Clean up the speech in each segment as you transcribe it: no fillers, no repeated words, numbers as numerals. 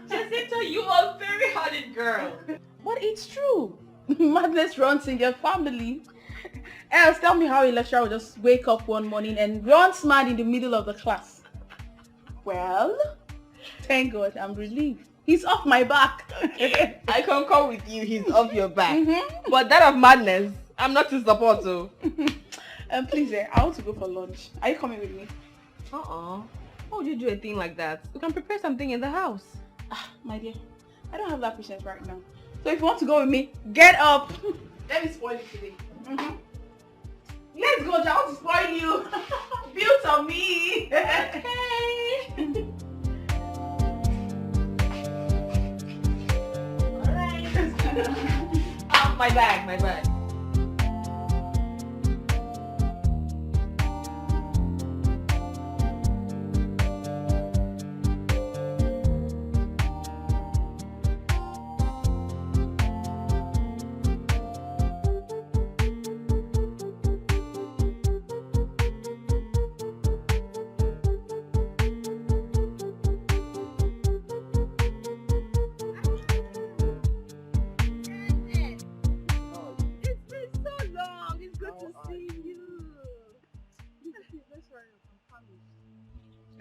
Jacinta, you are a very hearted girl. But it's true. Madness runs in your family. Else, tell me how a lecturer will just wake up one morning and runs mad in the middle of the class. Well, thank God, I'm relieved. He's off my back. I concur with you, he's off your back. But that of madness, I'm not to support, so. Please, I want to go for lunch. Are you coming with me? Why would you do a thing like that? We can prepare something in the house. My dear, I don't have that patience right now. So if you want to go with me, get up. Let me spoil it today. Let's go, I want to spoil you. Built on me. Okay. Alright. My bag.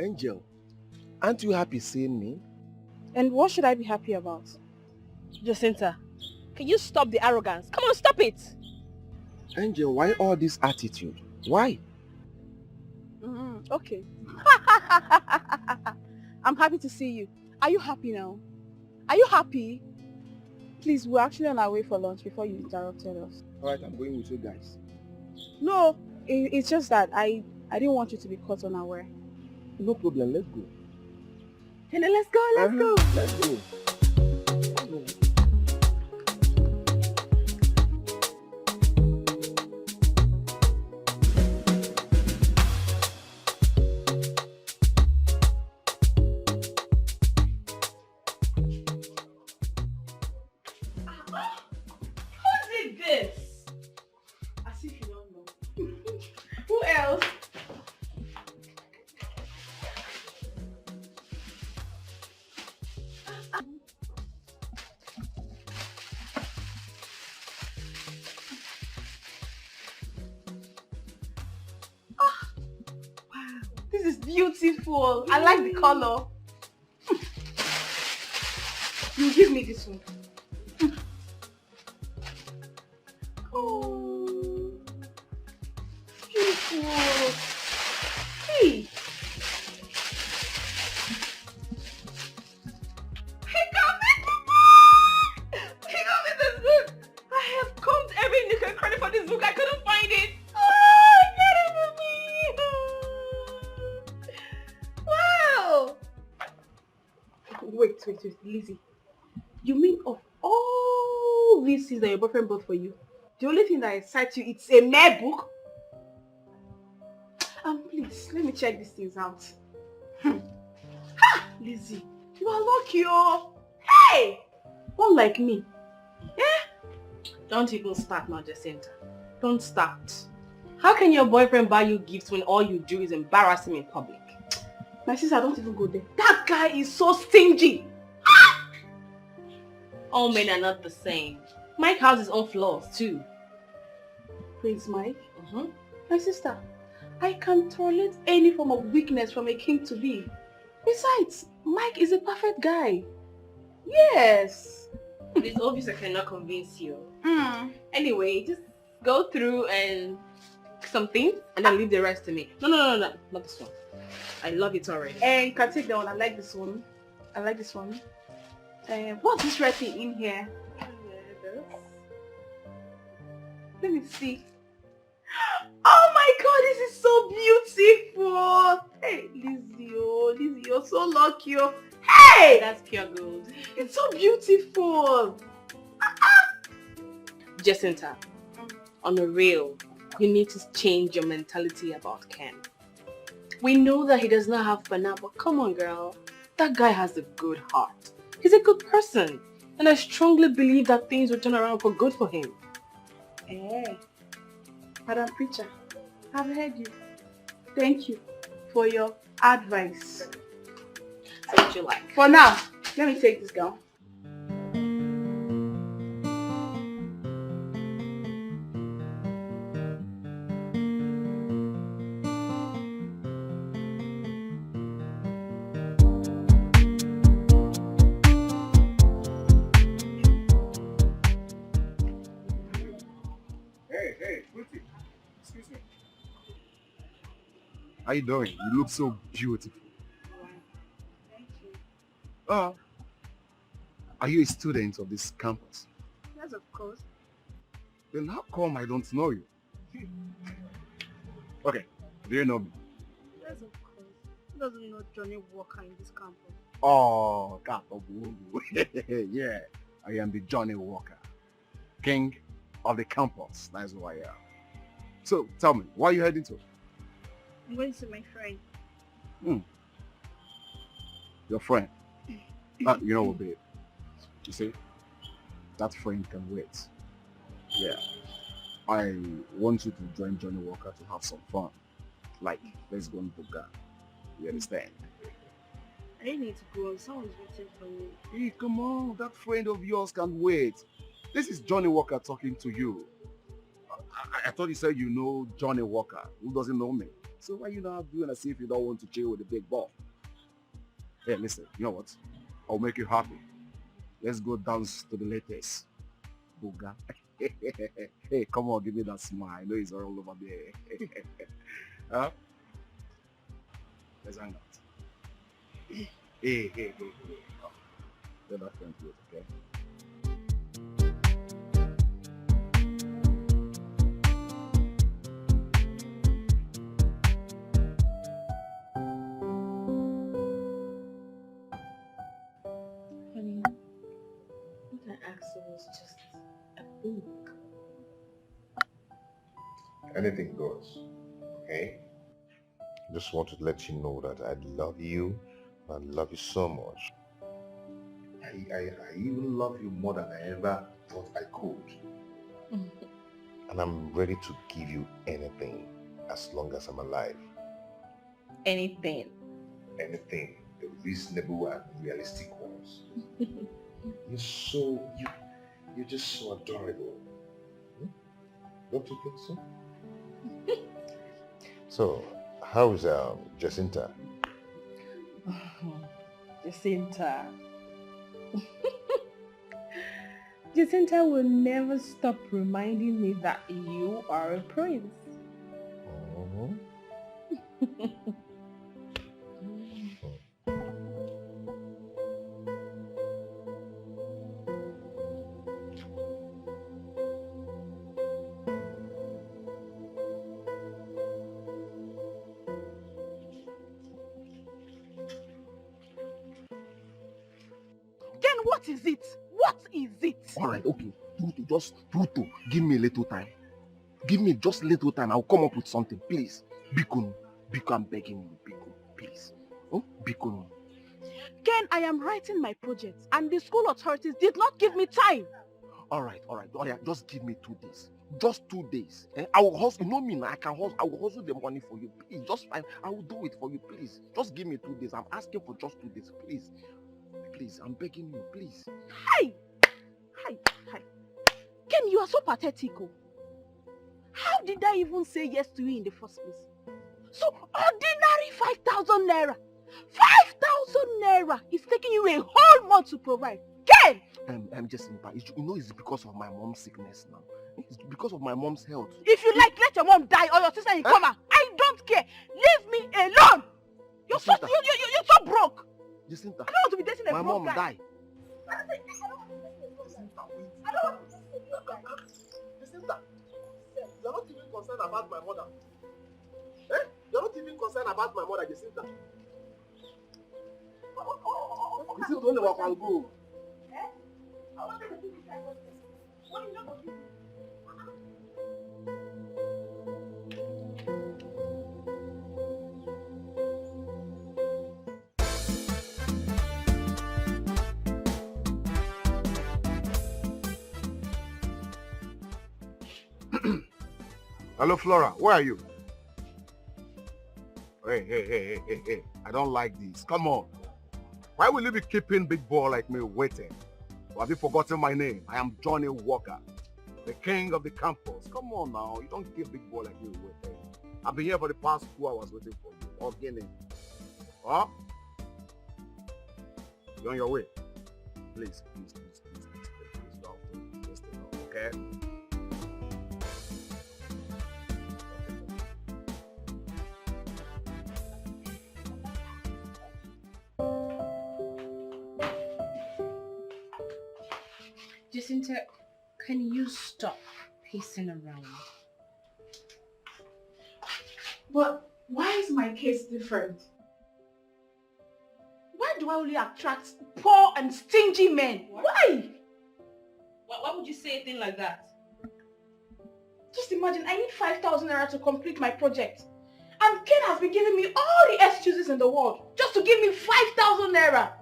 Angel, aren't you happy seeing me? And what should I be happy about? Jacinta, can you stop the arrogance? Come on, stop it! Angel, why all this attitude? Why? Okay. I'm happy to see you. Are you happy now? Are you happy? Please, we're actually on our way for lunch before you interrupted us. Alright, I'm going with you guys. No, it's just that I didn't want you to be caught unaware. No problem, let's go. And then let's go. Let's go. Who did this? As if you don't know. Who else? This is beautiful. I like the color. You give me this one. Oh, beautiful. Hey. He got me this book. I have combed every nook and cranny for this book. I couldn't find it. Oh, get it for me. Wow. Wait, Lizzie. You mean of all these things that your boyfriend bought for you, the only thing that excites you, it's a mere book? Please, let me check these things out. Ha! Lizzie, you are lucky, oh. Hey! Unlike me. Yeah? Don't even start now, Jacinta. Don't start. How can your boyfriend buy you gifts when all you do is embarrass him in public? My sister, don't even go there. That guy is so stingy. All men are not the same. Mike has his own flaws too. Prince Mike? My sister, I can tolerate any form of weakness from a king to be. Besides, Mike is a perfect guy. Yes. It is obvious I cannot convince you. Anyway, just go through and some things and then leave the rest to me. No, not this one. I love it already. And you can take that one. I like this one. What's this red thing in here? Let me see. Oh my god, this is so beautiful. Hey, Lizzie, you're so lucky. Hey! That's pure gold. It's so beautiful. Jacinta, on a real, you need to change your mentality about Ken. We know that he does not have fun now, but come on, girl. That guy has a good heart. He's a good person. And I strongly believe that things will turn around for good for him. Hey, Madam Preacher, I've heard you. Thank you for your advice. Say what you like. For now, let me take this gown. Hey, Luchy. Excuse me. How you doing? You look so beautiful. Uh, are you a student of this campus? Yes, of course. Then how come I don't know you? Okay, do you know me? Yes, of course. Who doesn't know Johnny Walker in this campus? Oh, yeah, I am the Johnny Walker, king of the campus. That's who I am. So tell me, where are you heading to? I'm going to see my friend. Your friend? You know what, babe? You see, that friend can wait. Yeah, I want you to join Johnny Walker to have some fun. Like, let's go and book that. You understand? I didn't need to go. Someone's waiting for me. Hey, come on, that friend of yours can wait. This is Johnny Walker talking to you. I thought you said you know Johnny Walker. Who doesn't know me? So why you not doing as if you don't want to chill with the big ball? Hey, listen, you know what? I'll make you happy. Let's go dance to the latest. Booga. Hey, come on, give me that smile. I know it's all over there. Huh? Let's hang out. Hey. Oh, let that friend do it, okay? Honey, what I asked you was just a book. Anything goes, okay? Just want to let you know that I love you. I love you so much. I even love you more than I ever thought I could. And I'm ready to give you anything as long as I'm alive. Anything. Anything. The reasonable and realistic ones. You're just so adorable. Don't you think so? So, how's Jacinta? Jacinta. Jacinta will never stop reminding me that you are a prince. What is it? What is it? Alright, okay. Tutu, give me a little time. Give me just little time. I'll come up with something. Please. Bikunu, I'm begging you. Bikunu, please. Oh, Bikunu. Ken, I am writing my project and the school authorities did not give me time. Alright. Just give me 2 days. Just 2 days. I will hustle. You know me now. I can hustle. I will hustle the money for you. Please, just fine. I will do it for you. Please. Just give me 2 days. I'm asking for just 2 days. Please. Please, I'm begging you. Please. Hi. Ken, you are so pathetic. Oh. How did I even say yes to you in the first place? So ordinary 5,000 naira. 5,000 naira is taking you a whole month to provide. Ken! Jacinta, you know it's because of my mom's sickness now. It's because of my mom's health. If you like, let your mom die or your sister in coma. I don't care. Leave me alone. You're so broke. Jacinta, I don't want to be dating a my broke mom guy. died. Jacinta, you're not even concerned about my mother. You're not even concerned about my mother, Jacinta. This is only what can go. Hello, Flora. Where are you? Hey. I don't like this. Come on. Why will you be keeping big boy like me waiting? Or have you forgotten my name? I am Johnny Walker, the king of the campus. Come on now, you don't keep big boy like me waiting. I've been here for the past 2 hours waiting for you. Or Guinea. Huh? You're on your way. Please don't. Just stay down, okay? Jacinta, can you stop pacing around? But why is my case different? Why do I only attract poor and stingy men? What? Why would you say a thing like that? Just imagine, I need 5,000 naira to complete my project. And Ken has been giving me all the excuses in the world just to give me 5,000 naira.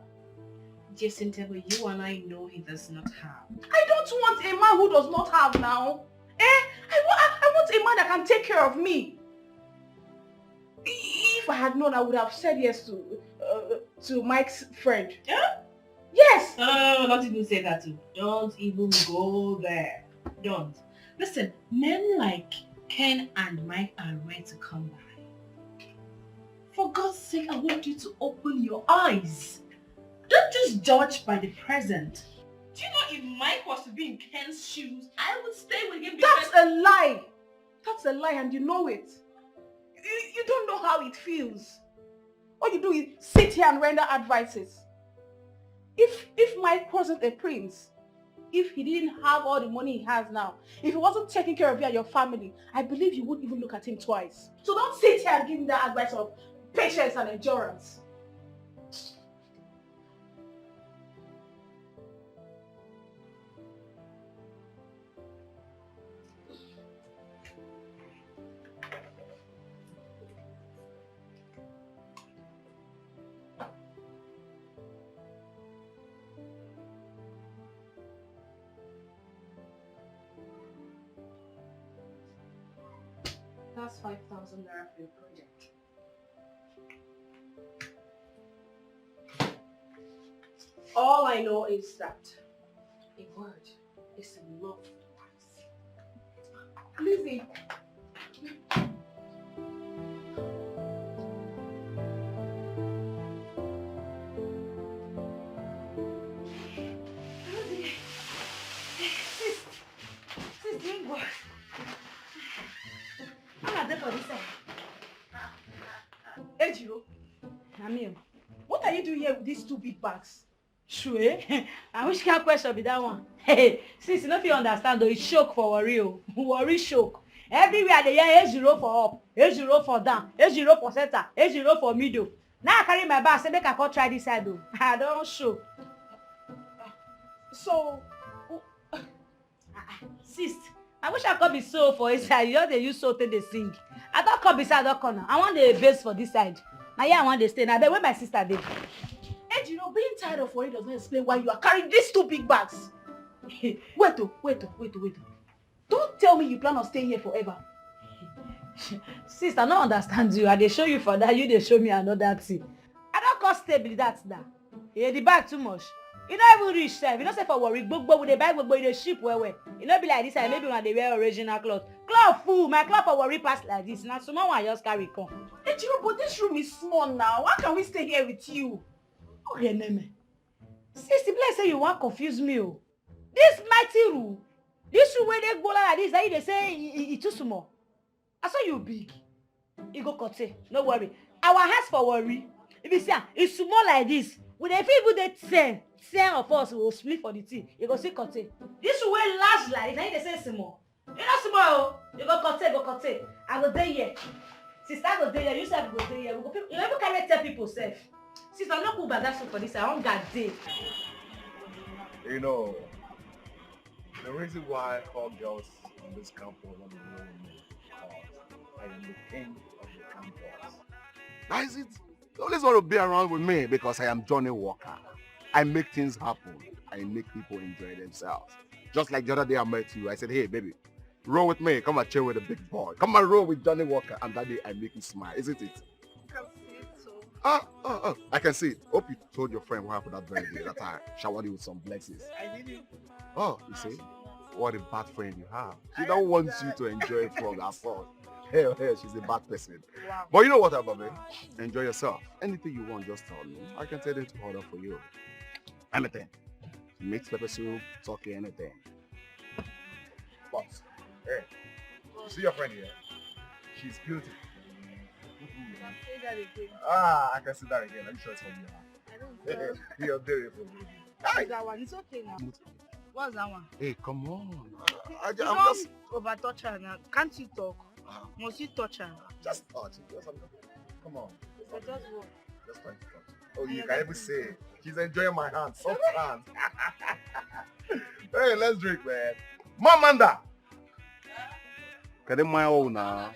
Jacinta, but you and I know he does not have. I don't want a man who does not have now. I want a man that can take care of me. If I had known, I would have said yes to Mike's friend. Yeah? Yes! No, don't even say that too. Don't even go there. Don't. Listen, men like Ken and Mike are rare to come by. For God's sake, I want you to open your eyes. Don't just judge by the present. Do you know if Mike was to be in Ken's shoes, I would stay with him because... That's a lie! That's a lie and you know it. You don't know how it feels. All you do is sit here and render advices. If Mike wasn't a prince, if he didn't have all the money he has now, if he wasn't taking care of you and your family, I believe you wouldn't even look at him twice. So don't sit here and give me that advice of patience and endurance. That's 5,000 naira for your project. All I know is that a word is enough twice. Lizzie. Ejiro, what are you doing here with these 2 big bags? Sure, and which kind of question be that one? Hey, since you know if you understand though, it's shock for worry, worry shock. Everywhere they hear A0 for up, A0 for down, A0 for center, A0 for middle. Now I carry my bag, say make I come try this side though. I don't show. So, Sis, I wish I could be so for inside. You know they use so till they sing. I don't come beside that corner. I want the base for this side. Now yeah, I want to stay. Now where my sister did. Ejiro, being tired of worry does not explain why you are carrying these 2 big bags. Wait. Don't tell me you plan on staying here forever. Sister, I don't understand you. I dey show you for that. You dey show me another thing. I don't cost stable that now. Yeah, the bag too much. You don't even reach sef. You don't say for worry. Gbogbo with the bag, gbogbo in the ship well. You know be like this. And maybe when they wear original cloth. Cloth full. My cloth for worry pass like this. Now small one just carry come. Ejiro, but this room is small now. How can we stay here with you? Okay, Neme. Sister, bless say you want confuse me. Oh. This mighty room. This room where they go like this. That they say it too small. I saw you big. You go cut it. No worry. Our house for worry. If you see, it's small like this. When they people they 10 of us will split for the tea. You go see cut it. This room where large like this. Now they say small. You not small. You go cut it. I go there here. Sister go there here. You self go there here. You never carry 10 people safe. Sister, I'm not cool by that for this. I don't got day. You know, the reason why all girls on this campus want to know me is because I am the king of the campus. That is it. They always want to be around with me because I am Johnny Walker. I make things happen. I make people enjoy themselves. Just like the other day I met you, I said, hey baby, roll with me. Come and chill with the big boy. Come and roll with Johnny Walker. And that day I make you smile, isn't it? I can see it too. I can see it. hope you told your friend what happened that very day that I showered you with some blessings. I didn't. Oh, you see? What a bad friend you have. She don't want you to enjoy it from her fault. Hell, she's a bad person. Wow. But you know what, Ababe? Enjoy yourself. Anything you want, just tell me. I can tell them to order for you. Anything. Mixed pepper soup, turkey, anything. But, hey, you see your friend here? She's beautiful. Can say that again. I can see that again. Are you sure it's from you? I don't know. You're beautiful. What's that one? It's okay now. What's that one? Hey, come on. I'm Don't just... over touch her now. Can't you talk? Must you touch her? Just touch it. Come on. So just what? Just trying to touch. Oh, you can even say, she's enjoying my hand. Soft hand. Hey, let's drink, man. Mamanda! Can they my own now?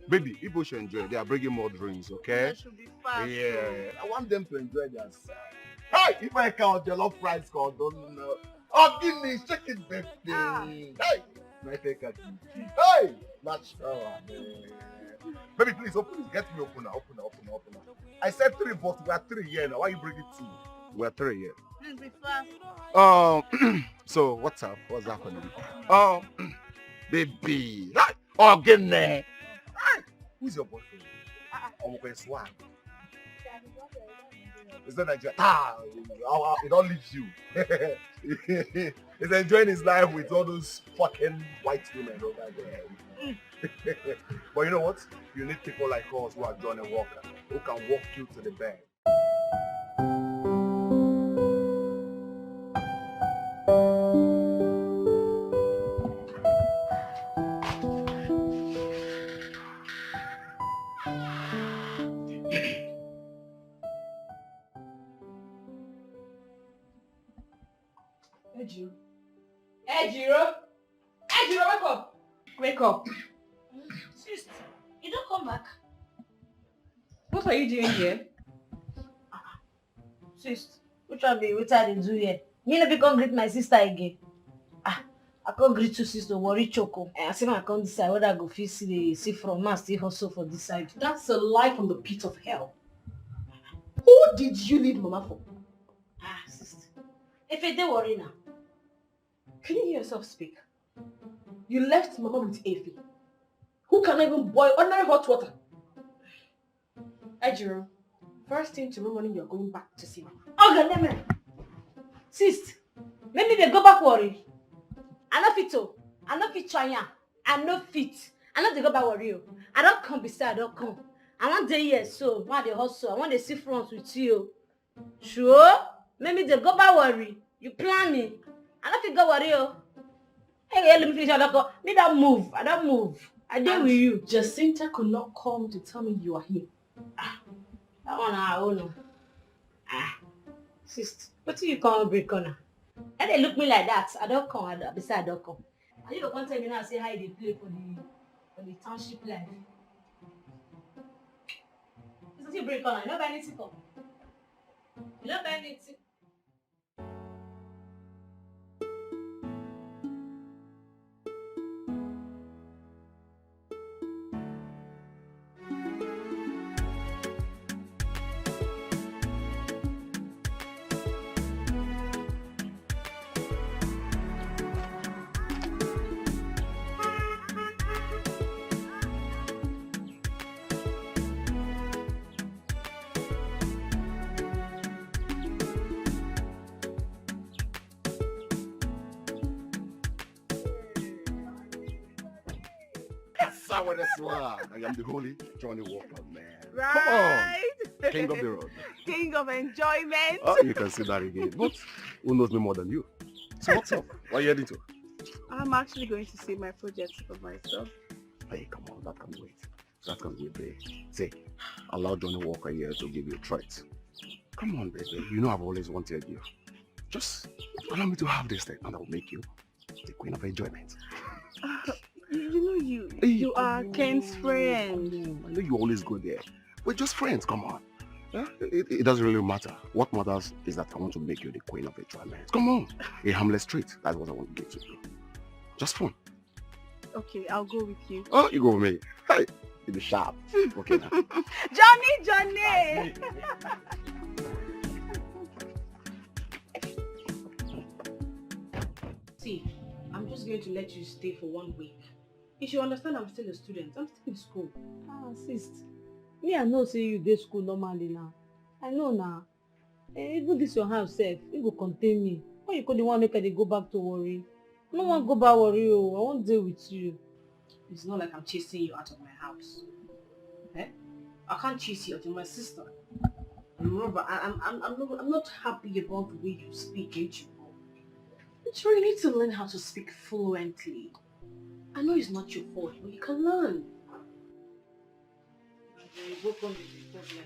Baby, people should enjoy. They are bringing more drinks, okay? That should be fast. Yeah. I want them to enjoy themselves. Hey, if I count your love price called, don't know. Oh, give me chicken, baby. Hey, my take at you. Hey, not sure. Baby, please open it. Get me open now. Open. I said 3, but we are 3 here now. Why you bring it 2? We are 3 here. Please be fast. So what's up? What's happening? Baby. Oh, get there. Who's your boyfriend? I'm going to swag. It's not Nigeria. He don't leave you. He's enjoying his life with all those fucking white women over there. But you know what? You need people like us who are Johnny Walker, who can walk you to the bed. Ejiro, wake up. Wake up. Sis, you don't come back. What are you doing here? Sis, which one be what I do here? Me no be come greet my sister again. I can't greet you, sister. Worry choco. I say I can't decide whether I go fit see from now still hustle for this side. That's a lie from the pit of hell. Who did you leave Mama for? Sister. If you don't worry now. Can you hear yourself speak? You left Mama with Effie, who cannot even boil ordinary hot water. Ejiro, first thing tomorrow morning you're going back to see Mama. Okay, name. Sis, maybe they go back worry. I no fit to. I no fit try am. I no fit. I no dey go back worry. I don't come beside. I don't come. I want day here so. Why they hustle? I want to see front with you. Sure? Maybe they go back worry. You plan me. I don't think go worry. Hey, let me finish. I don't go. Me don't move. I don't move. I deal with you. Jacinta could not come to tell me you are here. That one I own. Sister, what do you call break on? And they look me like that. I don't come. I don't come. And you don't tell me now say how they play for the township life. This is break on. You don't buy anything come. You don't buy anything. I am the holy Johnny Walker, man. Right. Come on. King of the road. King of enjoyment. Oh, you can say that again. But who knows me more than you? So what's up? What are you heading to? I'm actually going to see my project for myself. Hey, come on. That can wait. That can wait, babe. Say, allow Johnny Walker here to give you a treat. Come on, baby. You know I've always wanted you. Just allow me to have this thing and I'll make you the queen of enjoyment. You know you are Ken's friend. I know you always go there. We're just friends, come on. Yeah? It doesn't really matter. What matters is that I want to make you the queen of enjoyment. Come on. A harmless treat. That's what I want to give to you. Just fun. Okay, I'll go with you. Oh, you go with me. Hey, in the shop. Okay now. Johnny! Hey. See, I'm just going to let you stay for 1 week. You should understand I'm still a student. I'm still in school. Sis, me I know say you dey school normally now. I know now. Even this your house sef, it go contain me. Why you go dey wan make I dey go back to worry? I no wan go back worry oh. I wan dey with you. It's not like I'm chasing you out of my house. Eh? I can't chase you out of my sister. Remember, I'm not happy about the way you speak, ain't you? You need to learn how to speak fluently. I know it's not your fault, but you can learn.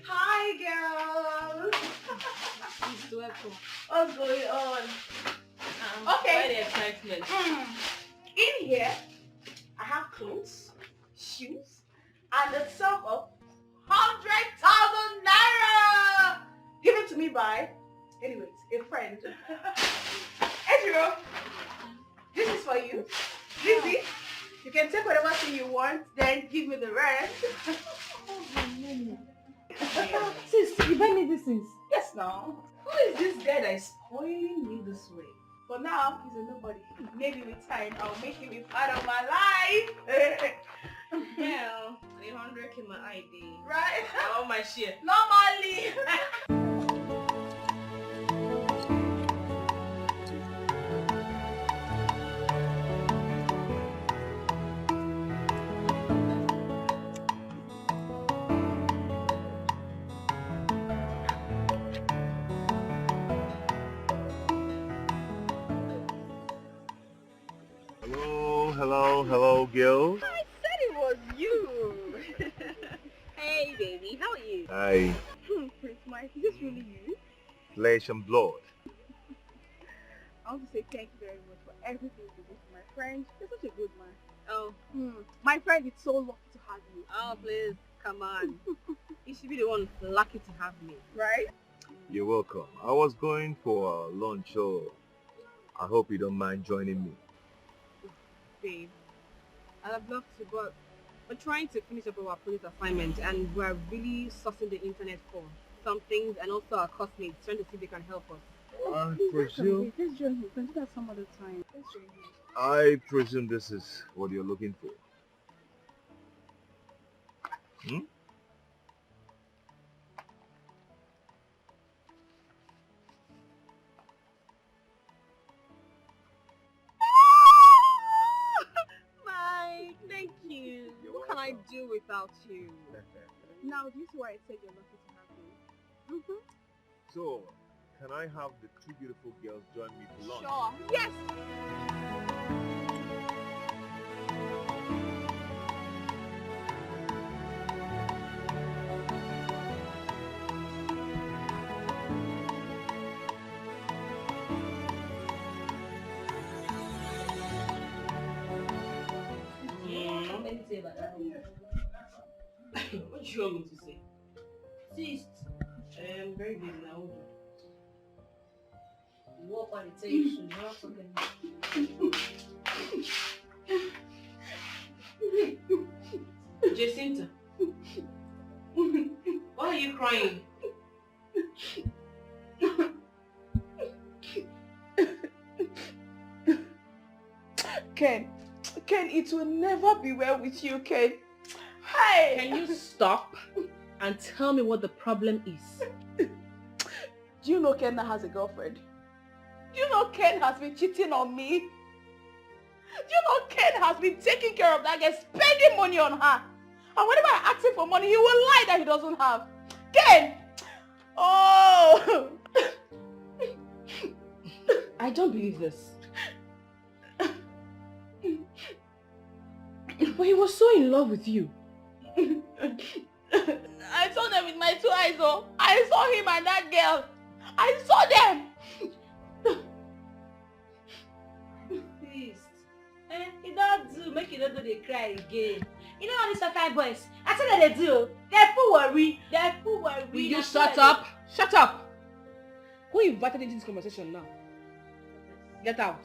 Hi, girls. What's going on? Why the excitement? In here, I have clothes, shoes, and a sum of 100,000 naira given to me by, anyways, a friend. Ejiro, this is for you. Lizzie, you can take whatever thing you want, then give me the rest. Sis, you buy me these things? Yes, now. Who is this guy that is spoiling me this way? For now, he's a nobody. Maybe with time, I'll make him a part of my life. Well, 100k my ID. Right? I want my share. Normally. Hello, girl. I said it was you. Hey, baby, how are you? Hi, Prince Mike, is this really you? flesh and blood. I want to say thank you very much for everything you did for my friend. You're such a good man. Oh. My friend is so lucky to have you. Oh, please, come on. You should be the one lucky to have me. Right? You're welcome. I was going for lunch, so I hope you don't mind joining me. Babe, I'd have loved to, but we're trying to finish up our project assignment and we're really sussing the internet for some things, and also our classmates trying to see if they can help us. I presume. Let's join him. We can do that some other time. Let's join him. I presume this is what you're looking for. Hmm? Mike, thank you. What can I do without you? Now, do you see why I said you're lucky to have me? So, can I have the two beautiful girls join me for lunch? Sure. Yes. What do you want me to say? Sis, I'm very busy now. you walk on the table soon. You're not talking. Jacinta, why are you crying? Ken, it will never be well with you, Ken. Hey! Can you stop and tell me what the problem is? Do you know Ken now has a girlfriend? Do you know Ken has been cheating on me? Do you know Ken has been taking care of that girl, spending money on her? And whenever I ask him for money, he will lie that he doesn't have. Ken! Oh! I don't believe this. But he was so in love with you. I saw them with my two eyes, oh. I saw him and that girl. I saw them. Please. You don't do, make you don't do they cry again. You know all these kind boys, I tell them they do. They're full worry. Will you shut up? Shut up! Who invited into this conversation now? Get out.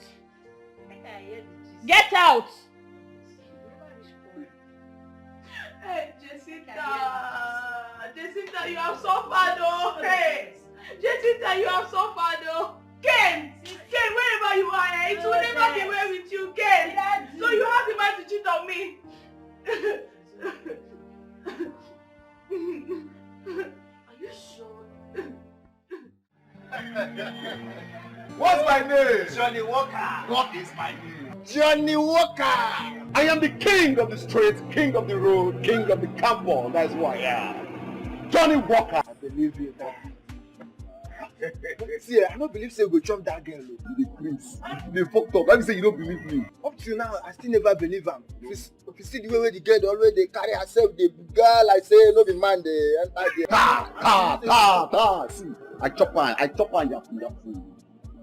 Get out! Hey, Jacinta, you have suffered, oh. Hey, Jacinta, you have suffered, oh. Ken, wherever you are, it will never be well with you, Ken. So you have the mind to cheat on me. Are you sure? What's my name? Johnny Walker. What is my name? Johnny Walker. I am the king of the street, king of the road, king of the campus. That's who I am. Johnny Walker. I believe you. See, I don't believe say we go chop that girl. The prince. They fucked up. Let me say you don't believe me. Up till now, I still never believe am. If you see the way the girl always they carry herself, the girl like say no be man they enter there. Ta. See, I chop on yafu.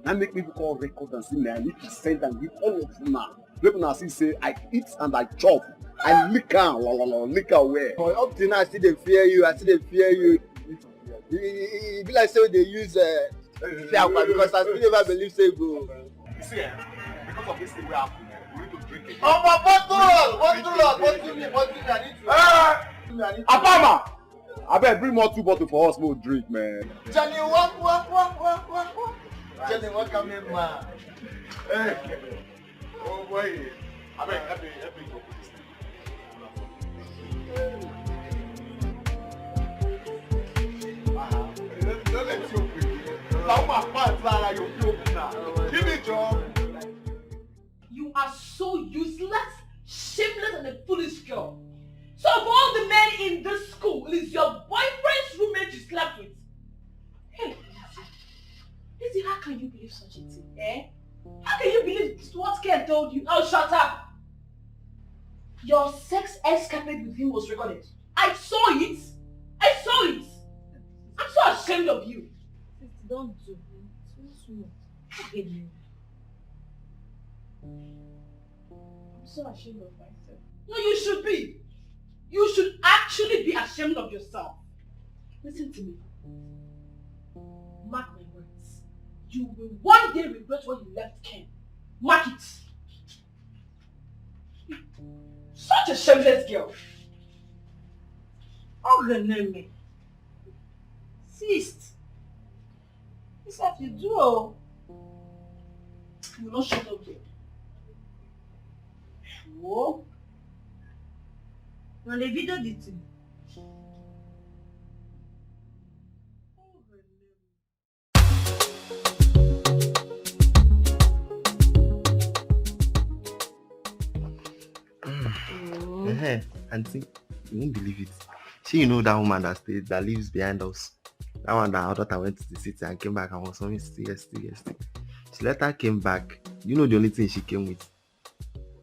Now make me call record and see me. I need to send and give all of you now. People now see say I eat and I chop. I lick away. But up till now, I still they fear you. It be like say they use fear because I still never believe say go. You see, because of this thing we happen, we need to drink it. Oh, my bottle, I need to. Apama! I better bring more 2 bottles for us, more drink, man. Johnny, walk. Johnny, walk, come in, man. Hey. Oh, boy. I better help me go put this thing. Don't let you open. Now my pants are you open now. Give me job. You are so useless, shameless, and a foolish girl. So of all the men in this school, it is your boyfriend's roommate you slept with. Hey, Lizzie, how can you believe such a thing? Eh? How can you believe what Ken told you? Oh, shut up! Your sex escapade with him was recorded. I saw it. I'm so ashamed of you. Don't do it. I'm so ashamed of myself. No, you should be. You should actually be ashamed of yourself. Listen to me. Mark my words. You will one day regret when you left Ken. Mark it. Such a shameless girl. Oh, the name. Sis. This have you do. Oh. You will not shut up there. Whoa. On the video did too. Auntie, you won't believe it. You know that woman that lives behind us. That one that our daughter went to the city and came back and was on yesterday. She later came back. You know the only thing she came with?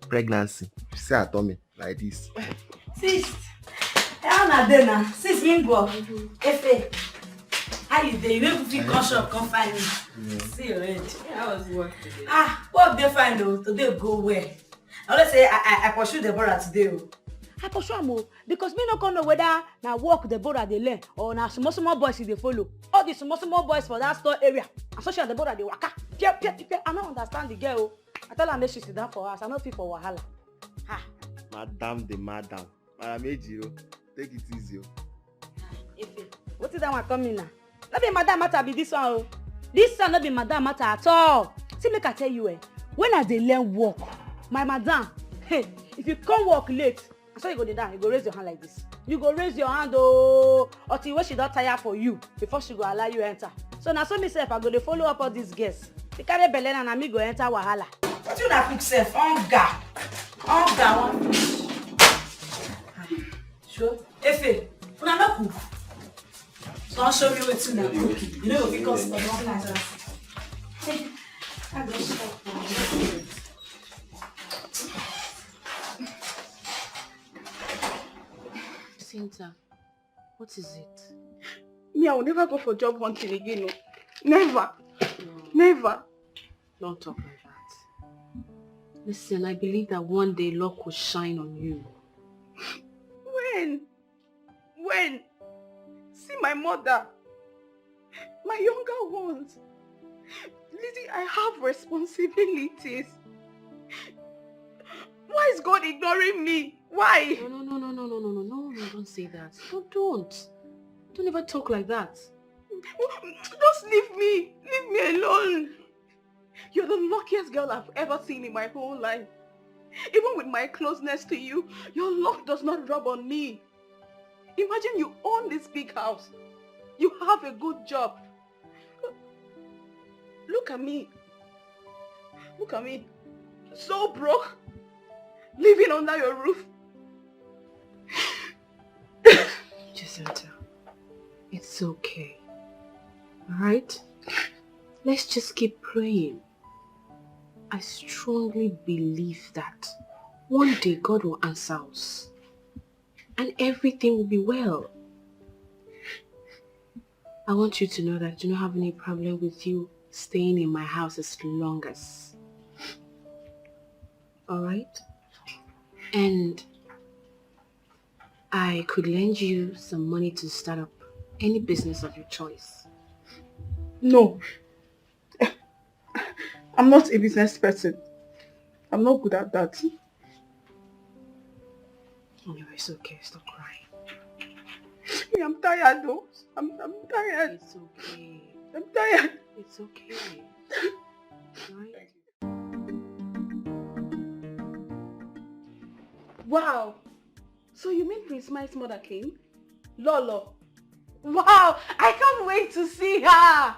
Pregnancy. She said her tummy like this. Sis, how na dey na? Sis Mingo, Efe, how you dey? You no even fit come shop come find me. See your head. How was work today? Work dey fine though. Today go well. I always say I pursue Deborah today. Oh. I pursue am because me no come know whether na work Deborah dey learn or na small boys dey follow. All the small boys for that store area. And social Deborah dey waka. Pia. I no understand the girl. I tell her make she sit down for us. I no fit for wahala. Madam, Madam Ejiro, take it easy. Efe, what is that one coming now? No be madam matter be this one. Oh. This one no be madam matter at all. See, make I tell you, when I dey learn work, my madam, hey, if you come work late, so you go down, you go raise your hand like this. You go raise your hand, until when she don tire for you before she go allow you enter. So now so myself, I go to follow up all these girls. They carry belle and me go enter wahala. What you na cook self? Hunger one. Sure. Efe, una no cook. So I'll show you wetin na cook. You know because of one night. I go stop now. Cynthia, what is it? Me, I will never go for job hunting again. No. Never. Don't talk like that. Listen, I believe that one day luck will shine on you. When? See my mother. My younger ones. Lizzie, I have responsibilities. Why is God ignoring me? Why? No. No, don't say that. Don't. Don't ever talk like that. Just leave me. Leave me alone. You're the luckiest girl I've ever seen in my whole life. Even with my closeness to you, your luck does not rub on me. Imagine you own this big house. You have a good job. Look at me. Look at me. So broke. Living under your roof. Jacinta, it's okay. Alright? Let's just keep praying. I strongly believe that one day God will answer us. And everything will be well. I want you to know that I do not have any problem with you staying in my house as long as. Alright? And I could lend you some money to start up any business of your choice. No. I'm not a business person. I'm not good at that. Anyway, it's okay. Stop crying. I'm tired though. I'm tired. It's okay. I'm tired. It's okay. Right? Wow. So you mean Prince Mike's mother came? Lolo. Wow. I can't wait to see her.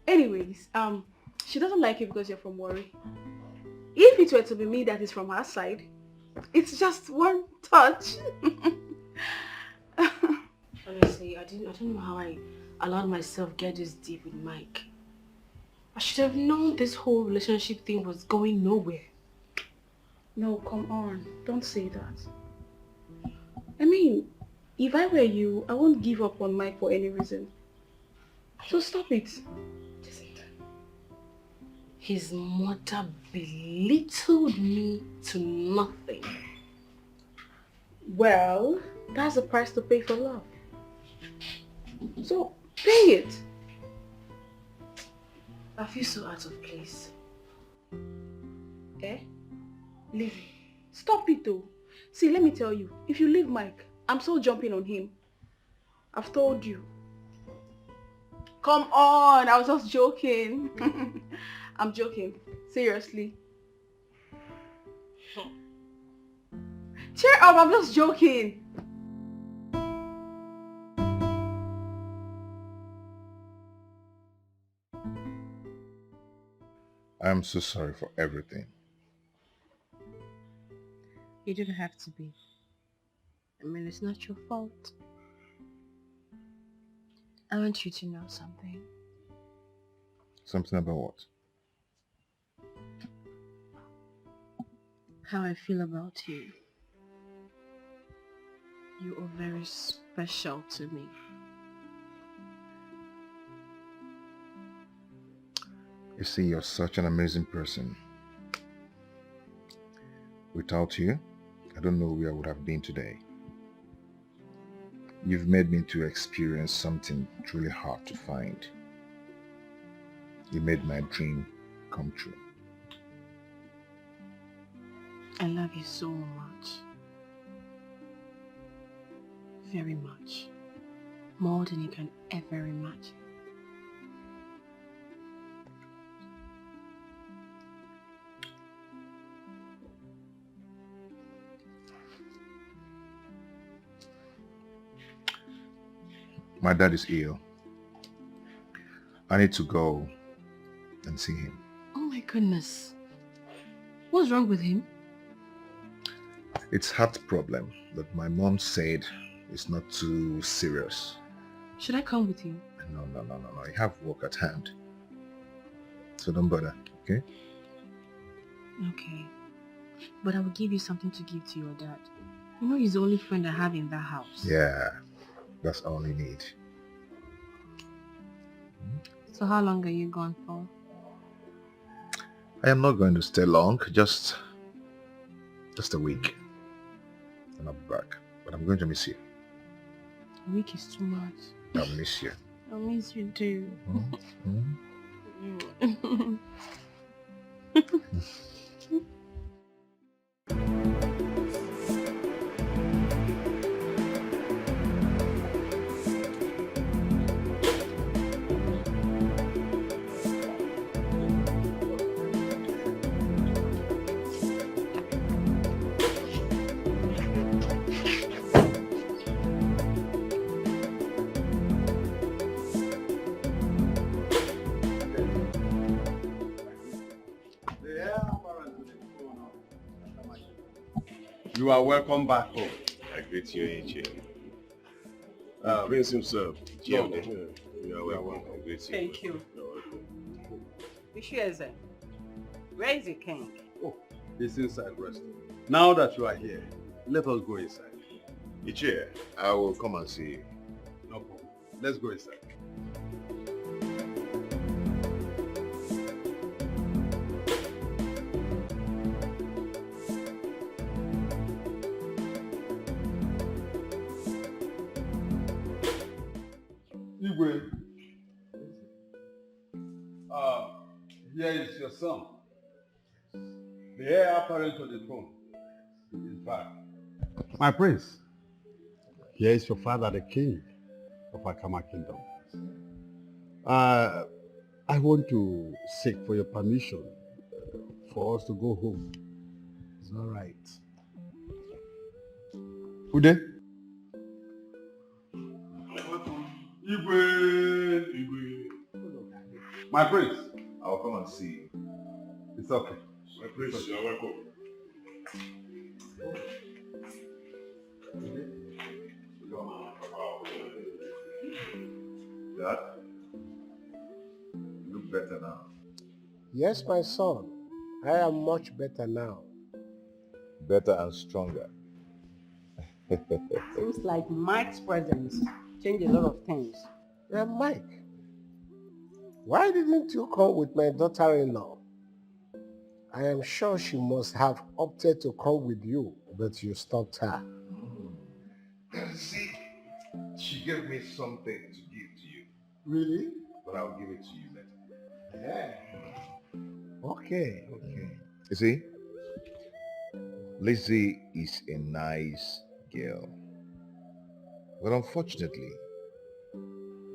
Anyways, she doesn't like you because you're from Warri. If it were to be me that is from her side, it's just one touch. Honestly, I don't know how I allowed myself get this deep with Mike. I should have known this whole relationship thing was going nowhere. No, come on. Don't say that. I mean, if I were you, I won't give up on Mike for any reason. So stop it. His mother belittled me to nothing. Well, that's the price to pay for love. So, pay it. I feel so out of place. Eh? Leave. Stop it though. See, let me tell you. If you leave Mike, I'm so jumping on him. I've told you. Come on, I was just joking. I'm joking. Seriously. Cheer up, I'm just joking. I'm so sorry for everything. You didn't have to be. I mean, it's not your fault. I want you to know something. Something about what? How I feel about you. You are very special to me. You see, you're such an amazing person. Without you, I don't know where I would have been today. You've made me to experience something truly hard to find. You made my dream come true. I love you so much. Very much. More than you can ever imagine. My dad is ill. I need to go and see him. Oh my goodness. What's wrong with him? It's heart problem that my mom said is not too serious. Should I come with you? No. I have work at hand. So don't bother, okay? Okay. But I will give you something to give to your dad. You know he's the only friend I have in that house. Yeah, that's all you need. So how long are you gone for? I am not going to stay long, just a week. And I'll be back. But I'm going to miss you. A week is too much. I'll miss you. I'll miss you too. You are welcome back home. I greet you, AJ. Prince himself. You are welcome. I greet you. Thank you. You're welcome. Ishieze, where is the king? Oh, he's inside resting. Now that you are here, let us go inside. Ichie, I will come and see you. No problem. Let's go inside. Igwe, here is your son, the heir apparent to the throne. In fact, my prince, here is your father, the king of Akama Kingdom. I want to seek for your permission for us to go home. It's all right. Ude? Igwe. My prince. I'll come and see you. It's okay. My prince, you're welcome. Dad, you look better now. Yes, my son. I am much better now. Better and stronger. Seems like Mike's presence changed a lot of things. Mike, why didn't you come with my daughter-in-law? I am sure she must have opted to come with you, but you stopped her. See, she gave me something to give to you, Really? but I'll give it to you later. Yeah. Okay. You see, Lizzie is a nice girl. But unfortunately,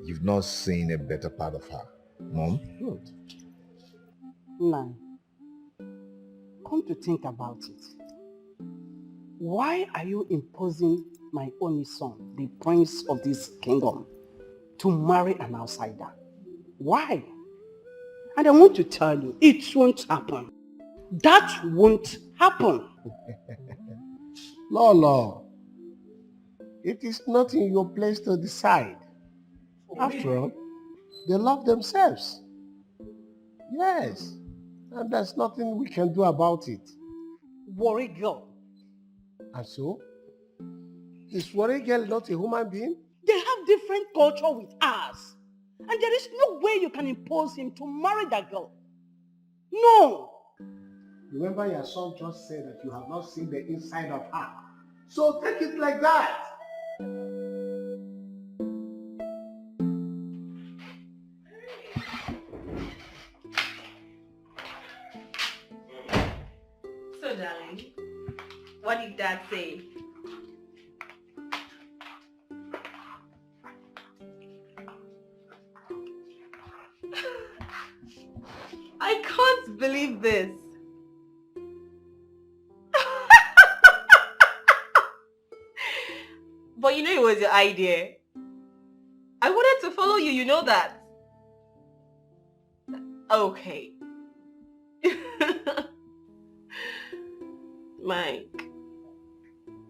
you've not seen a better part of her. Mom? Good. Nine. Come to think about it. Why are you imposing my only son, the prince of this kingdom, to marry an outsider? Why? And I want to tell you, it won't happen. That won't happen. Lolo, it is not in your place to decide. After all, they love themselves. Yes, and there's nothing we can do about it. Worry girl. And so, is Worry Girl not a human being? They have different culture with us. And there is no way you can impose him to marry that girl. No. Remember your son just said that you have not seen the inside of her. So take it like that. So, darling, what did Dad say? I can't believe this. But you know it was your idea. I wanted to follow you, you know that. Okay. Mike,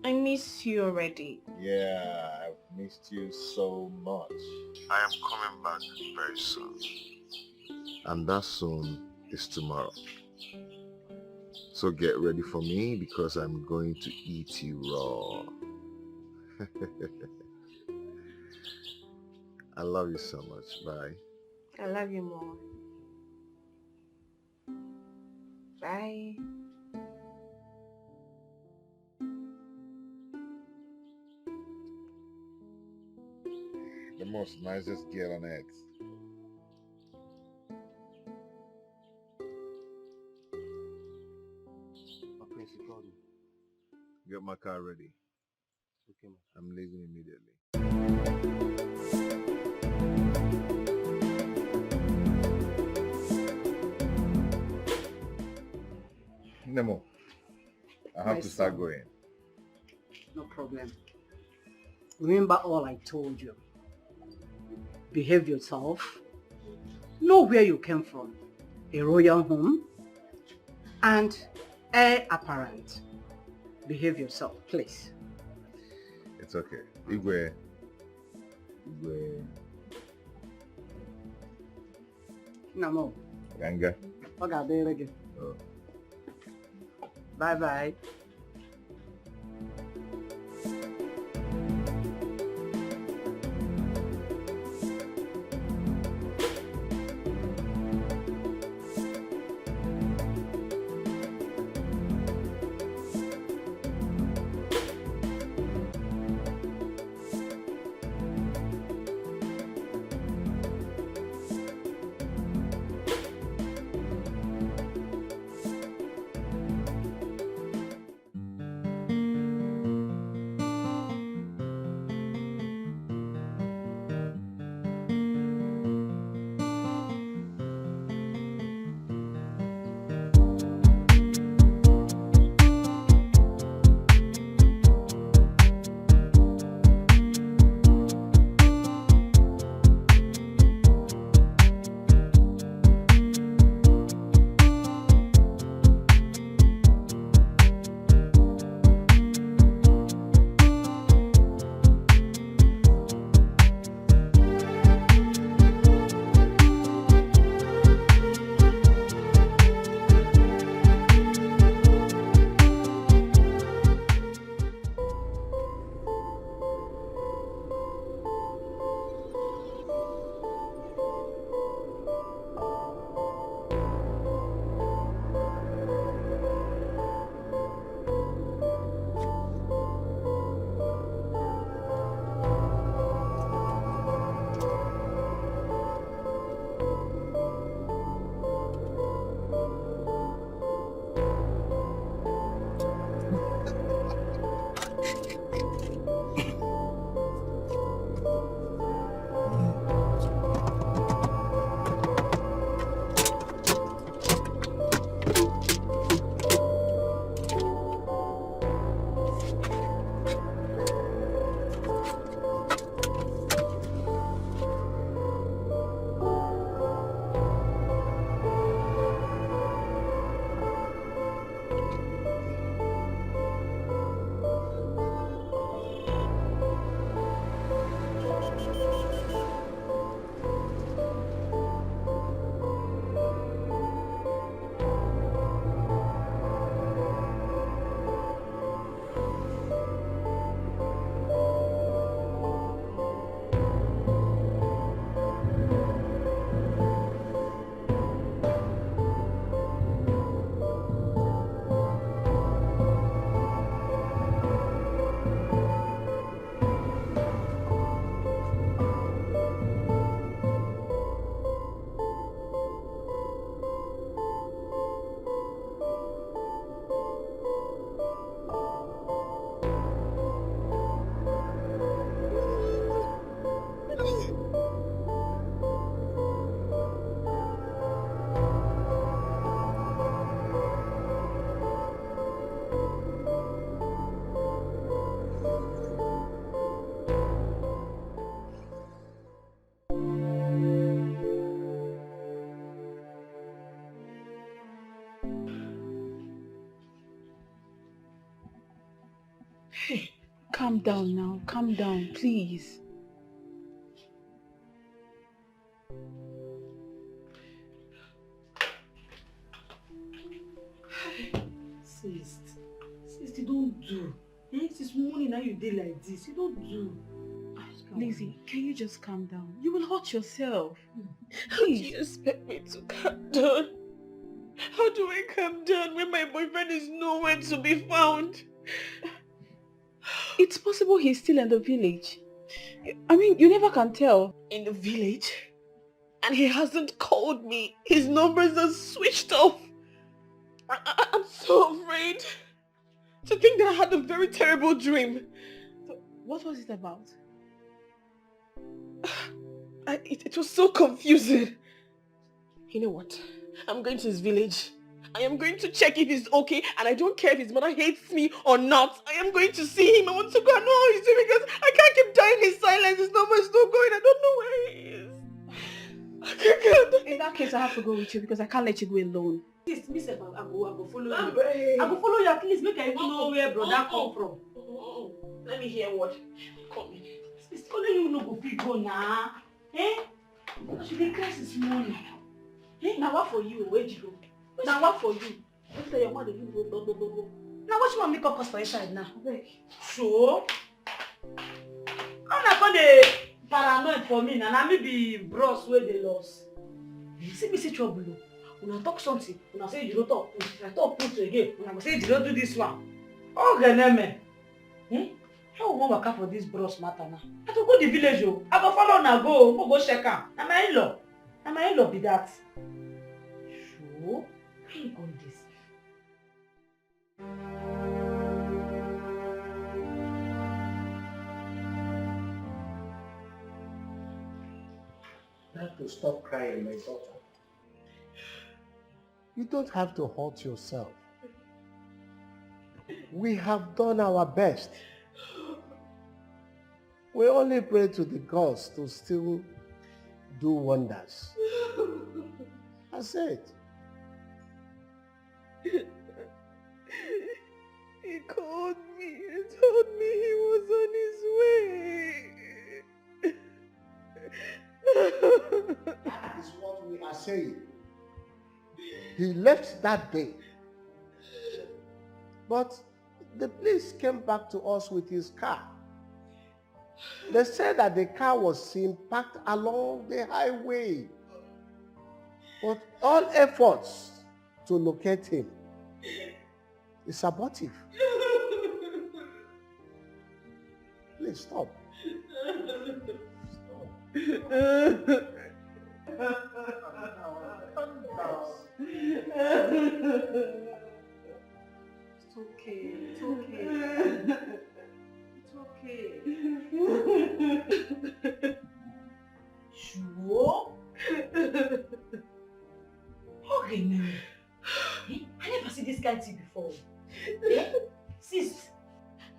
I miss you already. Yeah, I've missed you so much. I am coming back very soon. And that soon is tomorrow. So get ready for me because I'm going to eat you raw. I love you so much. Bye. I love you more. Bye. The most nicest girl on earth. My prince, you called me. Get my car ready. Okay, man. I'm leaving immediately. Nemo, I have My to start son. going. No problem. Remember all I told you. Behave yourself. Know where you came from. A royal home. And heir apparent. Behave yourself, please. It's okay. Igwe. No. Ganga. Okay, Oh. bye. Calm down now. Calm down, please. Sis, you don't do. This morning now you did like this. You don't do. Lizzie, can you just calm down? You will hurt yourself. How do you expect me to calm down? How do I calm down when my boyfriend is nowhere to be found? It's possible he's still in the village. I mean, you never can tell. In the village? And he hasn't called me. His numbers are switched off. I'm so afraid to think that I had a very terrible dream. So, what was it about? It was so confusing. You know what? I'm going to his village. I am going to check if he's okay, and I don't care if his mother hates me or not. I am going to see him. I want to go and know how he's doing because I can't keep dying in silence. His number is not going. I don't know where he is. I can't. In that case, Please, I have to go with you because I can't let you go alone. Sis, me sef, I go follow you. I go follow you at least make I even know where brother come from. Let me hear what. Come in. Sis, only you no go fit go now. Eh? She dey cry this morning. Eh? Now what for you? Where'd you go? Now what for you? Don't tell your mother you go. Now what you want me to cause for inside now? Sure. How na come dey paranoid for me na me be bros wey dey lost. You see me see trouble o. Una talk something, una say you don't talk put. If I talk put again, una go say you don't do this one. Oh Geneme. How we wan waka for this bros matter now? I to go the village o. I go follow una go, go check am. Na my in-law. Na my in-law be that. Sure. How you come this? You have to stop crying, my daughter. You don't have to hurt yourself. We have done our best. We only pray to the gods to still do wonders. That's it. He called me and told me he was on his way. That is what we are saying. He left that day. But the police came back to us with his car. They said that the car was seen parked along the highway. But all efforts to locate him is abortive. Please stop. It's okay. It's okay. It's okay. Sure? Okay, no. I never see this kind of thing before. Eh? Sis,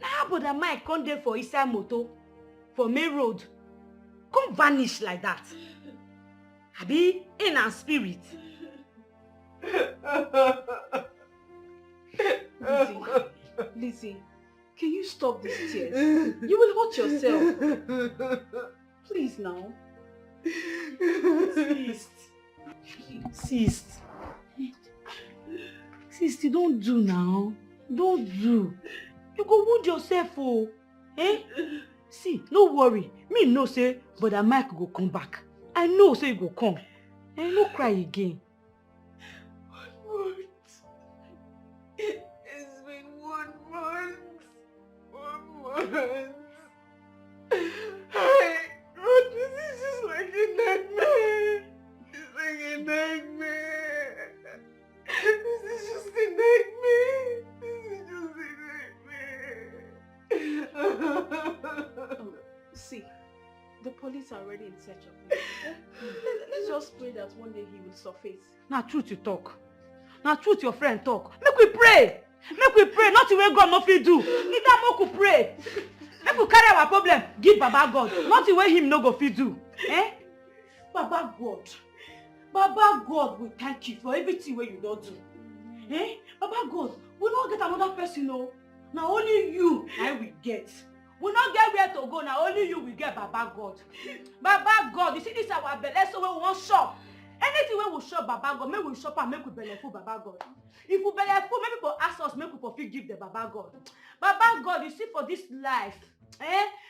now brother Mike come there for inside motor, for main road, come vanish like that. Abi in our spirit. Lizzie, can you stop these tears? You will hurt yourself. Please now. Sis, don't do now. Don't do. You go wound yourself, oh. Eh? See, no worry. Me know say, brother Mike go come back. I know say he go come. And no cry again. 1 month. It's been 1 month. 1 month. But this is just like a nightmare. It's like a nightmare. This is just a nightmare. See, the police are already in search of him. Let's just pray that one day he will surface. Now truth you talk. Now truth your friend talk. Make we pray. Make we pray. Nothing wey God no fit do. Need that make we pray. Make we carry our problem give Baba God. Nothing wey him no go fit do. Eh? Baba God. Baba God, we thank you for everything wey you don't do. Eh? Baba God, we don't get another person, no. Now only you and we get. We not get where to go. Now only you will get Baba God. Baba God, you see this our belly, so we won't shop. Anything we will shop Baba God, make we shop and make we belly full Baba God. If we belly full, maybe people ask us, make people give the Baba God. Baba God, you see for this life,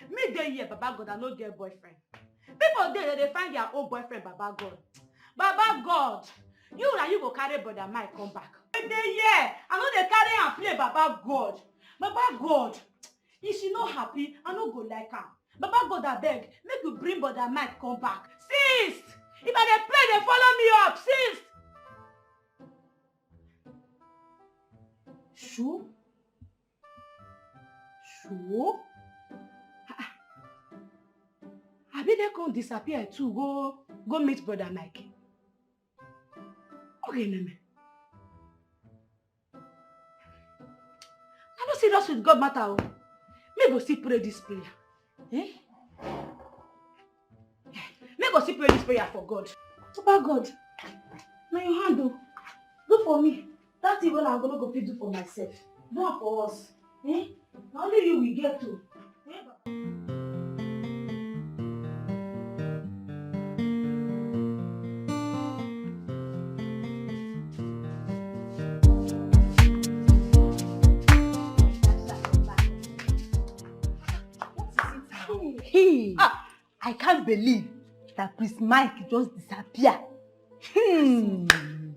me dey here Baba God, I no get boyfriend. People there they find their own boyfriend Baba God. Baba God, you go carry brother Mike come back. They here, I know they carry and play Baba God. Baba God, if she not happy, I no go like her. Baba God, I beg, make you bring brother Mike come back. Sis, if I dey pray, they follow me up, sis. Sure? Sure? Abi they come disappear too, go meet brother Mike. Okay, Neme. I don't serious with God matter. Me go still pray this prayer. Eh? Me go still pray this prayer for God. Papa God, Now you handle. Do for me. That thing I'm gonna go fit do for myself. Do it for us. Eh? Now only you will get to. Eh? Hey, I can't believe that Prince Mike just disappeared.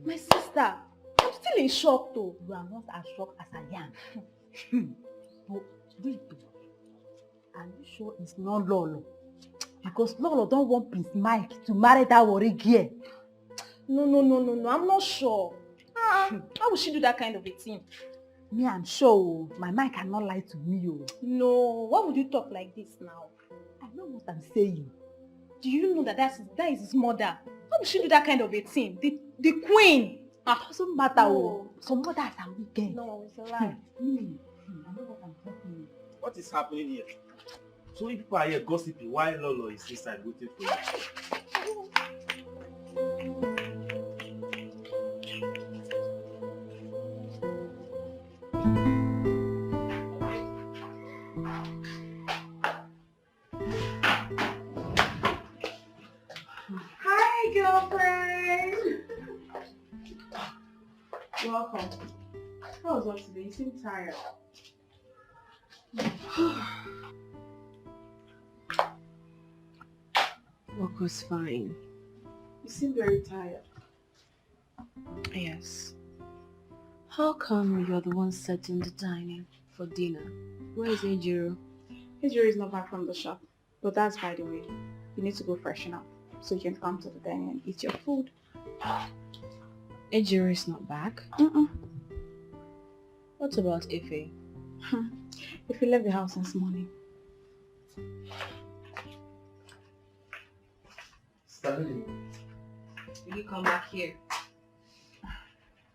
my sister, I'm still in shock though. You are not as shocked as I am. But wait, are you sure it's not Lolo? Because Lolo don't want Prince Mike to marry that worry girl. No, I'm not sure. How would she do that kind of a thing? Me, I'm sure. My Mike cannot lie to me. No, why would you talk like this now? I know what I'm saying. Do you know that that is his mother? How would she do that kind of a thing? The queen. It doesn't matter. No. Some mothers are wicked. No, it's a lie. I know what I'm talking about. What is happening here? So many people are here gossiping while Lolo is inside waiting for you. Hi, girlfriend. Welcome. How was work today? You seem tired. Work was fine. You seem very tired. Yes. How come you're the one setting the dining for dinner? Where is Ejiro? His is not back from the shop. But that's by the way. You need to go freshen up so you can come to the dining and eat your food. Ejiro is not back. What about Ife? If you left the house this morning. Stanley. Will you come back here?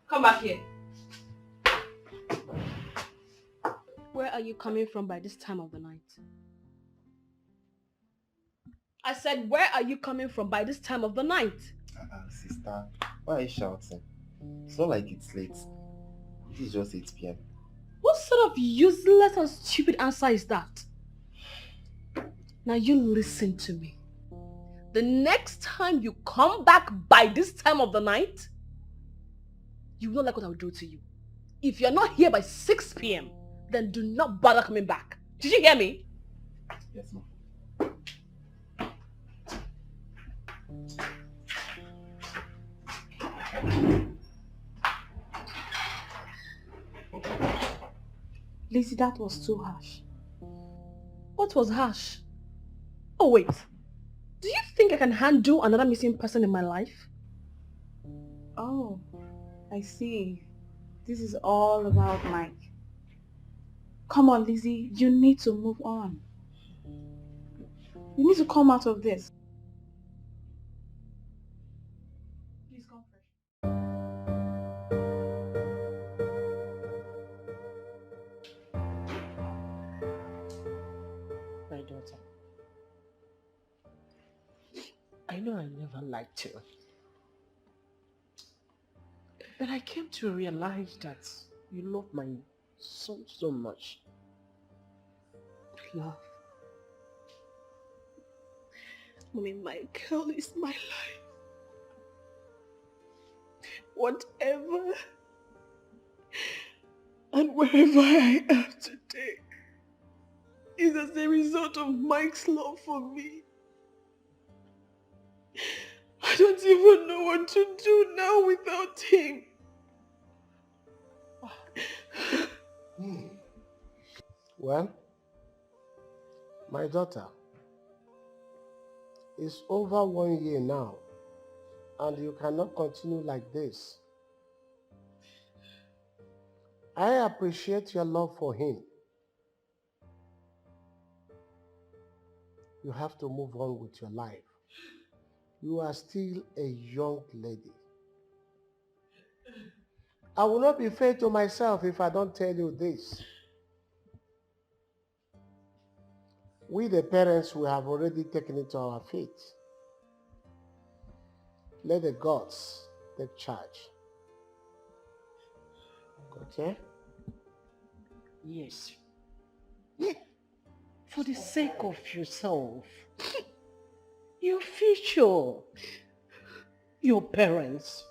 Come back here. Where are you coming from by this time of the night? I said, where are you coming from by this time of the night? Sister, why are you shouting? It's not like it's late. It is just 8 p.m. What sort of useless and stupid answer is that? Now you listen to me. The next time you come back by this time of the night, you will not like what I will do to you. If you're not here by 6 p.m., then do not bother coming back. Did you hear me? Yes, ma'am. Lizzie, that was too harsh. What was harsh? Oh wait, do you think I can handle another missing person in my life? Oh, I see. This is all about Mike. Come on, Lizzie, you need to move on. You need to come out of this. Please come fresh. My daughter, I know I never liked you. But I came to realize that you love my son so much. Love. Mommy, my girl is my life. Whatever and wherever I am today is as a result of Mike's love for me. I don't even know what to do now without him. Well, my daughter, it's over 1 year now, and you cannot continue like this. I appreciate your love for him. You have to move on with your life. You are still a young lady. I will not be fair to myself if I don't tell you this. We the parents, we have already taken it to our feet. Let the gods take charge. Okay? Yes. For the sake of yourself, your future, your parents,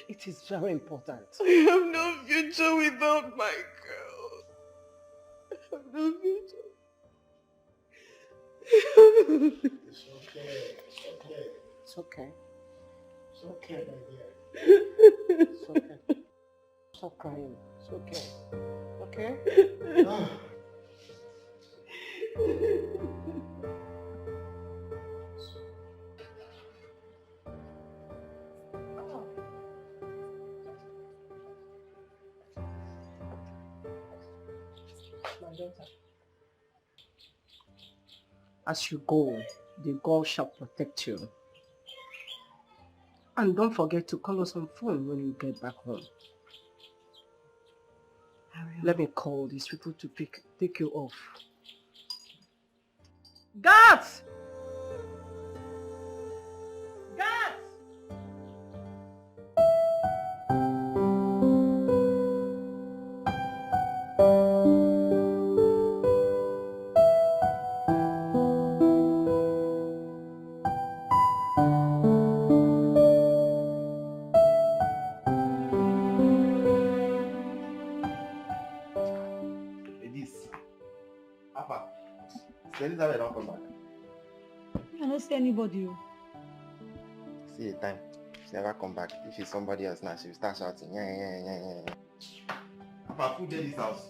it is very important. I have no future without my girl. I have no future. It's okay. It's okay. It's okay, my dear. It's okay. Stop crying. It's okay. Okay? My daughter. As you go, the God shall protect you. And don't forget to call us on phone when you get back home. Let me call these people to take you off. Guards! Guards! Papa, Elizabeth don't come back. I don't see anybody. See the time. She never come back. If it's somebody else now, she will start shouting. Yeah. Papa, who did this house?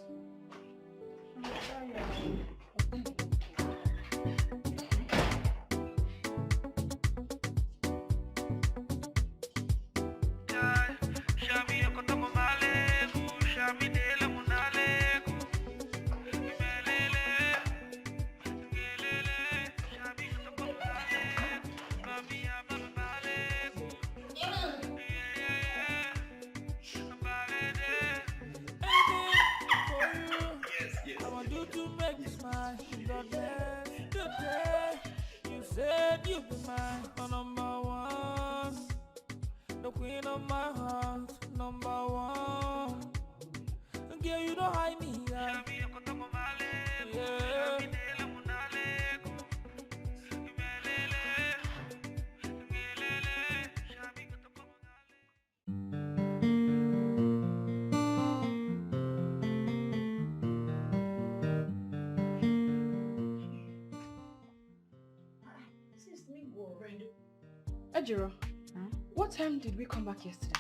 Ejiro, what time did we come back yesterday?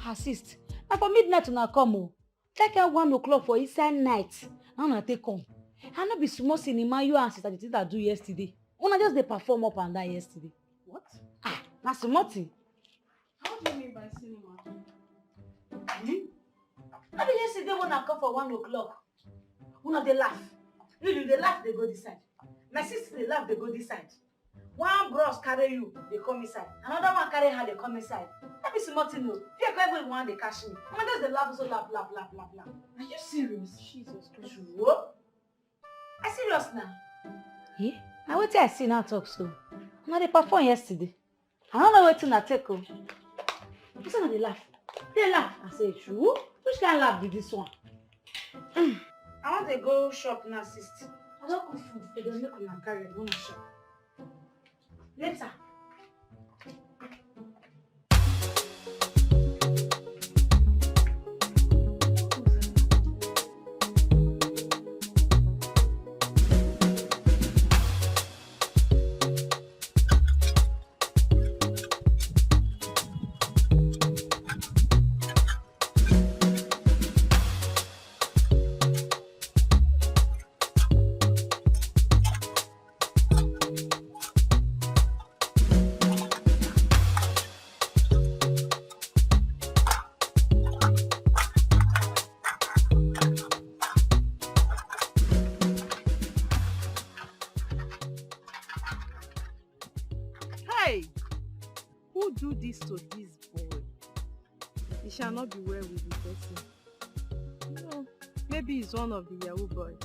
Assist. Now for midnight una come o. Take out 1 o'clock for inside night. Now una take come. I no be small cinema you and sister the thing that do yesterday. Una just dey perform up and down yesterday. What? Na small thing. How do you mean by cinema? I be yesterday when I come for 1 o'clock. Una dey laugh. You dey laugh, they go this side. My sister dey laugh, they go this side. One bros carry you, they come inside. Another one carry her, they come inside. That be small thing, no. Fear everyone want they catch me. I just they laugh, so laugh. Are you serious? Jesus Christ. What? I serious now. Yeah? Now what I see now talk so. Now they perform yesterday. I don't know what to take. You say they laugh. They laugh. I say true. Which kind of laugh be this one? I want to go shop now, sister. I don't cook food. They don't make me carry it. I want to shop. Later. do this to this boy, he shall not be well with the person. No, maybe he's one of the Yahoo boys.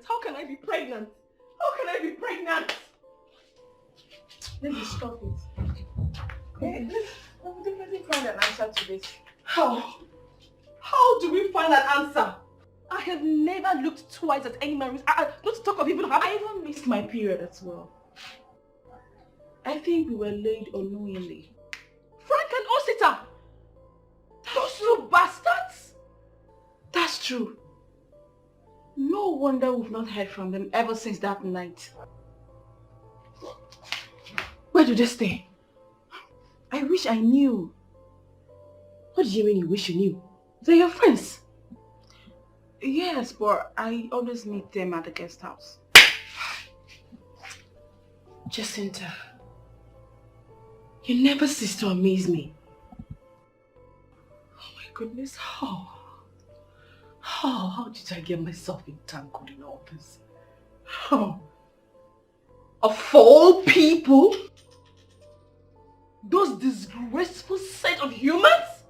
How can I be pregnant? How can I be pregnant? Let me stop it. Hey, let's definitely find an answer to this. How? How do we find an answer? I have never looked twice at any man. Not to talk of even having. I even missed my period as well. I think we were laid unknowingly. Frank and Osita! Those two bastards! That's true. No wonder we've not heard from them ever since that night. Where do they stay? I wish I knew. What do you mean you wish you knew? They're your friends. Yes, but I always meet them at the guest house. Jacinta, you never cease to amaze me. Oh my goodness, how did I get myself entangled in all this? How? Of all people? Those disgraceful set of humans?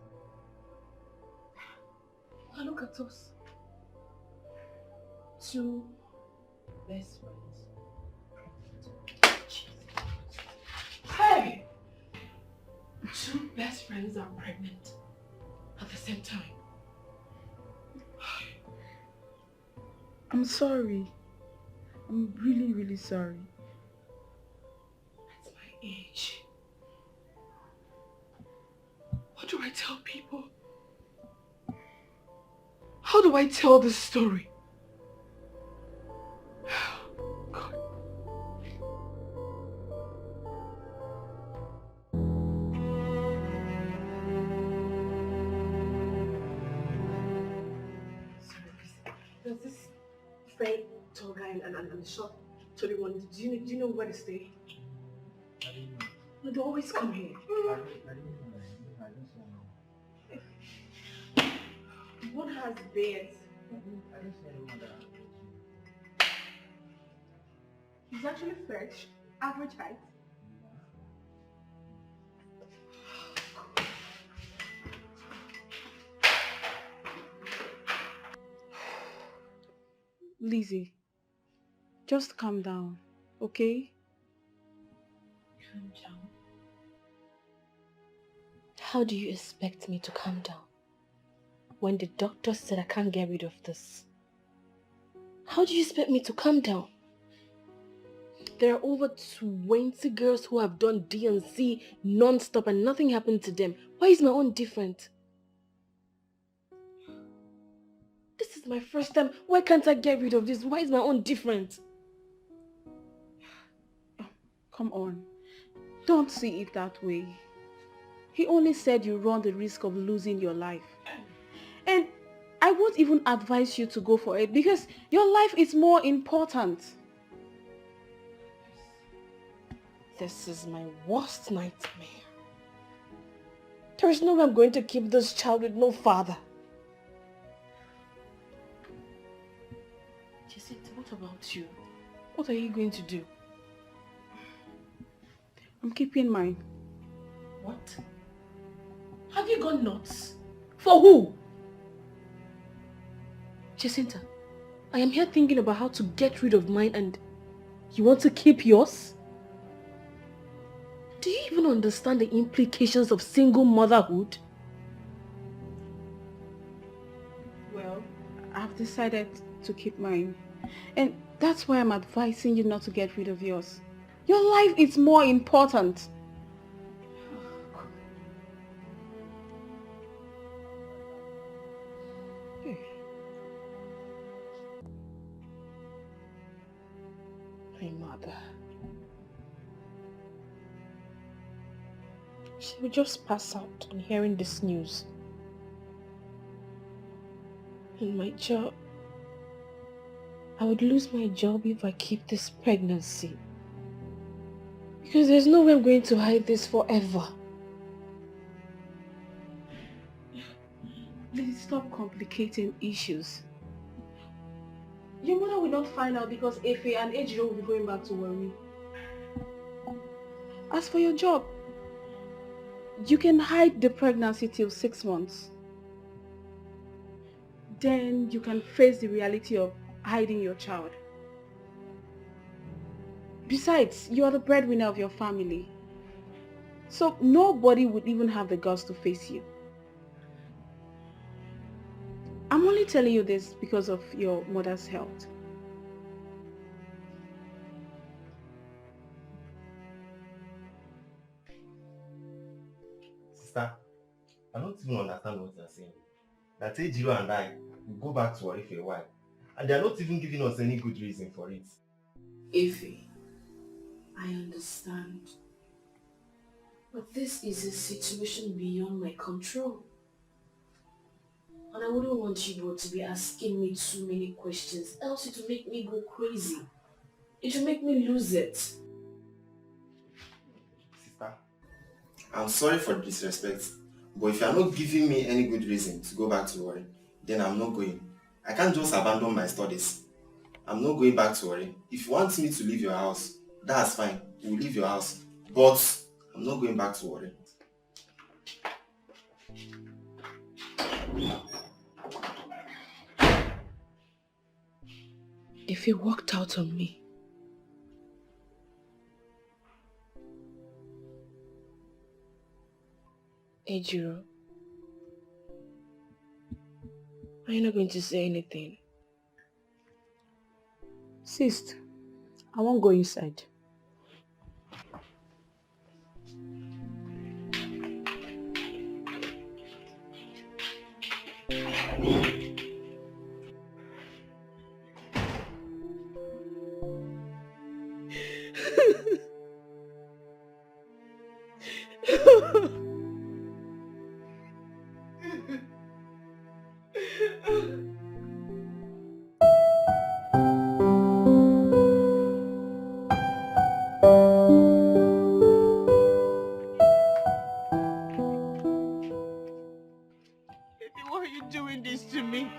Now look at us. Two best friends. Hey! Two best friends are pregnant at the same time. I'm sorry. I'm really, really sorry. At my age. What do I tell people? How do I tell this story? God. Sorry, please. There's this very tall guy and short, tall one. Do you know where they stay? I didn't know. No, they always come here. I didn't know. One has beards. I didn't see anyone that. He's actually fresh, average height. Lizzie, just calm down, okay? Calm down. How do you expect me to calm down when the doctor said I can't get rid of this? How do you expect me to calm down? There are over 20 girls who have done D&C non-stop and nothing happened to them. Why is my own different? This is my first time. Why can't I get rid of this? Why is my own different? Come on. Don't see it that way. He only said you run the risk of losing your life. And I won't even advise you to go for it because your life is more important. This is my worst nightmare. There is no way I'm going to keep this child with no father. Jacinta, what about you? What are you going to do? I'm keeping mine. What? Have you gone nuts? For who? Jacinta, I am here thinking about how to get rid of mine and you want to keep yours? Do you even understand the implications of single motherhood? Well, I've decided to keep mine. And that's why I'm advising you not to get rid of yours. Your life is more important. My mother. She will just pass out on hearing this news. And my job. I would lose my job if I keep this pregnancy. Because there's no way I'm going to hide this forever. Please stop complicating issues. Your mother will not find out because Efe and Ejiro will be going back to worry. As for your job, you can hide the pregnancy till 6 months. Then you can face the reality of hiding your child. Besides, you are the breadwinner of your family. So nobody would even have the guts to face you. I'm only telling you this because of your mother's health. Sister, I don't even understand what you're saying. That Ejiro and I will go back to Ori for a while. And they are not even giving us any good reason for it. Ife, I understand. But this is a situation beyond my control. And I wouldn't want you both to be asking me too many questions, else it will make me go crazy. It will make me lose it. Sister, I'm sorry for the disrespect, but if you are not giving me any good reason to go back to Ori, then I'm not going. I can't just abandon my studies. I'm not going back to Ori. If you want me to leave your house, that's fine. We'll leave your house. But I'm not going back to Ori. If it worked out on me, Ejiro, are you not going to say anything? Sis, I won't go inside. Why are you doing this to me?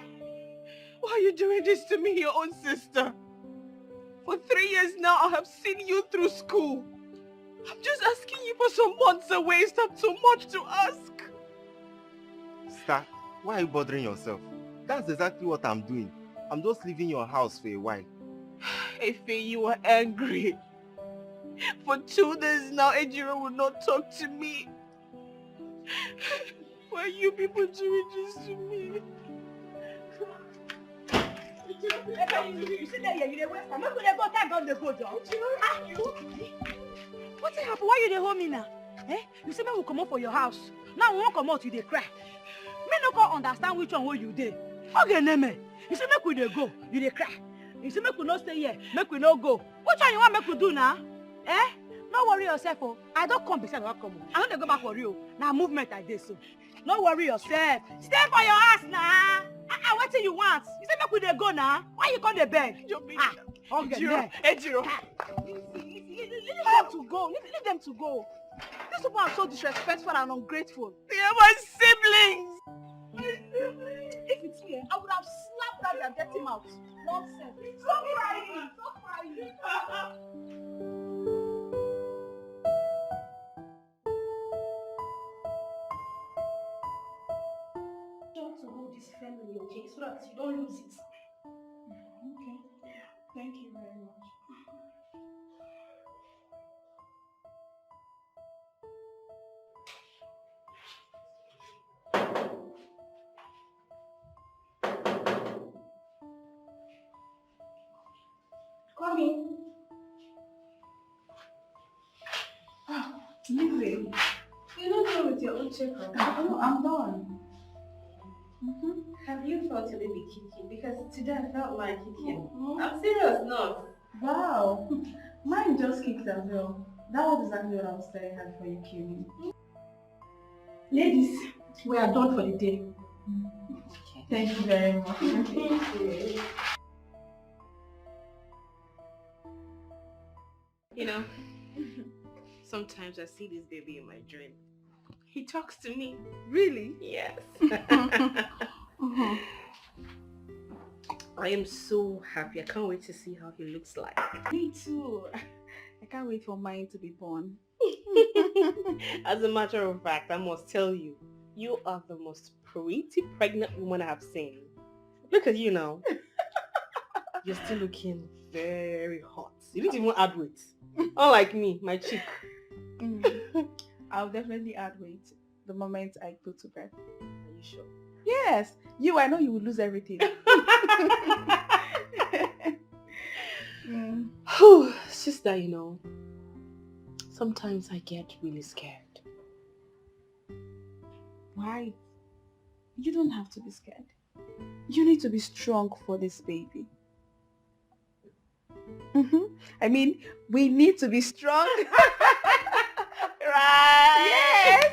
Why are you doing this to me, your own sister? For 3 years now, I have seen you through school. I'm just asking you for some months away. It's not too much to ask. Sister, why are you bothering yourself? That's exactly what I'm doing. I'm just leaving your house for a while. Efe, you are angry. For 2 days now, Ejiro will not talk to me. Why are you people doing this to me? You sit there, you dey waste time. Make we dey go, time don dey go, John. What happened? Why you dey hold me now? Eh? You say make we come out for your house. Now we won't come out, you dey cry. Me no go understand which one where you dey. Okay, Neme. You say make we dey go, you dey cry. You say make we no stay here, make we no go. Which one you want make we do now? Eh? No worry yourself, oh. I don't come beside I come. I don't go back for you. Now movement like this, so. No worry yourself. Stay for your ass now. What do you want? You say make we dey go now. Why you come dey beg? Okay, Ejiro. Leave them to go. Leave them to go. These people are so disrespectful and ungrateful. They are my siblings. If it's me, I would have slapped that and get him out. Nonsense. Stop crying. Stop crying. To hold this family, okay, so that you don't lose it. Okay. Thank you very much. Come in. Leave. You're not done with your own checkup. No, I'm done. Have you felt your baby kicking? Because today I felt mine kicking. I'm serious, no. Wow. Mine just kicked as well. That was exactly what I was telling her before you came in. Ladies, we are done for the day. Okay. Thank you very much. Thank you. You know, sometimes I see this baby in my dream. He talks to me. Really? Yes. I am so happy. I can't wait to see how he looks like. Me too. I can't wait for mine to be born. As a matter of fact, I must tell you, you are the most pretty pregnant woman I have seen. Look at you now. You're still looking very hot. You didn't even add weight. Unlike me, my cheek. I'll definitely add weight the moment I go to bed. Are you sure? Yes. I know you will lose everything. Whew, it's just that, sometimes I get really scared. Why? You don't have to be scared. You need to be strong for this baby. I mean, we need to be strong. Right? Yes!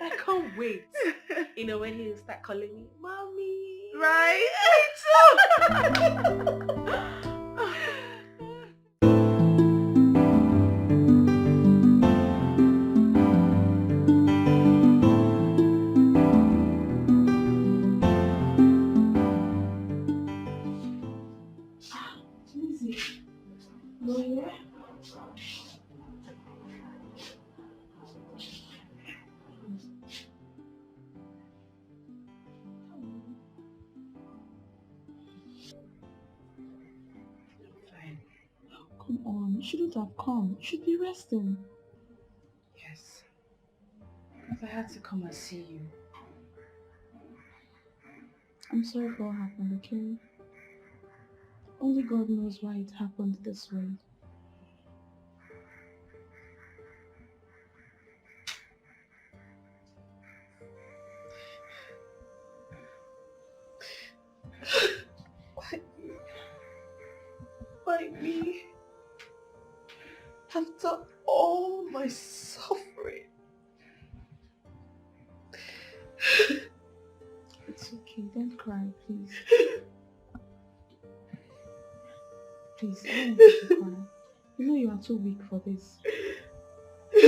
I can't wait. When he'll start calling me, Mommy. Right? Come on, you shouldn't have come. You should be resting. Yes. If I had to come and see you. I'm sorry for what happened, okay? Only God knows why it happened this way. Why me? After all my suffering. It's okay, don't cry, please. Please, I don't want you to cry. You know you are too weak for this. The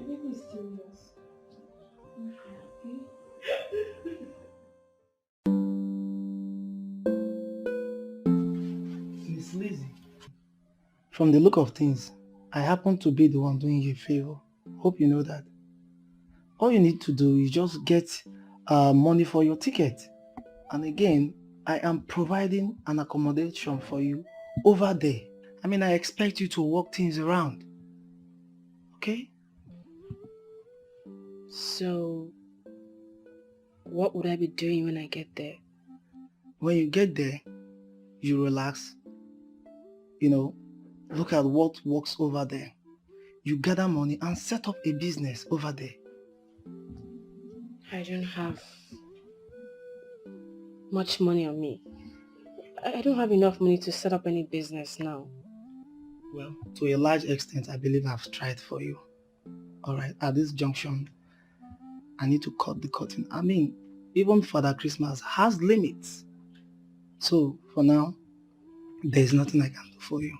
baby is still yours. Don't cry, okay? Miss Lizzie. From the look of things, I happen to be the one doing you a favor. Hope you know that. All you need to do is just get money for your ticket. And again, I am providing an accommodation for you over there. I mean, I expect you to work things around. Okay? So, what would I be doing when I get there? When you get there, you relax. Look at what works over there. You gather money and set up a business over there. I don't have much money on me. I don't have enough money to set up any business now. Well, to a large extent, I believe I've tried for you. Alright, at this junction, I need to cut the curtain. I mean, even Father Christmas has limits. So, for now, there's nothing I can do for you.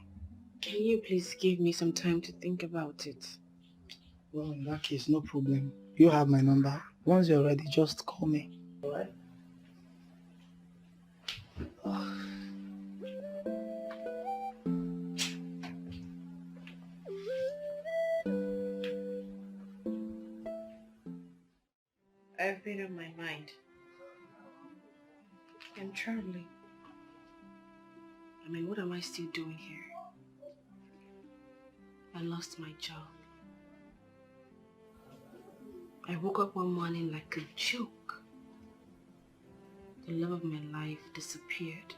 Can you please give me some time to think about it? Well, in that case, no problem. You have my number. Once you're ready, just call me. Alright? I've been on my mind. I'm traveling. I mean, what am I still doing here? I lost my job. I woke up one morning like a joke. The love of my life disappeared.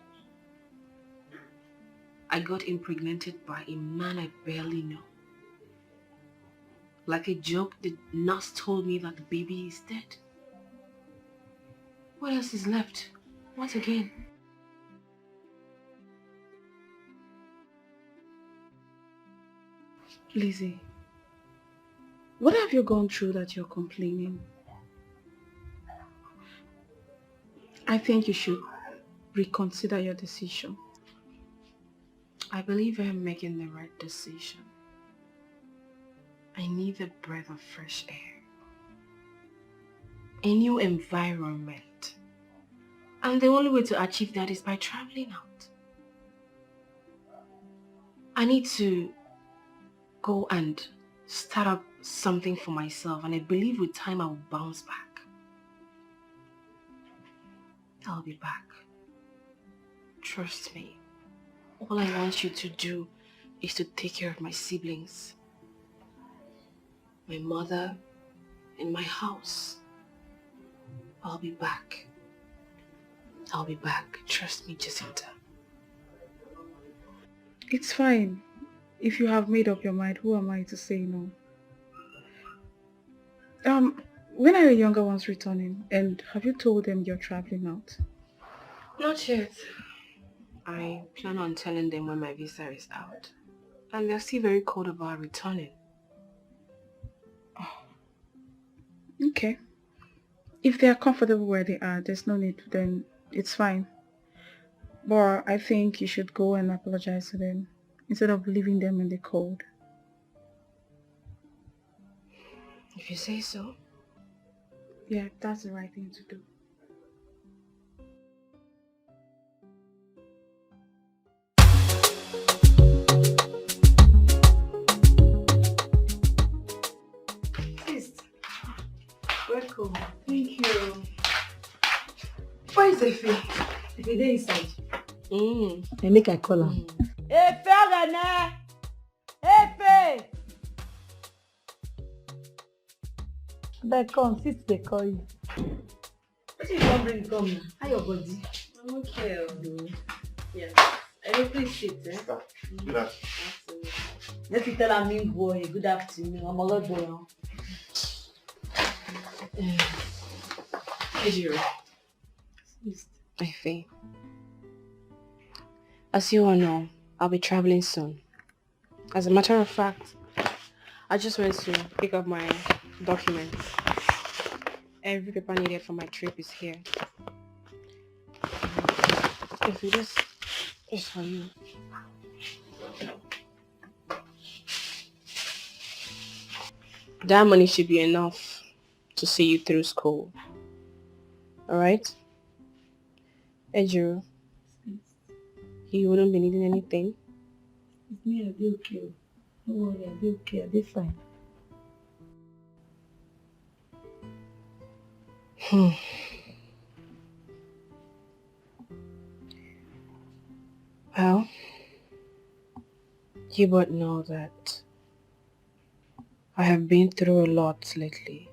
I got impregnated by a man I barely know. Like a joke, the nurse told me that the baby is dead. What else is left? What again? Lizzie, what have you gone through that you're complaining? I think you should reconsider your decision. I believe I'm making the right decision. I need a breath of fresh air. A new environment. And the only way to achieve that is by traveling out. I need to go and start up something for myself, and I believe with time I will bounce back. I'll be back. Trust me. All I want you to do is to take care of my siblings, my mother, and my house. I'll be back. I'll be back. Trust me, Jacinta. It's fine. If you have made up your mind, who am I to say no? When are your younger ones returning? And have you told them you're traveling out? Not yet. I plan on telling them when my visa is out. And they're still very cold about returning. Okay. If they are comfortable where they are, there's no need, then it's fine. But I think you should go and apologize to them instead of leaving them in the cold. If you say so. Yeah, that's the right thing to do. Welcome. Thank you. Where is Efe? Efe dey inside. I make I call am. Efe Rene! Efe! Abeg come, sit dey call you. Wetin you wan bring come now? How your body? I'm okay. Yes. Please sit. Good afternoon. Make you tell am mean boy, good afternoon. I'm a lot boy. Ejiro. Efe. As you all know, I'll be traveling soon. As a matter of fact, I just went to pick up my documents. Every paper needed for my trip is here. If you just for you. That money should be enough to see you through school. Alright? Ejiro, you wouldn't be needing anything? It's me, I'll be okay. Don't worry, I'll be okay, I'll be fine. Well, you both know that I have been through a lot lately.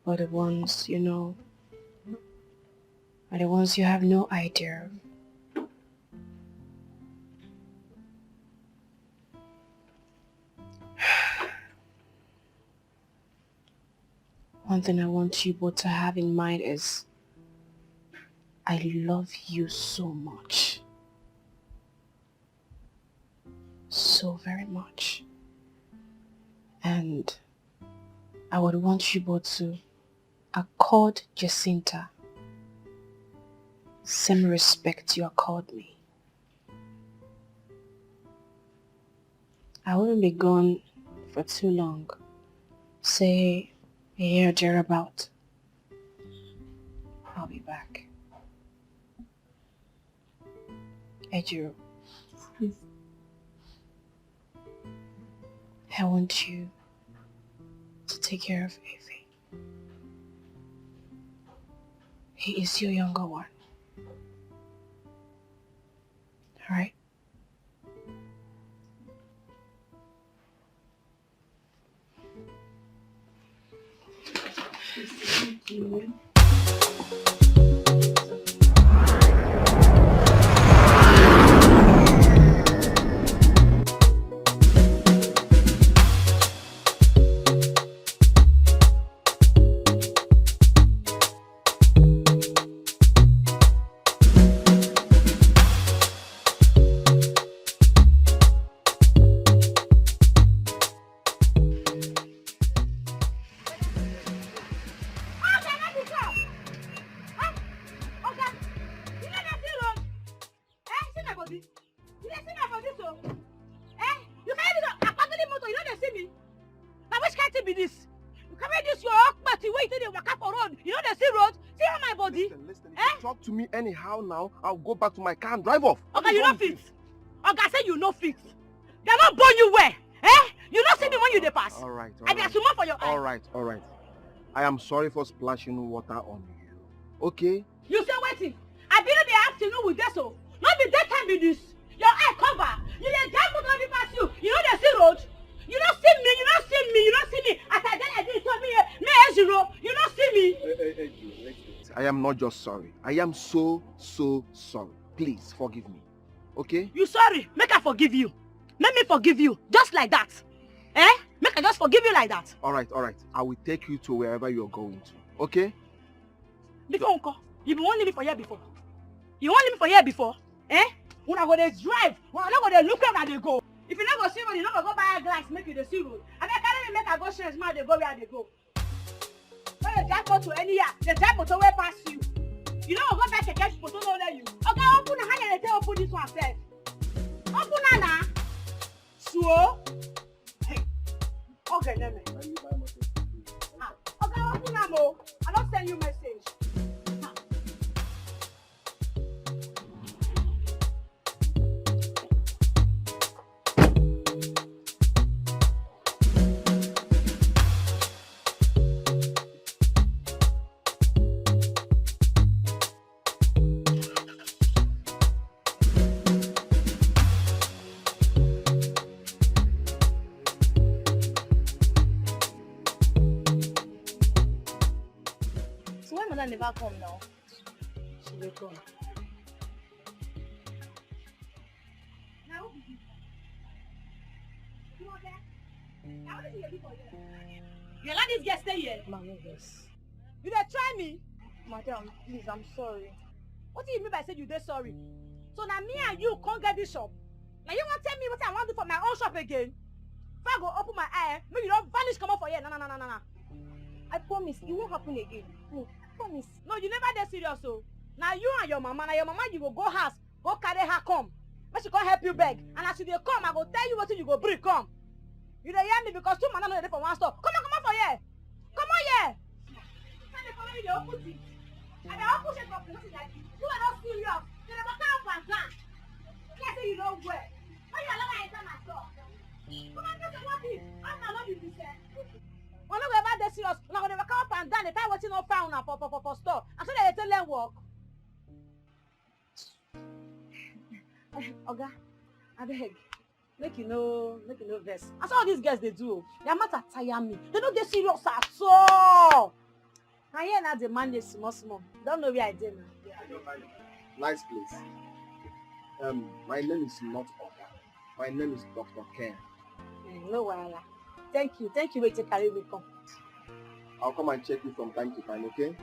But the ones you know are the ones you have no idea of. One thing I want you both to have in mind is I love you so much. So very much. And I would want you both to accord Jacinta same respect you accord me. I wouldn't be gone for too long. Say a year thereabout. I'll be back. Ejiro, Please. I want you to take care of Efe. He is your younger one. Alright? Thank you. Anyhow now, I'll go back to my car and drive off. Okay, you no fit. Oga say you no fit. They not born you where? You not see me when you dey pass. Alright. I dey small for your eye. Alright. I am sorry for splashing water on you. Okay? You say waiting. so. Not be that time be this. Your eye cover. You dey drive motor wey pass you. You know they see road. You don't see me. You don't see me. You don't see me. As I tell you, this me zero. You don't see me. I am not just sorry. I am so sorry. Please forgive me. Okay? You sorry? Make I forgive you. Make me forgive you. Just like that. Eh? Make I just forgive you like that. Alright. I will take you to wherever you're going to. Okay? Before uncle, you won't leave me for here before. You won't leave me for here before? Eh? When I go to drive, when I not go to look where they go. If you not go see road, you not go buy a glass, make you the see road. I mean, carry me make I go change man, they go where they go. When you drive to any year, the drive motor way pass you. You know go back to catch photo no let you. Okay, open the hand and tell open this one first. Open Anna. So. Hey. Okay, let me. Okay, open Amo. I don't send you message. Never come now. She will come. Now, you okay? Now, what is your people here? You let this girl stay here? Mama, yes. You dey try me? Madam, please, I'm sorry. What do you mean by say you dey sorry? So now me and you can't get this shop. Now you want to tell me what I want to do for my own shop again? If I go open my eye, maybe you don't vanish come up for here. No. I promise, it won't happen again. No. Promise. No, you never dey serious so. Now you and your mama, you will go house, go carry her come. But she can't help you beg. And as you dey come, I go tell you what you go bring come. You dey hear me because two man are not there for one store. Come on for here. Come on here. Can they come in the open thing? And they open shit up, nothing like this. You are not serious. They never come up and down. Can't say you don't wear. Why you allow me enter my store? Come on, just what this. I'm not you this here. We're not going to be serious. We're not going to come up and down. The time watching no found for store. And so they tell them work. Oga, I beg. Make you know verse. That's all these girls they do. Their matter tire me. They don't get serious at all. And here now the man is small. Don't know where I did now. Nice place. My name is not Oga. My name is Dr. Ken. No wahala. Thank you. Wait to carry me come. I'll come and check you from time to time, okay?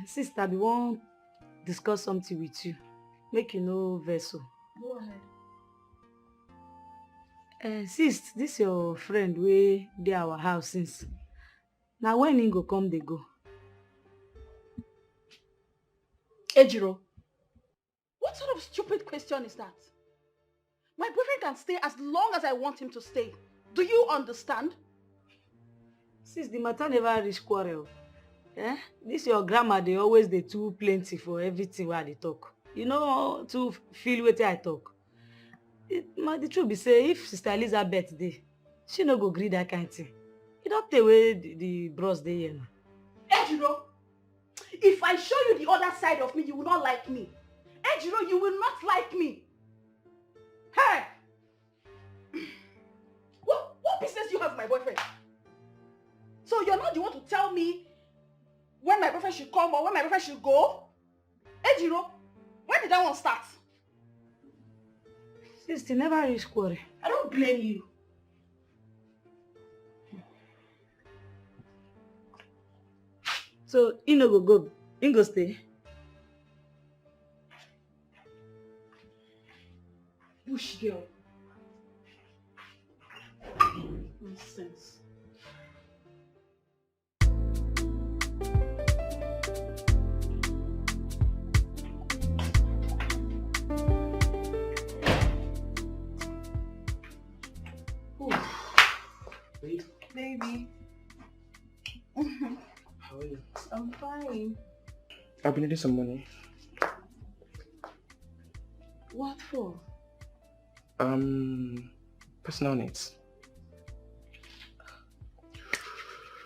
Sister, we won't discuss something with you. Make you know vessel. Go ahead. Sis, this your friend wey dey our house since. Now when he go come, they go. Ejiro, what sort of stupid question is that? My boyfriend can stay as long as I want him to stay. Do you understand? Sis, the matter never reach quarrel. This your grandma, they always dey too plenty for everything where they talk. You know, to feel wetin I talk. The truth be say, if Sister Elizabeth dey, she no go gree that kind of thing. You don't take away the bros dey here now. Ejiro, if I show you the other side of me, you will not like me. Ejiro, you will not like me. Hey! What business do you have with my boyfriend? not the one to tell me when my boyfriend should come or when my boyfriend should go. Ejiro, when did that one start? Sister, never reach quarrel. I don't blame you. So, you no go, you go stay. Bush girl. Nonsense. Baby. How are you? I'm fine. I've been needing some money. What for? Personal needs.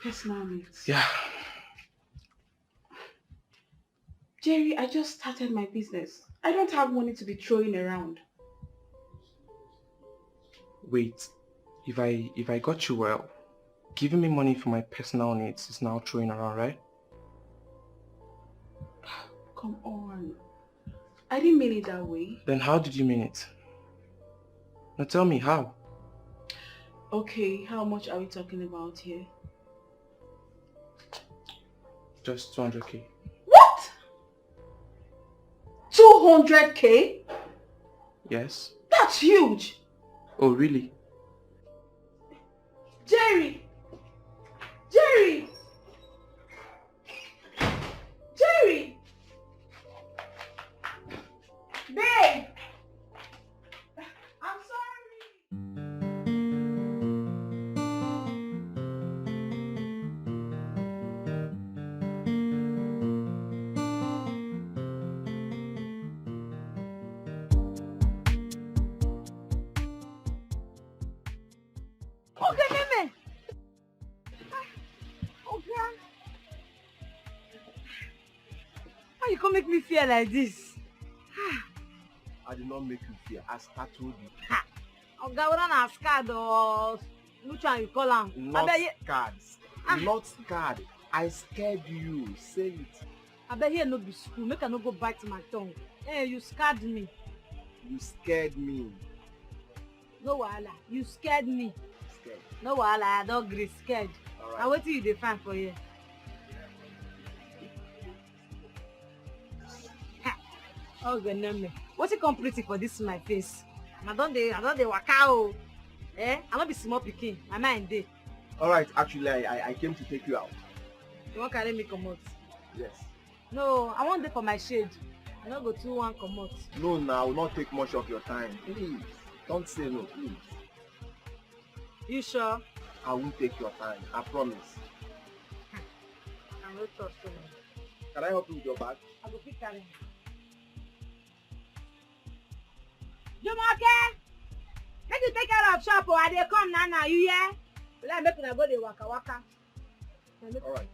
Personal needs. Yeah. Jerry, I just started my business. I don't have money to be throwing around. Wait, if I got you well, giving me money for my personal needs is now throwing around, right? Come on. I didn't mean it that way. Then how did you mean it? Now tell me how. Okay, how much are we talking about here? Just 200k. What? 200k? Yes. That's huge. Oh, really? Jerry! Jerry! Jerry! Babe! I'm sorry. Okay, Meme. Okay. How you come make me feel like this? I did not make you fear. I told you. Okay, we don't have scared or which one you call am? Not Abeg, scared. Not scared. I scared you. Say it. abeg here no be school. Make I no go bite my tongue. Hey, you scared me. You scared me. No wahala. You scared me. Scared. No wahala. I don gree scared. Alright. Na wetin you dey find for here? Oh Neme, wetin come pretty for this my face? I don dey waka o. I no be small pikin. My mind dey. Alright, actually I came to take you out. You wan carry me comot? Yes. No, I wan dey for my shade. I no go too wan comot. No, now I will not take much of your time. Please. Don't say no, please. You sure? I won't take your time. I promise. I no trust you. Can I help you with your bag? I go fit carry am. Jumoke! Make you take care of shop o. I dey come now. You hear? Like make una go dey waka waka. Alright.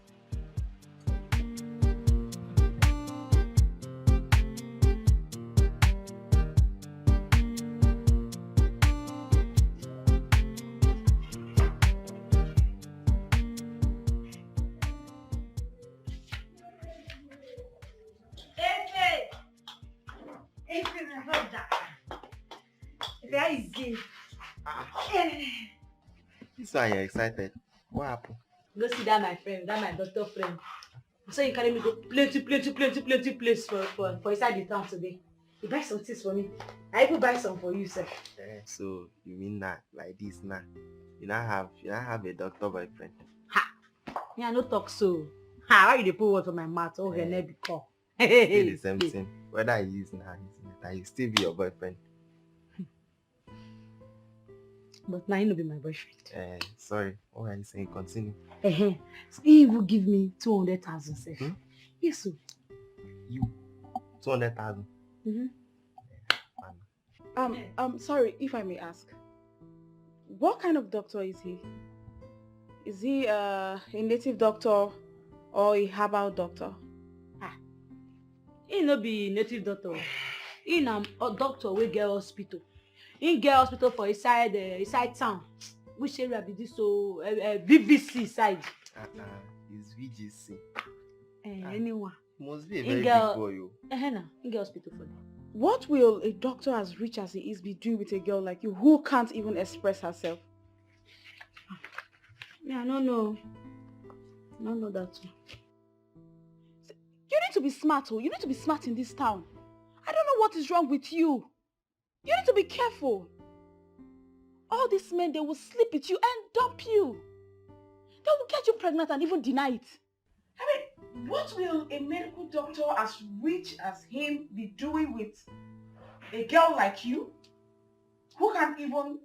This one you're excited. What happened? Go see that my friend, that my doctor friend. So you carry me go plenty place for inside the town today. You buy some things for me. I even buy some for you, sir. So you mean that like this now? You not have a doctor boyfriend? Me I no talk so. Why you dey put word for my mouth? Oh, her neck be call. Still the same thing. Whether I use now, you still be your boyfriend. But now you no be my boyfriend. Sorry. What are you saying? Continue. So he will give me 200,000, sir. Yes, sir. You 200,000. Sorry if I may ask. What kind of doctor is he? Is he a native doctor or a herbal doctor? He no be native doctor. He na a doctor wey get hospital. He get hospital for inside town. Which area be this? So VVC side. It's VGC. Anyone. Must be a very big boy. Hospital for that. What will a doctor as rich as he is be doing with a girl like you who can't even express herself? Yeah, I don't know. I don't know that too. You need to be smart, oh. You need to be smart in this town. I don't know what is wrong with you. You need to be careful. All these men, they will sleep with you and dump you. They will get you pregnant and even deny it. I mean, what will a medical doctor as rich as him be doing with a girl like you who can't even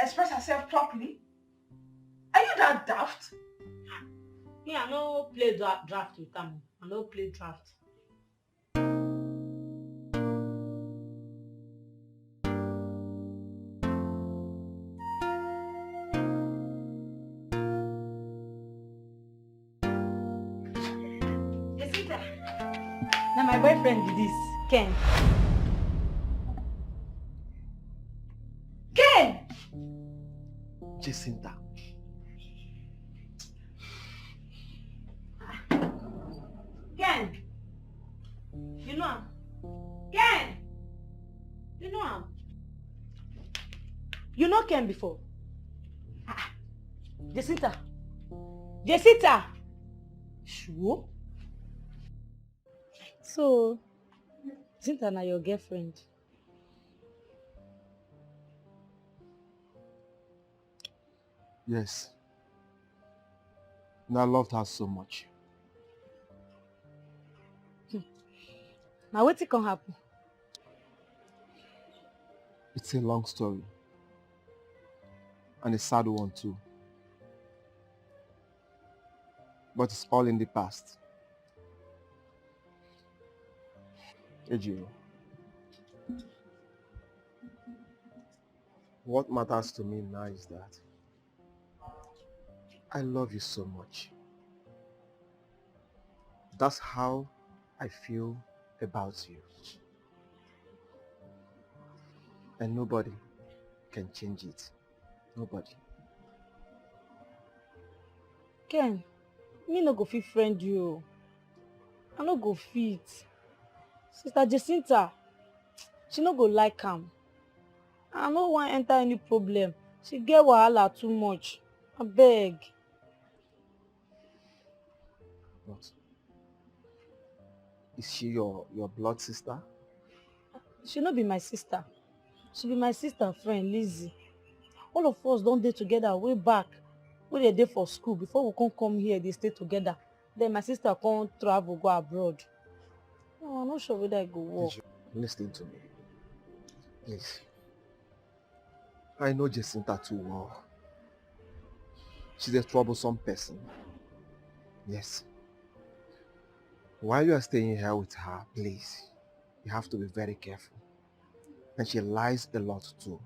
express herself properly? Are you that daft? Yeah, I no play draft with them. I no play draft. Jessica. Now my boyfriend did this, Ken. Ken! Jacinta. Ken! You know him? Ken! You know him? You know Ken before? Jacinta! Jacinta! Sure? So, Jacinta na your girlfriend? Yes. And I loved her so much. Now wetin can happen? It's a long story. And a sad one too. But it's all in the past. Ejiro. What matters to me now is that I love you so much. That's how I feel about you. And nobody can change it. Nobody. Ken, me no go fit friend you. I no go fit. Sister Jacinta, she no go like am. I no wan enter any problem. She get wahala too much. Abeg. But is she your blood sister? She no be my sister. She be my sister friend, Lizzie. All of us don dey together way back. We dey dey for school before we come here, dey stay together. Then my sister come travel go abroad. No, I'm not sure whether I go work. Listen to me. Please. I know Jacinta too well. She's a troublesome person. Yes. While you are staying here with her, please, you have to be very careful. And she lies a lot too.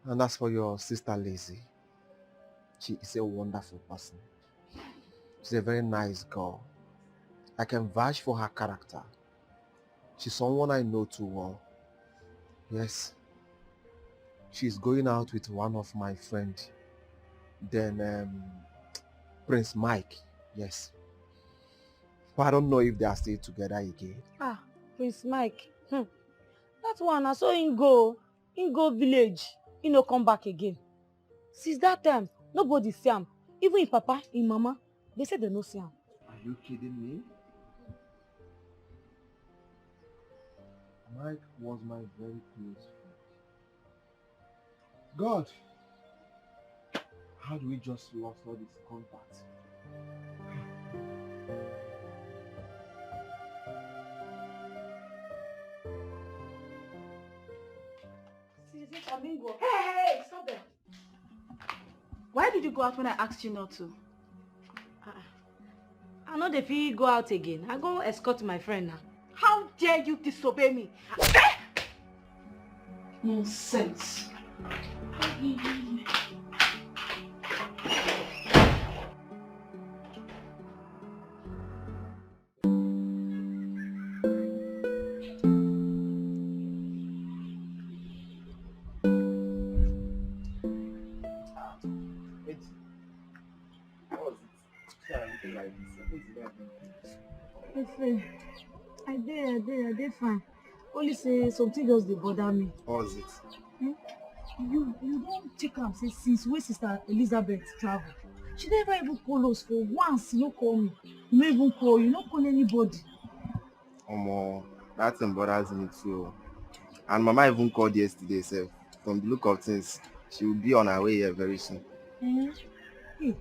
And as for your sister Lizzie, she is a wonderful person. She's a very nice girl. I can vouch for her character. She's someone I know too well. Yes. She's going out with one of my friends. Then Prince Mike. Yes. But I don't know if they are still together again. Ah, Prince Mike. That one, I saw him go village. He no come back again. Since that time, nobody see him. Even his papa, his mama, they say they no see him. Are you kidding me? Mike was my very close friend. God! How do we just lost all this contact? Hey, stop there. Why did you go out when I asked you not to? I know they fit go out again. I go escort my friend now. How dare you disobey me? Nonsense. Wait. What was it? Yeah, looking like this. I did fine. Only say something just dey bother me. What was it? Hmm? You don't take am say since wey sister Elizabeth travel. She never even call us for once, you no call me. You no even call, you no call anybody. Omo, that thing bothers me too. And Mama even called yesterday sef. From the look of things, she will be on her way here very soon. Hey,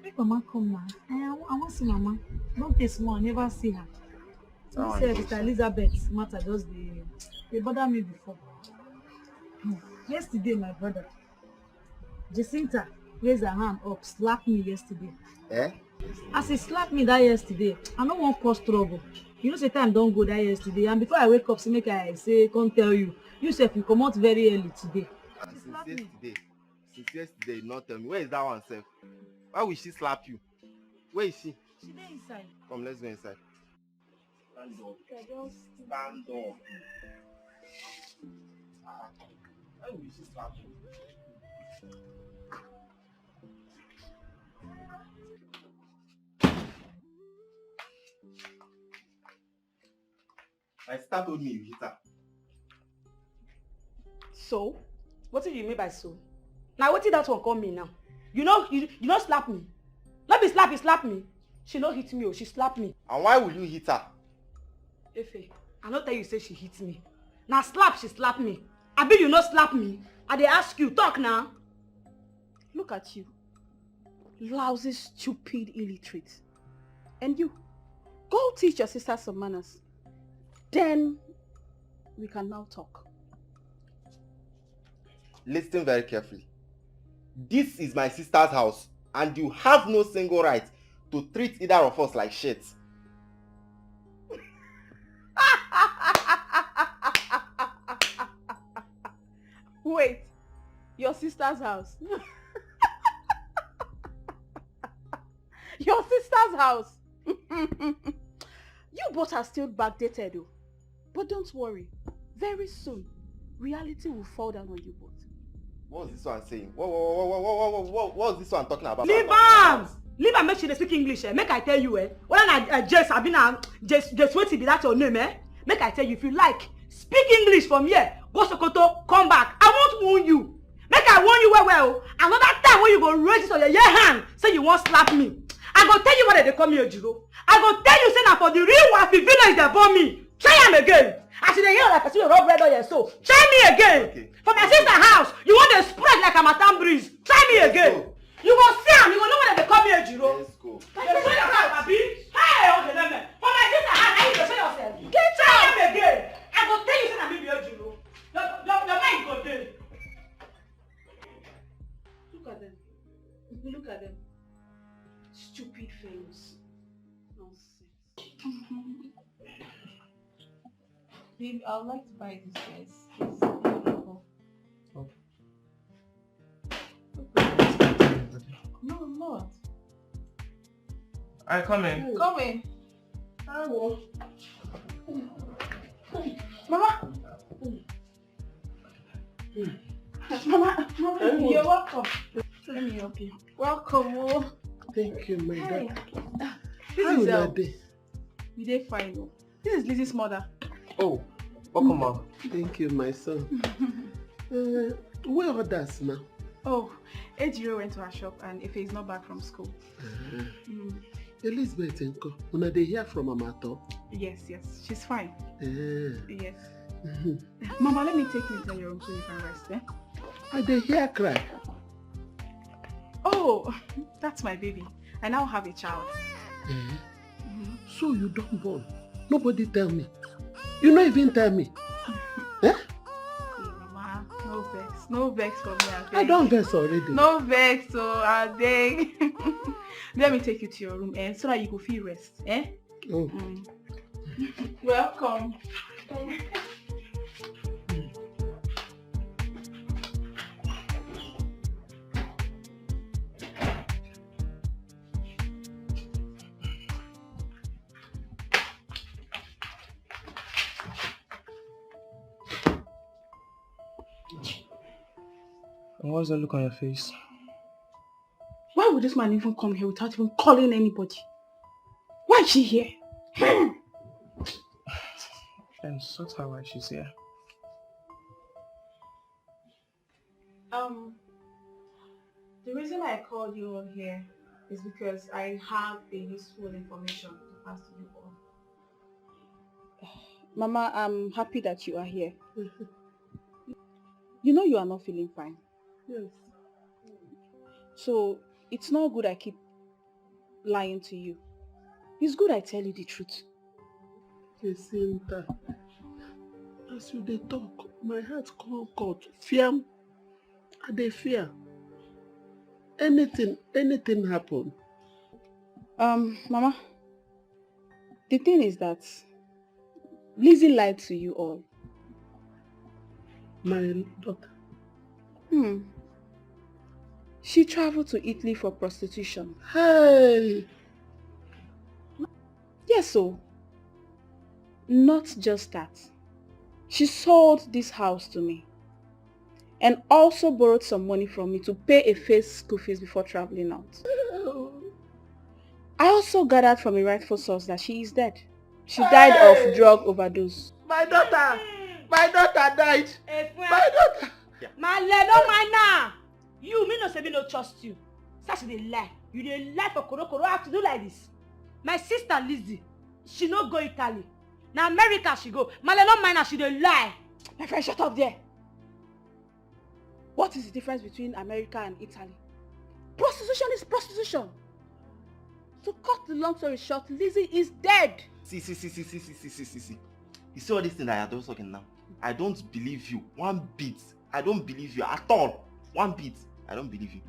make Mama come now. I wan see Mama. Don tey small, I never see her. That one This is sister Elizabeth matter just dey bother me before. Yesterday, my brother, Jacinta raise her hand up, slap me yesterday. Eh? As he slap me that yesterday, I no wan cause trouble. You know say time don go that yesterday, and before I wake up say make I say come tell you, you sef you comot very early today. Since yesterday, you not tell me. Where is that one sef? Why will she slap you? Where is she? She dey inside. Come, let's go inside. Stand up. Stand up. Why will she slap you? My sister told me you hit her. So? What do you mean by so? Now what did that one call me now? You know slap me. Not be slap, you slap me. She no hit me or she slap me. And why will you hit her? Efe, I no tell you say she hit me. Now slap, she slap me. Abi you no slap me. I dey ask you, talk now. Look at you. Lousy, stupid, illiterate. And you, go teach your sister some manners. Then we can now talk. Listen very carefully. This is my sister's house, and you have no single right to treat either of us like shit. Wait, your sister's house? Your sister's house? You both are still backdated though. But don't worry, very soon, reality will fall down on you both. What's this one saying? What's this one talking about? Leave am! Leave am make she dey speak English, eh? Make I tell you, eh? Whether na Jess, abi na Jess wetin be that your name, eh? Make I tell you, if you like, speak English from here, go Sokoto, come back. I won't warn you. Make I warn you well. Another time when you go raise this on your hand, say you won't slap me. I go tell you what they call me Ojiro. I go tell you say na for the real Wafi village they born me. Try am again. I should hear like I see a rub red on your soul. Try me again. Okay. For my sister's house, you want to spread like a Matan breeze. Try me again. You go see am, you go know what they call me Ojiro. Let's go. Show yourself, Abi. Hey, okay, then. For my sister's house, I need to show yourself. Try am again. I go tell you say na me be Ojiro. Your mind go there. Look at them. Look at them. Stupid fails. Nonsense. Babe, I would like to buy this dress. It's beautiful. Oh. No, I'm not. Alright, come in. Come in. Mama. Mama, you're welcome. Let me help you. Welcome. Oh. Thank you, my Hey. daughter. This How is are they? We did fine. Oh. This is Lizzie's mother. Oh, Welcome, Mom. thank you, my son. Where are others now? Oh, Ejiro went to her shop and Ife is not back from school. Elizabeth Enko, una dey hear from Amato? Yes, she's fine. Yes. Mhm. Mama, let me take you into your room so you can rest, eh? I dey hear cry. Oh, that's my baby. I now have a child. So you don't born? Nobody tell me. You no even tell me. Hey, Mama, no vex for me. I don't vex already. No vex, so I beg. Let me take you to your room, so that you can feel rest, eh? Oh. Welcome. And what's the look on your face? Why would this man even come here without even calling anybody? Why is she here? And sort her why she's here. The reason I called you all here is because I have a useful information to pass to you all. Mama, I'm happy that you are here. You know you are not feeling fine. Yes. So it's not good I keep lying to you. It's good I tell you the truth. Jacinta, as you dey talk, my heart come cut. Fear. I dey fear. Anything happen. Mama, the thing is that Lizzie lied to you all. My daughter. She traveled to Italy for prostitution. Hey! Yes, so. Not just that. She sold this house to me. And also borrowed some money from me to pay a school fees before traveling out. I also gathered from a rightful source that she is dead. She died of drug overdose. My daughter! My daughter died! My daughter! My leg, don't mind now! You, me no say me no trust you. Such a lie. You dey lie for Koro. I have to do like this. My sister Lizzie, she no go Italy. Now America she go. My leg, don't mind her, she dey lie. My friend, shut up there. What is the difference between America and Italy? Prostitution is prostitution. To cut the long story short, Lizzie is dead. See. You see all this thing that you're talking now? I don't believe you one bit. I don't believe you at all. One bit. I don't believe you.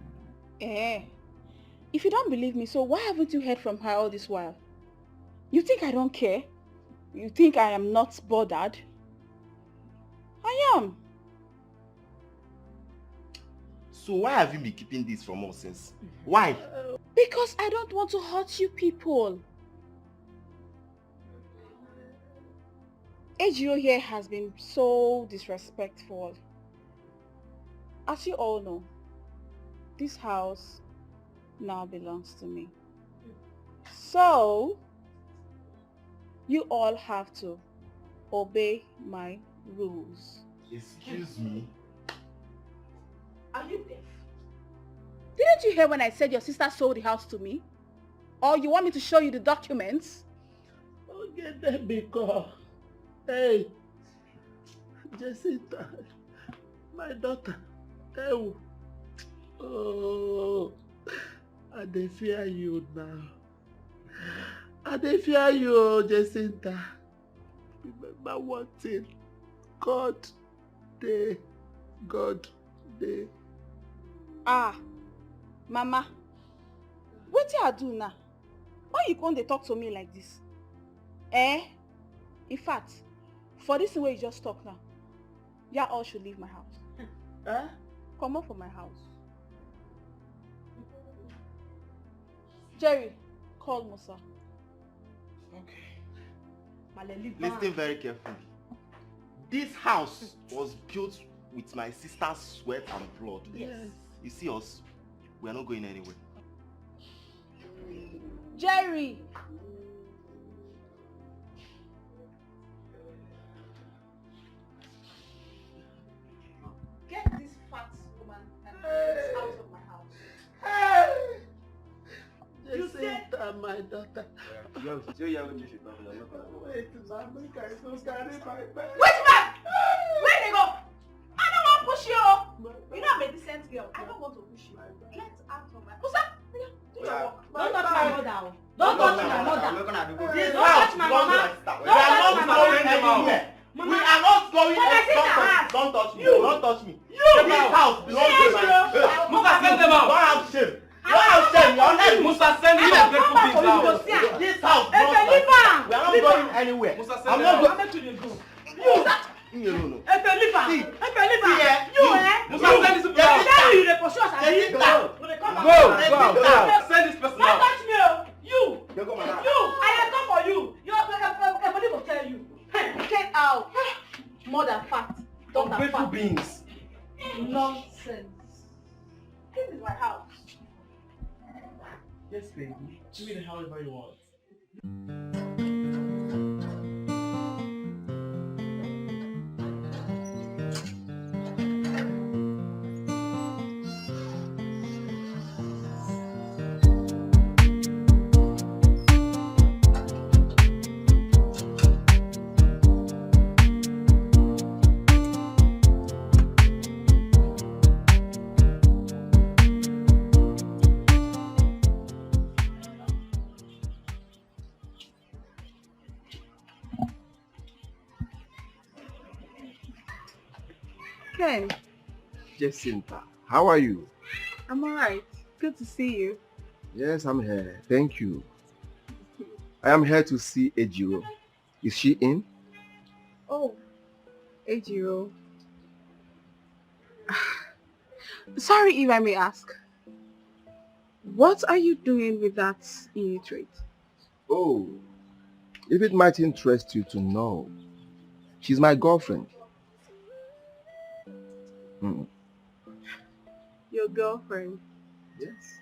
If you don't believe me, so why haven't you heard from her all this while? You think I don't care? You think I am not bothered? I am. So why have you been keeping this from us since? Why? Because I don't want to hurt you people. AGO here has been so disrespectful. As you all know, this house now belongs to me. So, you all have to obey my rules. Excuse me? Are you deaf? Didn't you hear when I said your sister sold the house to me? Or you want me to show you the documents? Okay, then because, hey, Jacinta, my daughter, oh, I dey fear you now. I dey fear you, Jacinta. Remember one thing, God dey. Mama, what you do now? Why you come dey talk to me like this? In fact, for this way you just talk now, you all should leave my house. Come up from my house. Jerry, call Musa. Okay. Listen very carefully. This house was built with my sister's sweat and blood. Yes. You see us, we are not going anywhere. Jerry! Get this fat woman and out of my house. Hey! Jacinta, my daughter. Wait, man! Where they go? I don't want to push you. You know I'm a decent girl. I don't want to push you. Get out of my house. Do your work. Don't touch my mother. Don't touch my mother. This Don't house touch my belongs to mama. my sister. Don't We touch are my not going mama. anywhere. Don't touch me. Don't touch me. You. This house belongs to my sister. Musa, send them out. Don't have shame. Don't have shame. You're not Musa, send me that grateful beings out. This house belongs to my sister. We are not going anywhere. Musa, send I'm them not out. going. No. You Musa, send this people out. Go. Send this person Don't out. touch me, oh. You. Go, man. I come for you. Everybody will tell you. Get out. Mother fat. Daughter Ungrateful fat. beings. Nonsense. This is my house. Yes, baby. Do it however you want. Ken, Jacinta, how are you? I'm alright. Good to see you. Yes, I'm here. Thank you. I am here to see Ejiro. Is she in? Oh, Ejiro. Sorry if I may ask. What are you doing with that illiterate? Oh, if it might interest you to know, she's my girlfriend. Mm. Your girlfriend? Yes.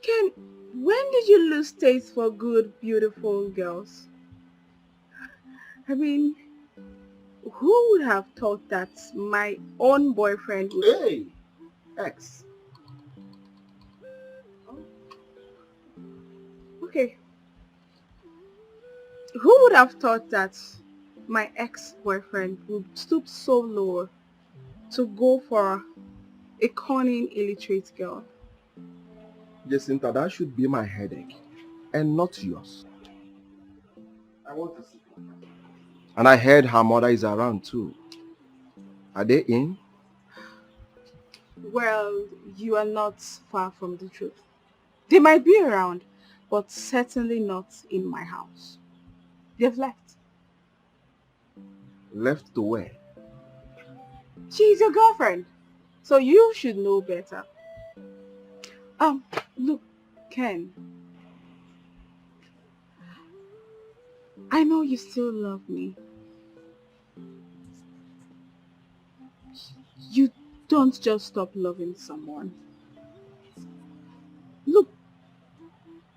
Ken, when did you lose taste for good, beautiful girls? I mean, who would have thought that my own boyfriend would... Hey! Ex. Okay. Who would have thought that my ex-boyfriend would stoop so low to go for a cunning, illiterate girl? Jacinta, that should be my headache and not yours. I want to see her. And I heard her mother is around too. Are they in? Well, you are not far from the truth. They might be around, but certainly not in my house. They've left. Left to where? She's your girlfriend, so you should know better. Look, Ken. I know you still love me. You don't just stop loving someone. Look,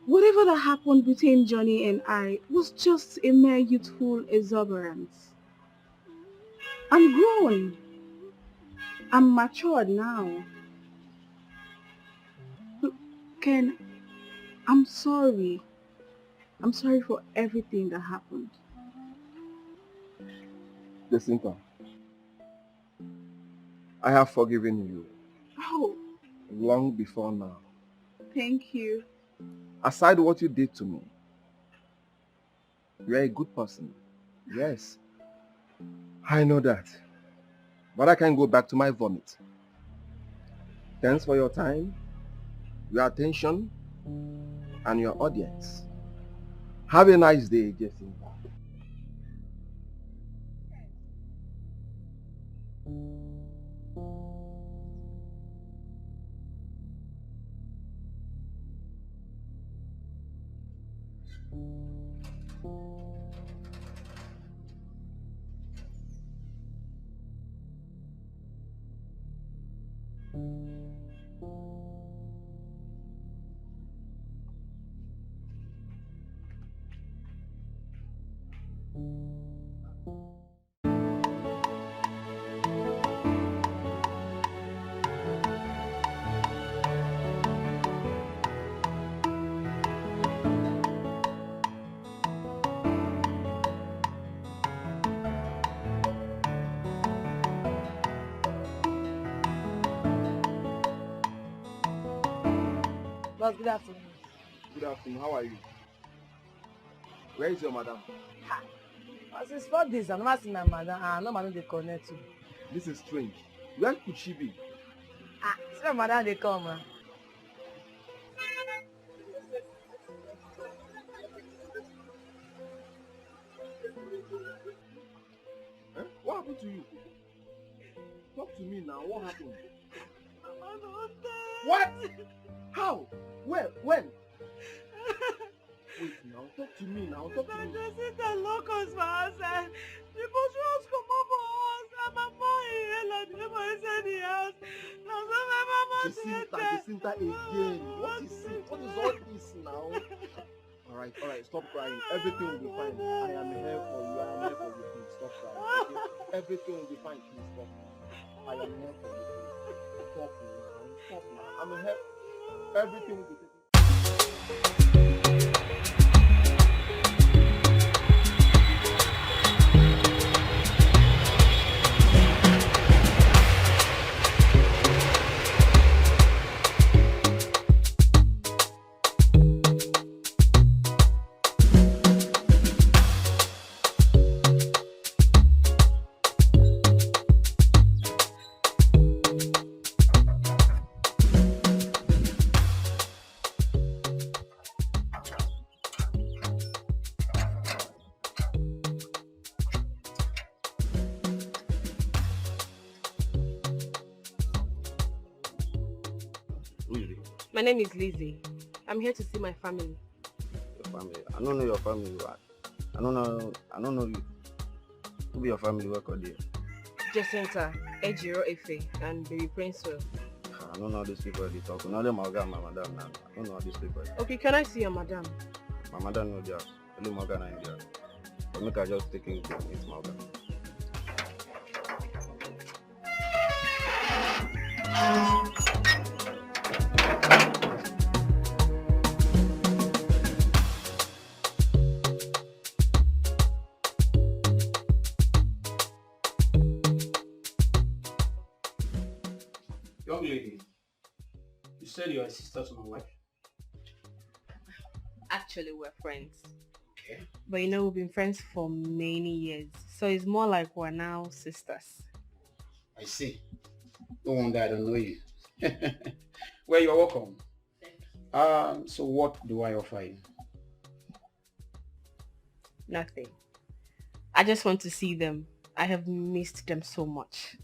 whatever that happened between Johnny and I was just a mere youthful exuberance. I'm grown. I'm matured now. Look, Ken, I'm sorry. I'm sorry for everything that happened. Jacinta, I have forgiven you Oh, long before now. thank you. Aside what you did to me, you are a good person. Yes, I know that. But I can go back to my vomit. Thanks for your time, your attention, and your audience. Have a nice day, Jacinta. Boss, good afternoon. Good afternoon, how are you? Where is your madam? Since 4 days, I've never seen my madam. No madam they connect to. This is strange. Where could she be? See my madam they come. Eh? What happened to you? Talk to me now. What happened? What? How? Where? When? Wait now. Talk to me now. Talk to me. They lock us for outside. People just come over us. I'm a boy. my son the house. Now so my mama Jacinta again. What is it? What is all this now? Alright, stop crying. Everything will be fine. I am here for you. I am here for you. Please stop crying. Okay? Everything will be fine. Please stop. I am here for you. Please. Stop now. I'm here. Everything will be taken. My name is Lizzie. I'm here to see my family. Your family? I don't know your family. I don't know you. Who be your family work or there? Jacinta, Ejiro Efe, and Baby Prince. I don't know these people they talk. None of them are my madam now. I don't know these people. Okay, can I see your madam? My madam no there. Only Morgan in there. But make I just take him to meet Morgan. Young lady, you said you're a sister to my wife? Actually, we're friends. Okay. But you know, we've been friends for many years. So it's more like we're now sisters. I see. No wonder I don't know you. Well, you're welcome. So what do I offer you? Nothing. I just want to see them. I have missed them so much.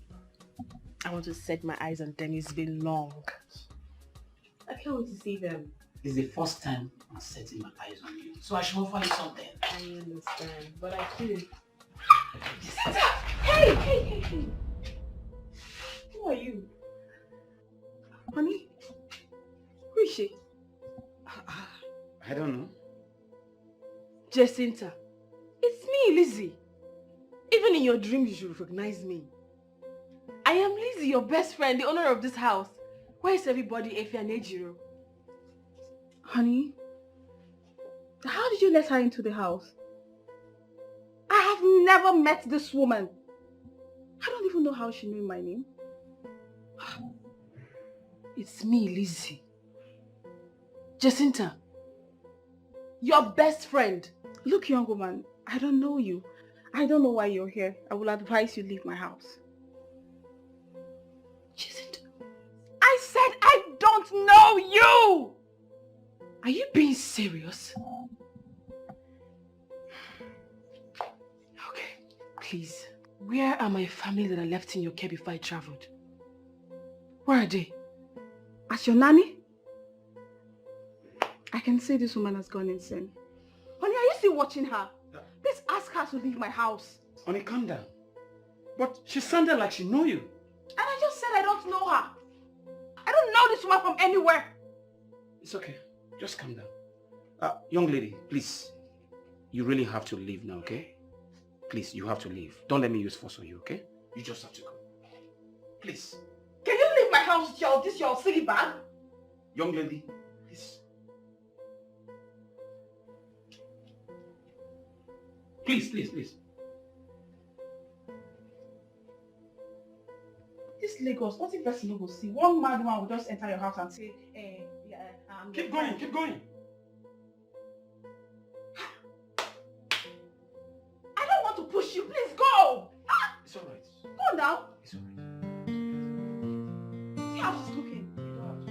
I want to set my eyes on them. It's been long. I can't wait to see them. It's the first time I'm setting my eyes on you. So I should offer you something. I understand, but I couldn't. Hey! Who are you? Honey? Who is she? I don't know. Jacinta. It's me, Lizzie. Even in your dreams, you should recognize me. I am Lizzie, your best friend, the owner of this house. Where is everybody, Efe and Ejiro? Honey? How did you let her into the house? I have never met this woman. I don't even know how she knew my name. It's me, Lizzie. Jacinta. Your best friend. Look, young woman, I don't know you. I don't know why you're here. I will advise you leave my house. Jacinta. I said I don't know you! Are you being serious? Okay, please. Where are my family that I left in your care before I traveled? Where are they? As your nanny? I can see this woman has gone insane. Honey, are you still watching her? Please ask her to leave my house. Honey, calm down. But she sounded like she knew you. And I just said I don't know her. I don't know this woman from anywhere. It's okay. Just calm down. Young lady, please. You really have to leave now, okay? Please, you have to leave. Don't let me use force on you, okay? You just have to go. Please. Can you leave my house with this your silly bag? Young lady, please. Please. This Lagos, what if person no go see? One mad woman will just enter your house and say, Keep going. I don't want to push you. Please go. It's alright. Go now. It's alright. See how she's looking. You don't have to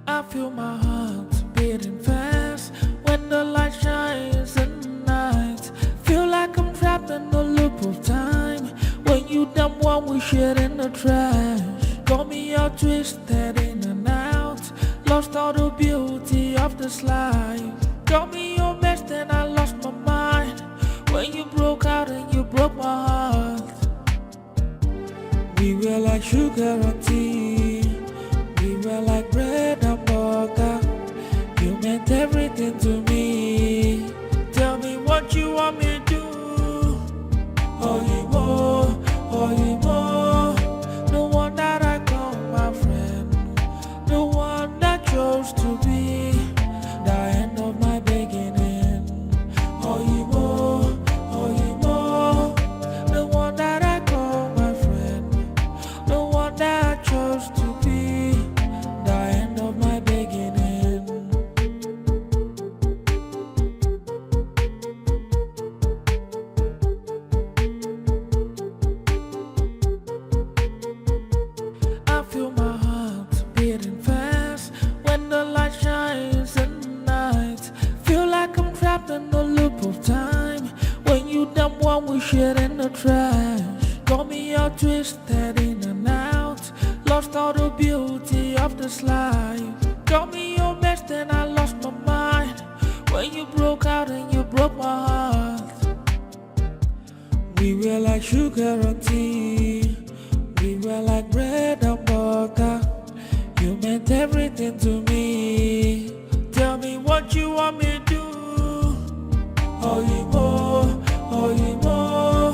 I feel my heart beating fast when the light shines in the night. Feel like I'm trapped in the loop of time. When you dump what we shit in the trash. Got me all twisted in and out. Lost all the beauty of this life. Got me your best and I We were like sugar and tea. We were like bread and butter. You meant everything to me. Tell me what you want me to do. Oh, you more, oh, you more. The one that I call my friend. The one that chose to be the end of my beginning. Oh, you more, oh, you more. The one that I call my friend. The one that I chose to be the end of my beginning. I feel my heart beating fast when the light shines in the night. Feel like I'm trapped in the loop of time. When you dump one we shit in the trash. Got me all twisted in and out. Lost all the beauty of this life. Got me your best and I lost my mind. When you broke out and you broke my heart. We were like sugar and tea. We were like bread and butter. You meant everything to me. Tell me what you want me to do. Oh, you more, oh, you more.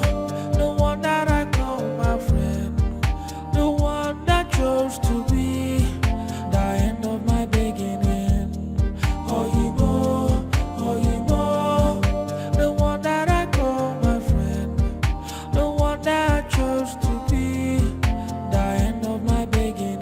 The one that I call my friend. The one that chose to be the end of my beginning. Oh, you more, oh, you more. The one that I call my friend. The one that I chose to be the end of my beginning.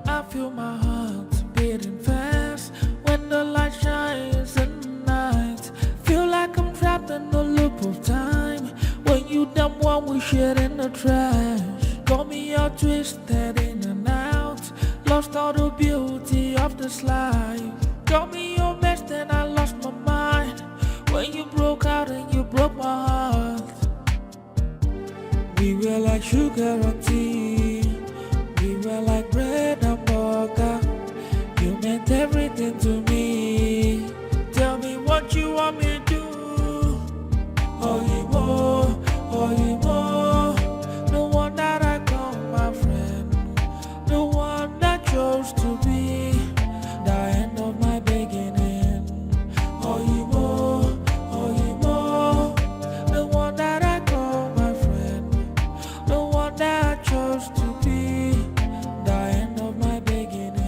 I feel my heart beating fast when the light shines in the night. Feel like I'm trapped in the loop of time. When you dump one we shit in the trash. Got me all twisted in and out. Lost all the beauty of this life. Got me your best and I lost my mind. When you broke out and you broke my heart. We were like sugar and tea. We were like bread and butter. You meant everything to me. Tell me what you want me to do. Oh, you more, oh, you more. The one that I call my friend. The one that chose to be the end of my beginning. Oh, you more, oh, you more. The one that I call my friend. The one that I chose to be the end of my beginning.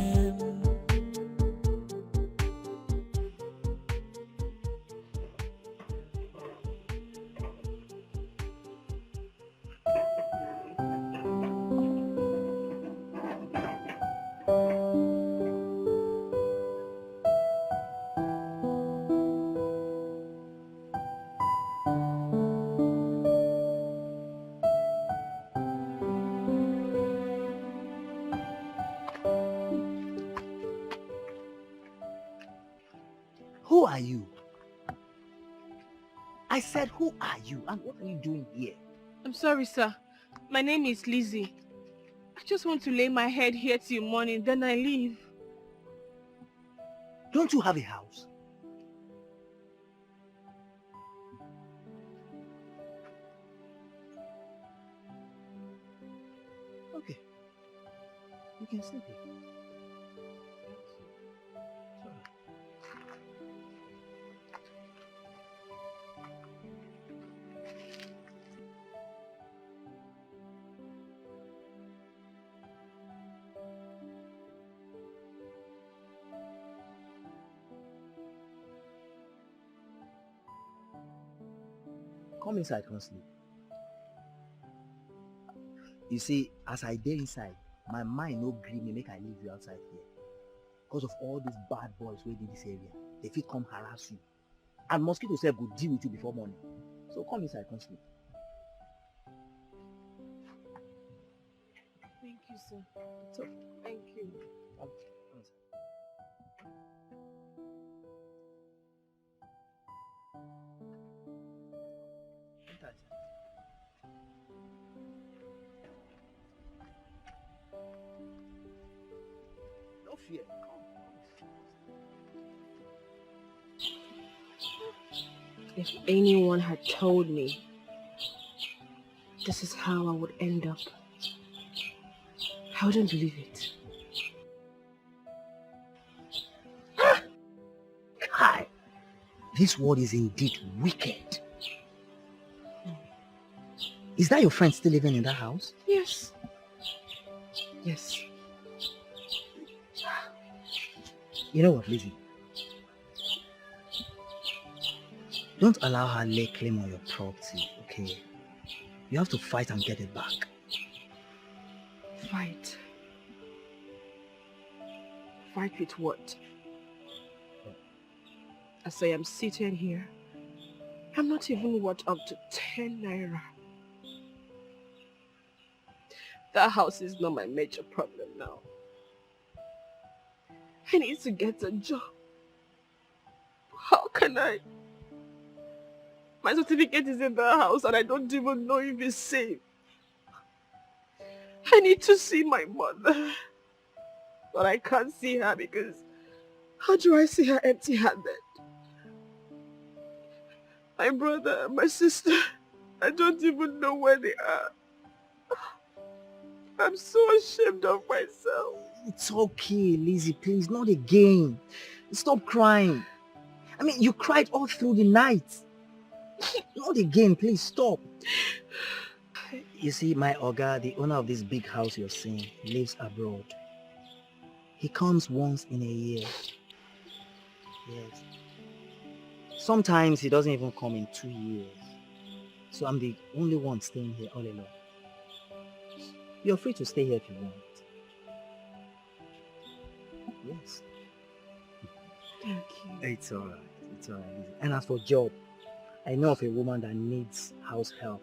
Who are you? I said, who are you and what are you doing here? I'm sorry, sir. My name is Lizzie. I just want to lay my head here till morning, then I leave. Don't you have a house? Okay. You can sleep here. Come inside, come sleep. You see, as I dey inside, my mind no gree me make I leave you outside here. Because of all these bad boys wey dey this area, they fit come harass you. And mosquito sef go deal with you before morning. So come inside, come sleep. Thank you, sir. It's okay. Thank you. Come inside. fear. If anyone had told me this is how I would end up, I wouldn't believe it. Kai, this world is indeed wicked. Is that your friend still living in that house? Yes. Yes. You know what, Lizzie? Don't allow her lay claim on your property, okay? You have to fight and get it back. Fight? Fight with what? As I am seated here, I'm not even worth up to 10 naira. That house is not my major problem now. I need to get a job. How can I? My certificate is in the house and I don't even know if it's safe. I need to see my mother. But I can't see her because how do I see her empty-handed? My brother, my sister, I don't even know where they are. I'm so ashamed of myself. It's okay, Lizzie, please, not again. Stop crying. I mean, you cried all through the night. Not again, please, stop. You see, my Oga, the owner of this big house you're seeing, lives abroad. He comes once in a year. Yes. Sometimes he doesn't even come in 2 years. So I'm the only one staying here all alone. You're free to stay here if you want. Yes. Thank you. It's alright. It's alright. And as for job, I know of a woman that needs house help.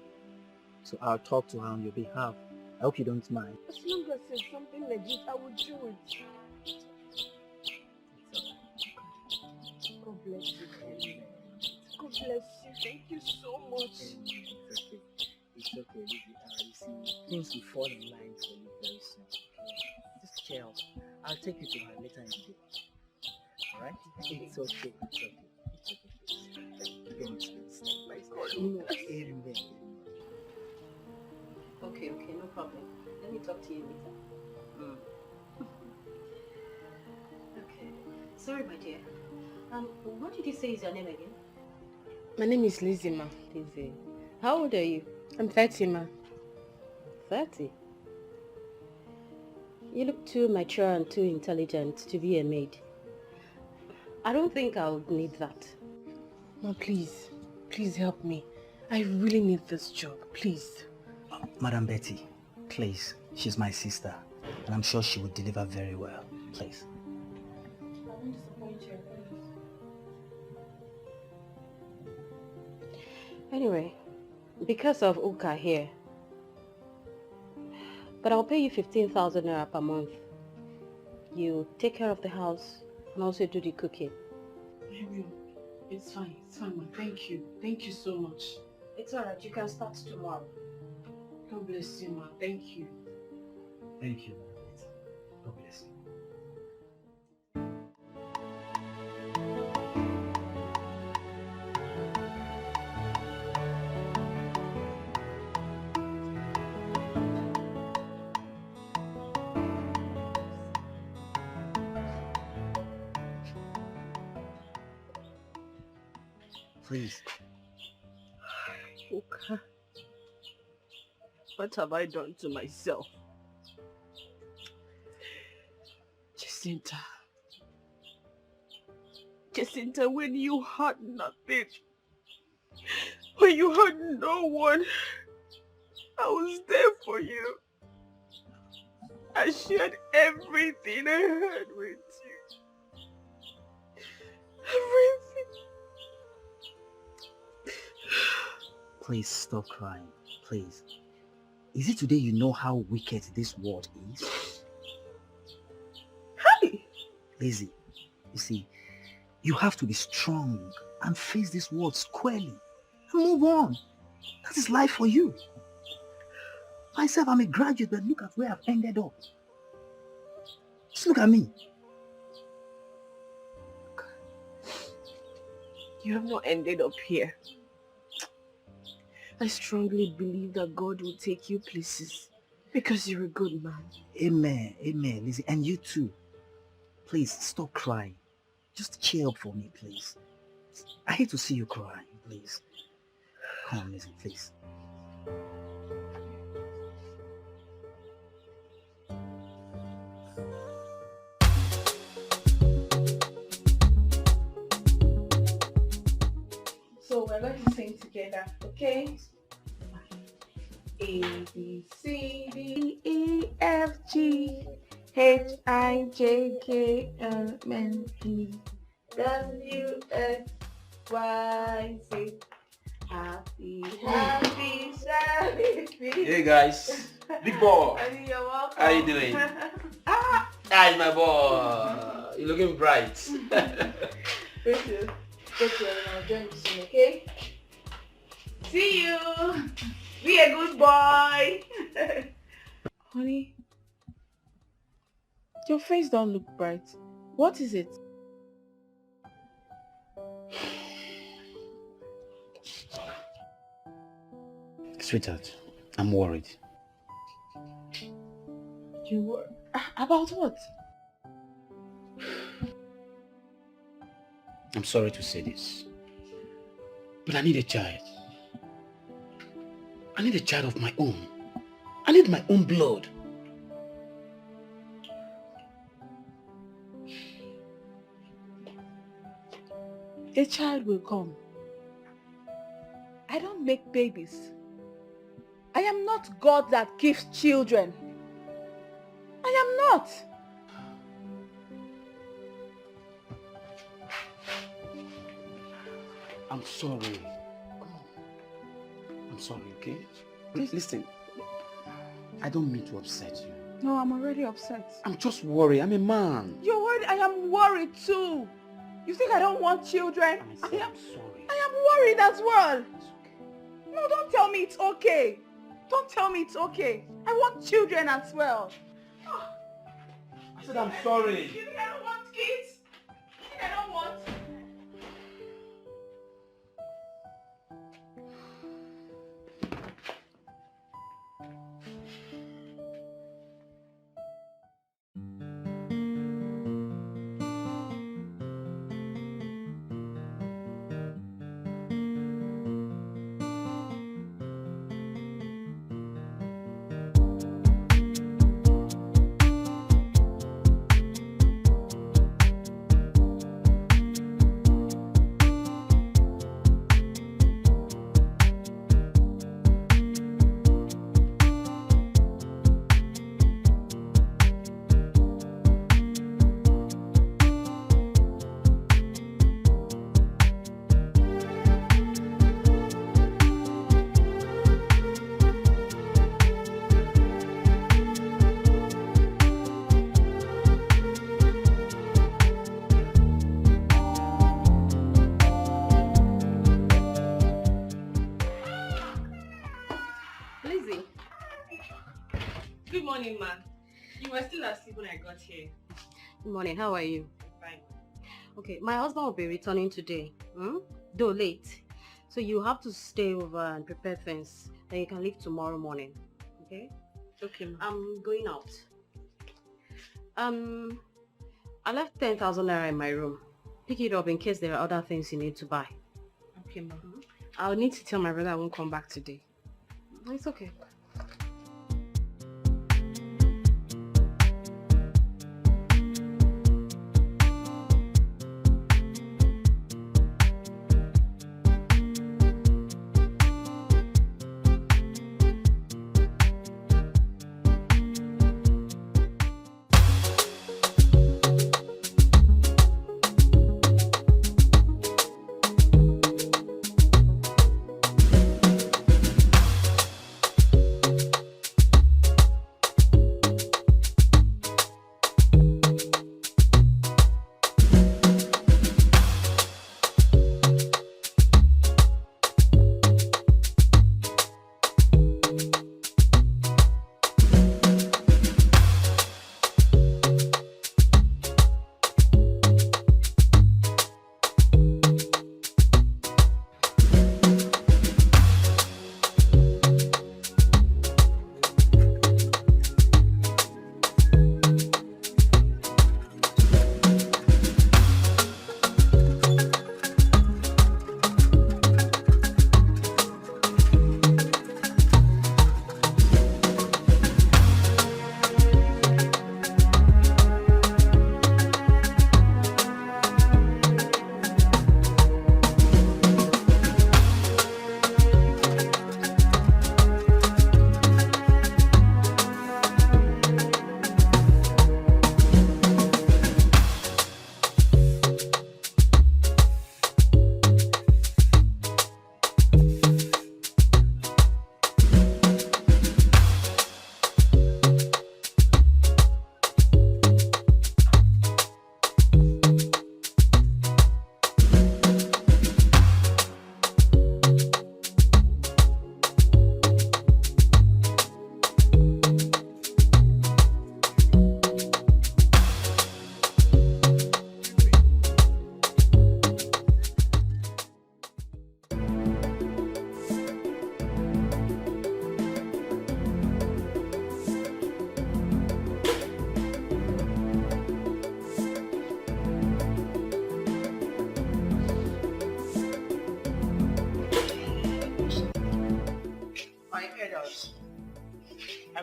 So I'll talk to her on your behalf. I hope you don't mind. As long as it's something legit, I will do it. God bless you, Ken. God bless you. Thank you so much. It's okay. It's okay, Lizzie. You see, things will fall in line for you very soon. Okay? Just chill. I'll take you to her later in the day. Alright? It's okay. It's okay. It's okay. Don't my God. Amen. Okay, no problem. Let me talk to you later. Okay. Sorry, my dear. What did you say is your name again? My name is Lizzie, ma. Lizzie. How old are you? I'm 30, ma. 30? You look too mature and too intelligent to be a maid. I don't think I'll need that. Ma, please. Please help me. I really need this job. Please. Madam Betty, please. She's my sister. And I'm sure she will deliver very well. Please. I won't disappoint you. Anyway, because of Uka here, but I'll pay you 15,000 naira per month. You take care of the house and also do the cooking. I will. It's fine, ma. Thank you. Thank you so much. It's alright, you can start tomorrow. God bless you, ma. Thank you. Thank you, Madam Betty. God bless you. Please. Okay. What have I done to myself? Jacinta. Jacinta, when you had nothing, when you had no one, I was there for you. I shared everything I had with you. Everything. Please stop crying. Please. Is it today you know how wicked this world is? Hey! Lizzie, you see, you have to be strong and face this world squarely and move on. That is life for you. Myself, I'm a graduate, but look at where I've ended up. Just look at me. you have not ended up here. I strongly believe that God will take you places because you're a good man. Amen. Amen. Lizzie, and you too. Please stop crying. Just cheer up for me, please. I hate to see you crying, please. Come on, Lizzie, please. So we're going to sing together, okay? A, B, C, D, E, F, G, H, I, J, K, L, M, N, W, X, Y, Z. Happy, happy, happy. Hey guys, big boy. You're welcome. How you doing? Hi, my boy. You're looking bright. Rachel, I'll join you soon, okay? See you. Be a good boy. Honey, your face don't look bright. What is it? Sweetheart, I'm worried. You were about what? I'm sorry to say this, but I need a child. I need a child of my own. I need my own blood. A child will come. I don't make babies. I am not God that gives children. I am not. I'm sorry. I'm sorry, okay? Listen, I don't mean to upset you. No, I'm already upset. I'm just worried. I'm a man. You're worried? I am worried too. You think I don't want children? I'm sorry. I am worried as well. It's okay. No, don't tell me it's okay. Don't tell me it's okay. I want children as well. I said I'm sorry. You think I don't want kids? You think I don't want? Good morning, ma. You were still asleep when I got here. Good morning, how are you? Fine. Okay, my husband will be returning today, though late. So you have to stay over and prepare things. Then you can leave tomorrow morning, okay? Okay, ma. I'm going out. I left 10,000 naira in my room. Pick it up in case there are other things you need to buy. Okay, ma. I'll need to tell my brother I won't come back today. It's okay.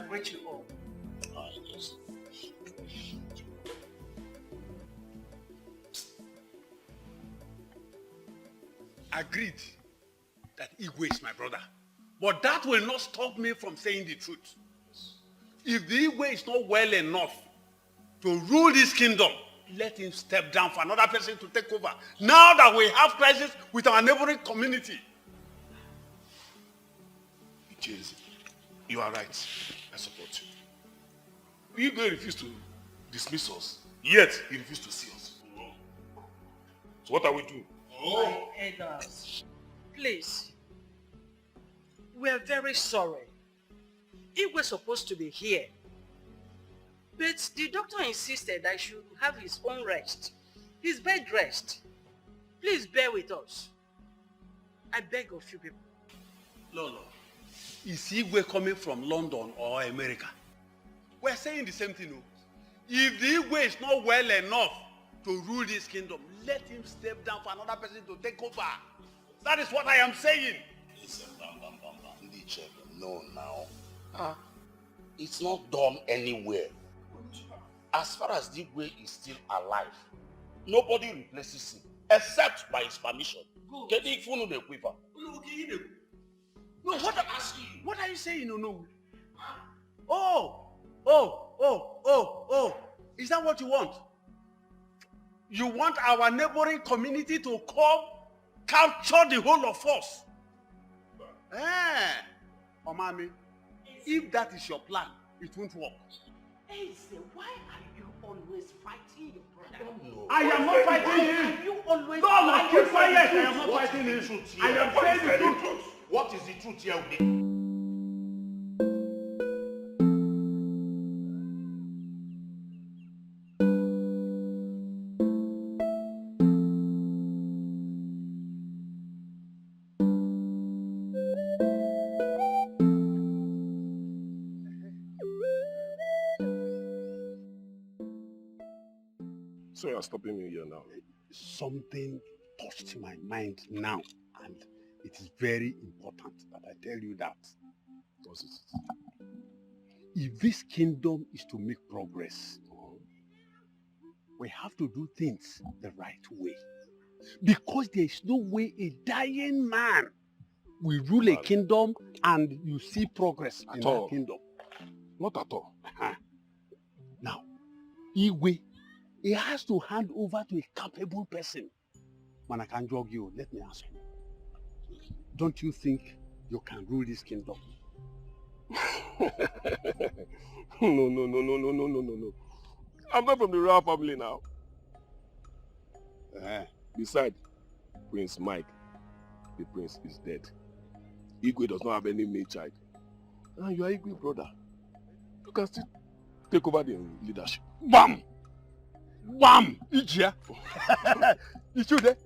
I greet you all. Yes. Agreed that Igwe is my brother. But that will not stop me from saying the truth. If the Igwe is not well enough to rule this kingdom, let him step down for another person to take over. Now that we have crisis with our neighboring community. James, you are right. I support you. Igwe refused to dismiss us, yet he refused to see us. So what are we doing? My elders, please. We are very sorry. He was supposed to be here. But the doctor insisted I should have his own rest. His bed rest. Please bear with us. I beg of you people. Lolo, is Igwe coming from London or America? We're saying the same thing. No? If the Igwe is not well enough to rule this kingdom, let him step down for another person to take over. That is what I am saying. Listen, no, now. It's not done anywhere. As far as Igwe is still alive, nobody replaces him except by his permission. Get the phone on the quiver. No, what are you saying? No. Oh. Is that what you want? You want our neighboring community to come capture the whole of us? Omami, if that is your plan, it won't work. Eze, why are you always fighting your brother? I am not fighting him. Are you always No, keep quiet. I am not fighting him. I am saying the truth. What is the truth here with me? So you're stopping me here now. Something touched my mind now, and it is very important that I tell you that. What is it? If this kingdom is to make progress, we have to do things the right way. Because there is no way a dying man will rule a kingdom and you see progress in that kingdom. Not at all. Now, Igwe, he has to hand over to a capable person. Man, I can jog you. Let me ask you. Don't you think you can rule this kingdom? No. I'm not from the royal family now. Besides, Prince Mike, the prince, is dead. Igwe does not have any male child. And you are Igwe brother. You can still take over the leadership. Bam! Bam! Ijia! You should,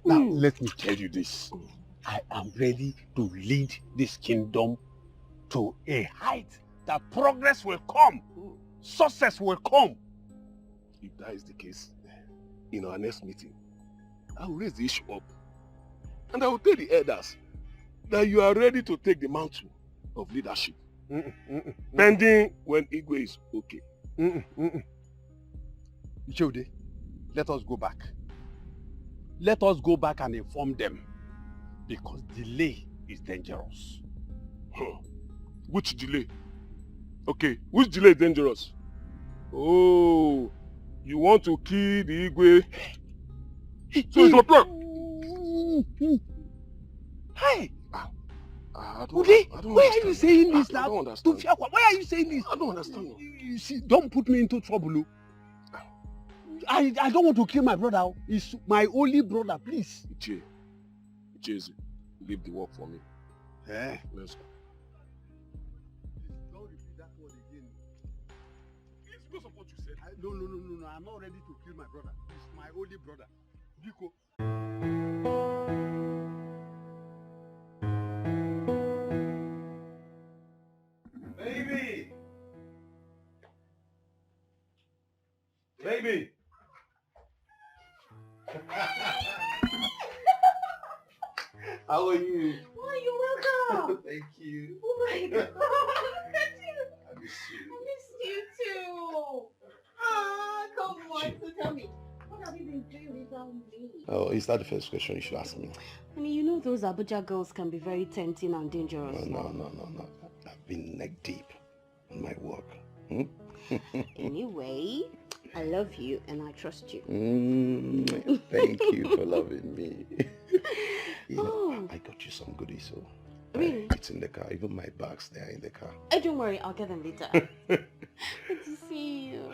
Now, let me tell you this. I am ready to lead this kingdom to a height that progress will come. Success will come. If that is the case, in our next meeting, I will raise the issue up. And I will tell the elders that you are ready to take the mantle of leadership. Pending when Igwe is okay. Ichode, let us go back. Let us go back and inform them. Because delay is dangerous. Which delay? Okay, which delay is dangerous? Oh, you want to kill the Igwe? So it's your plan. Hey! Ude, why are you saying this now? I don't understand. Why are you saying this? I don't understand. You see, don't put me into trouble. I don't want to kill my brother. He's my only brother, please. Icheze, leave the work for me. Let's go. Don't repeat that word again. It's because of what you said. No. I'm not ready to kill my brother. He's my only brother. Biko. Baby! How are you? Oh, you're welcome. Thank you. Oh my God. Look at you. I miss you. I missed you too. Ah, come on. So tell me, what have you been doing without me? Oh, is that the first question you should ask me? Honey, you know those Abuja girls can be very tempting and dangerous. No. I've been neck deep in my work. Hmm? Anyway, I love you and I trust you. Thank you for loving me. You know, I got you some goodies, so Really? it's in the car. Even my bags, they are in the car. Hey, don't worry, I'll get them later. Good to see you.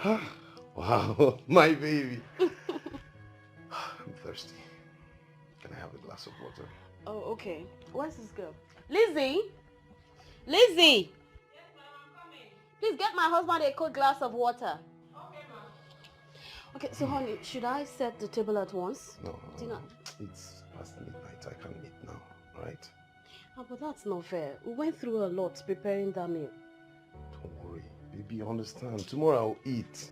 Wow, my baby. I'm thirsty. Can I have a glass of water? Oh, okay. Where's this girl? Lizzie? Lizzie! Yes, ma'am, I'm coming. Please get my husband a cold glass of water. Okay, ma'am. Okay, so honey, should I set the table at once? No. Dinner. It's past midnight. I can't eat now, right? Oh, but that's not fair. We went through a lot preparing that meal. Don't worry, baby, understand. Tomorrow I'll eat.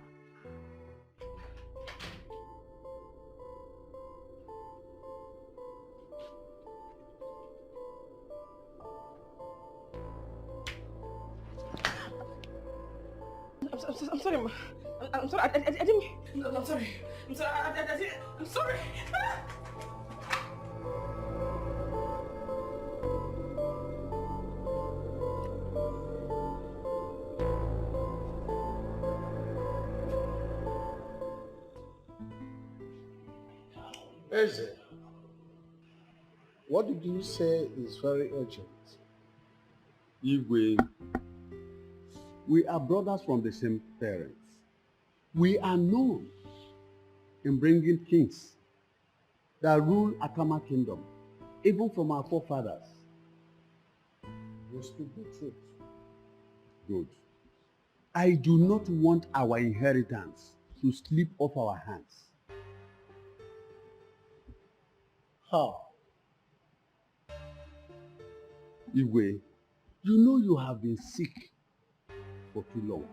I'm sorry, ma. I'm sorry. I didn't. I'm sorry. I'm sorry. I'm sorry. Eze, what did you say is very urgent? Igwe, we are brothers from the same parents. We are known in bringing kings that rule Akama Kingdom, even from our forefathers. You speak the truth. Good. I do not want our inheritance to slip off our hands. How? Igwe, you know you have been sick for too long.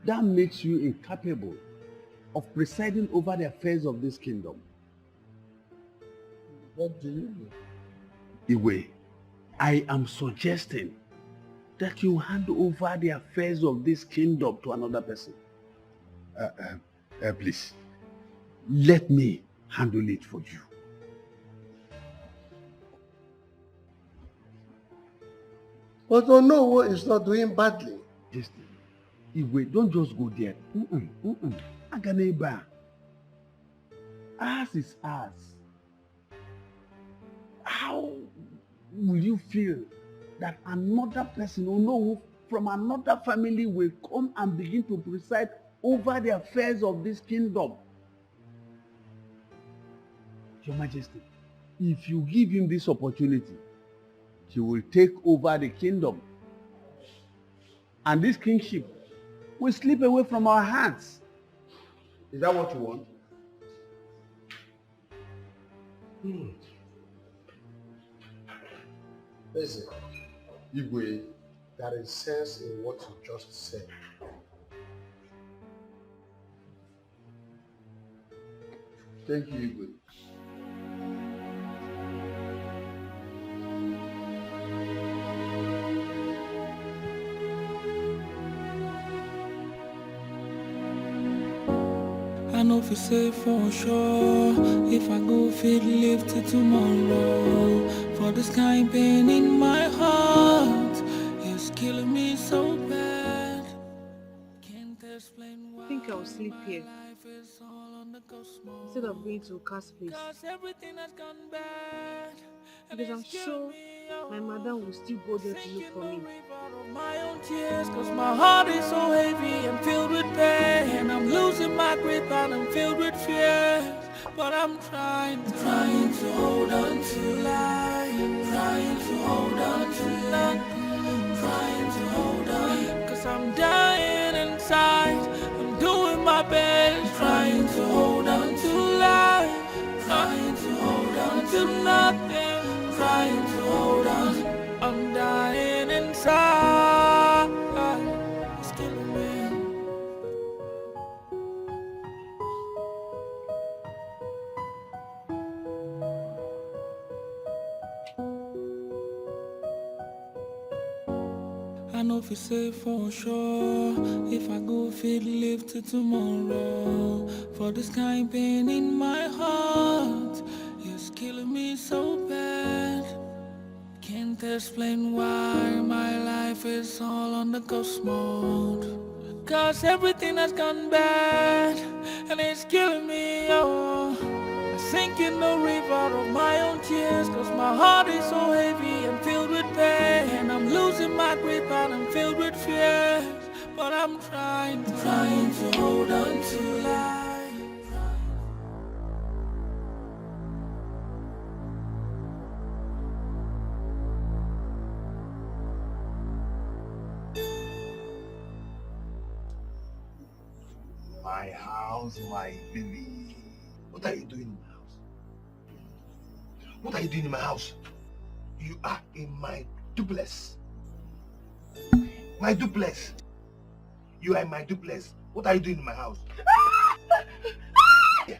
That makes you incapable of presiding over the affairs of this kingdom. What do you mean? Igwe, I am suggesting that you hand over the affairs of this kingdom to another person. Please, let me handle it for you. But Onowo is not doing badly. Just, Igwe, don't just go there. Aganeba. Ours is ours. How will you feel that another person Onowo from another family will come and begin to preside over the affairs of this kingdom? Your Majesty, if you give him this opportunity, he will take over the kingdom. And this kingship will slip away from our hands. Is that what you want? Listen, Igwe, there is sense in what you just said. Thank you, Igwe. I know if you say for sure, if I go fit live till tomorrow. For this kind pain in my heart is killing me so bad. Can't explain why. I think I'll sleep here instead of going to Cass place. Because I'm sure my mother will still go there to look for me. My own tears, cause my heart is so heavy and filled with pain. I'm losing my grip and I'm filled with fears. But I'm trying to hold on to life. Trying to hold on to nothing. Trying to hold on, cause I'm dying inside. I'm doing my best, trying to hold on to life. Trying to hold on to nothing. Trying to hold on, I'm dying inside. It's killing me. I know if you say for sure, if I go fit live till tomorrow. For this kind pain in my heart, it's killing me so bad. Can't explain why my life is all on the ghost mode. Cause everything has gone bad, and it's killing me, oh. I sink in the river of my own tears, cause my heart is so heavy and filled with pain. I'm losing my grip and I'm filled with fears, but I'm trying to hold on to life. My house, my baby. What are you doing in my house? What are you doing in my house? You are in my duplex. My duplex. You are in my duplex. What are you doing in my house? Yeah.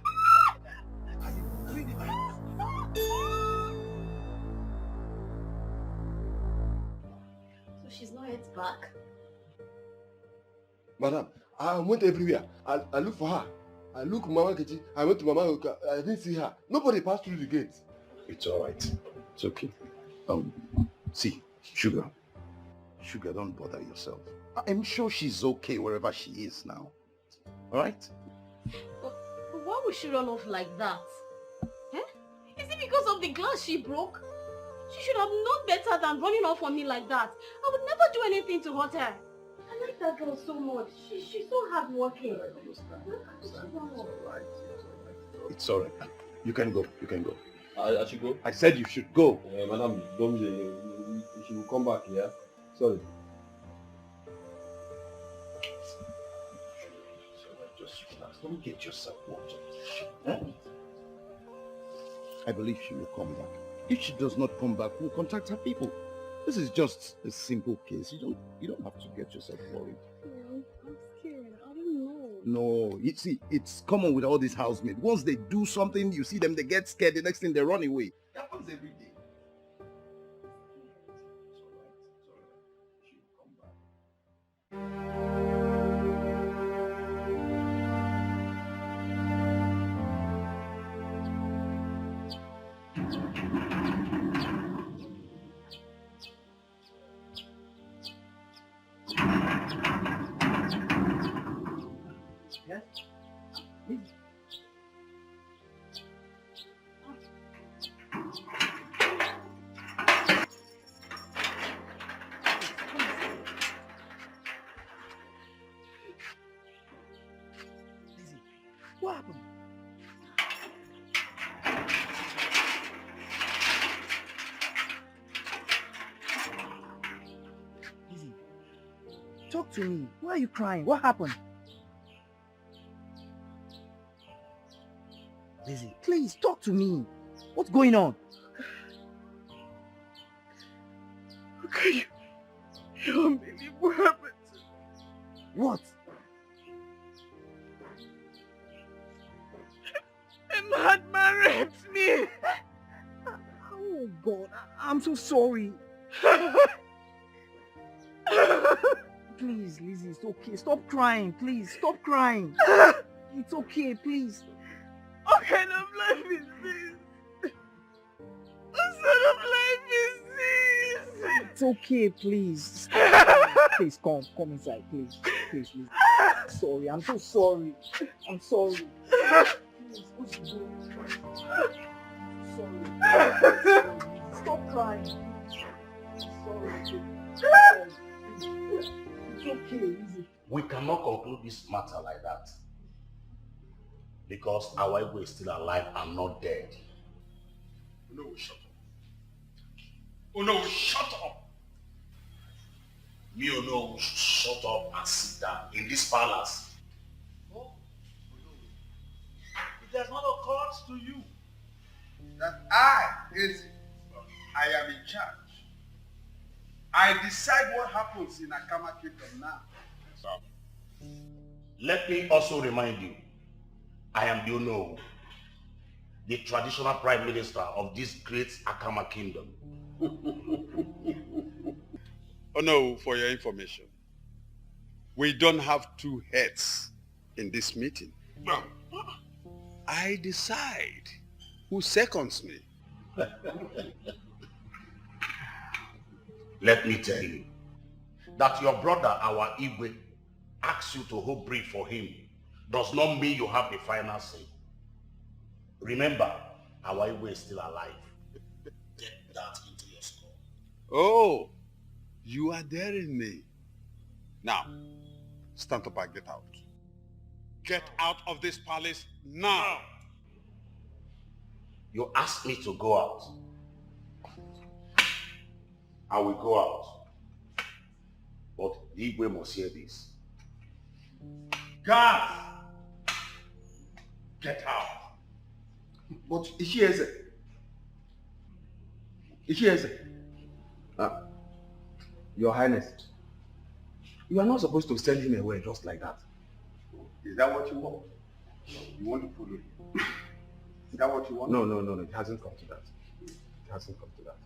What are you doing in my house? So she's not yet back? Madam, I went everywhere. I looked for her. I looked Mama Kechi. I went to Mama Oka. I didn't see her. Nobody passed through the gate. It's all right. It's okay. See, Sugar, don't bother yourself. I'm sure she's okay wherever she is now. All right? But why would she run off like that? Eh? Is it because of the glass she broke? She should have known better than running off on me like that. I would never do anything to hurt her. I like that girl so much. She's so hardworking. It's all right. You can go. I should go? I said you should go. Madam, she will come back, yeah? Sorry. Just relax. Don't get yourself worked up. I believe she will come back. If she does not come back, we'll contact her people. This is just a simple case. You don't have to get yourself worried. I'm scared. I don't know. No, you see, it's common with all these housemaids. Once they do something, you see them, they get scared. The next thing, they run away. It happens every day. What happened? Lizzie, talk to me. Why are you crying? What happened? Lizzie, please talk to me. What's going on? Okay, you don't believe what happened. What? A madman raped me. Oh God, I'm so sorry. Please, Lizzie, it's okay. Stop crying, please. Stop crying. It's okay, please. What kind of life is this? What sort of life is this? It's okay, please. Stop crying. Please, come inside, please. Please, Lizzie. Sorry, I'm so sorry. I'm sorry. Please, what's the deal? Sorry. Stop crying. Sorry. It's okay, Lizzie. We cannot conclude this matter like that. Because our Igwe is still alive and not dead. No, shut up. Oh no, shut up. Me or no, shut up and sit down in this palace. It has not occurred to you that I am in charge. I decide what happens in Akama Kingdom now. Let me also remind you, I am the Ono, the traditional prime minister of this great Akama kingdom. Oh no, for your information, we don't have two heads in this meeting. I decide who seconds me. Let me tell you that your brother, our Igwe, asks you to hold brief for him does not mean you have the final say. Remember, our Igwe is still alive. Get that into your skull. Oh, you are daring me. Now, stand up and get out. Get out of this palace now. You asked me to go out. I will go out. But the Igwe must hear this. Guards! Get out. But Ishieze. Your Highness, you are not supposed to send him away just like that. Is that what you want? You want to follow him? Is that what you want? No, it hasn't come to that. It hasn't come to that.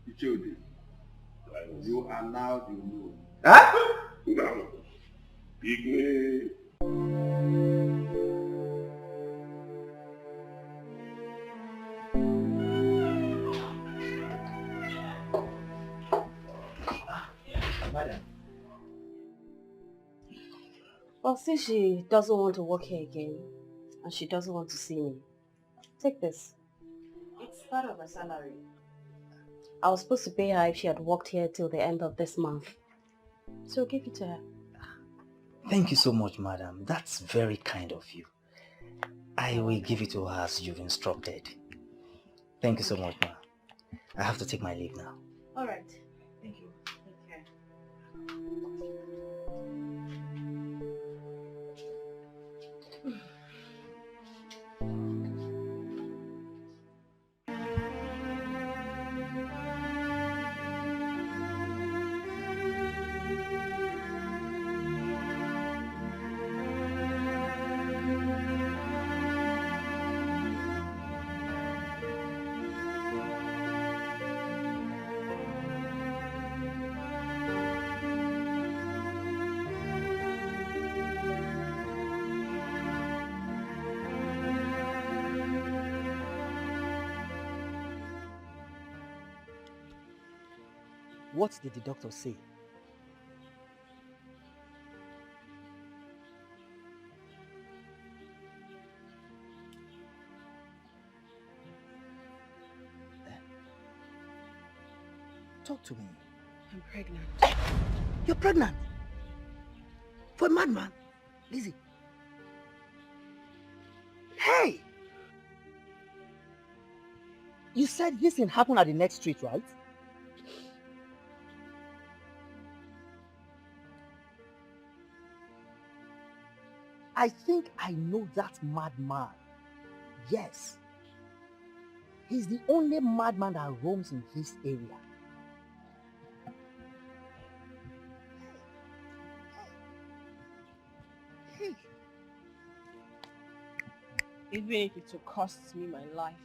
Ichodi, you are now the rule. Huh? No. Igwe. Madam. Well, since she doesn't want to work here again, and she doesn't want to see me, take this. It's part of her salary. I was supposed to pay her if she had worked here till the end of this month. So give it to her. Thank you so much, madam. That's very kind of you. I will give it to her as you've instructed. Thank you so much, ma'am. I have to take my leave now. All right. Thank you. Take care. What did the doctor say? Talk to me. I'm pregnant. You're pregnant? For a madman? Lizzie. Hey! You said this thing happened at the next street, right? I think I know that madman. Yes. He's the only madman that roams in this area. Even if it will cost me my life,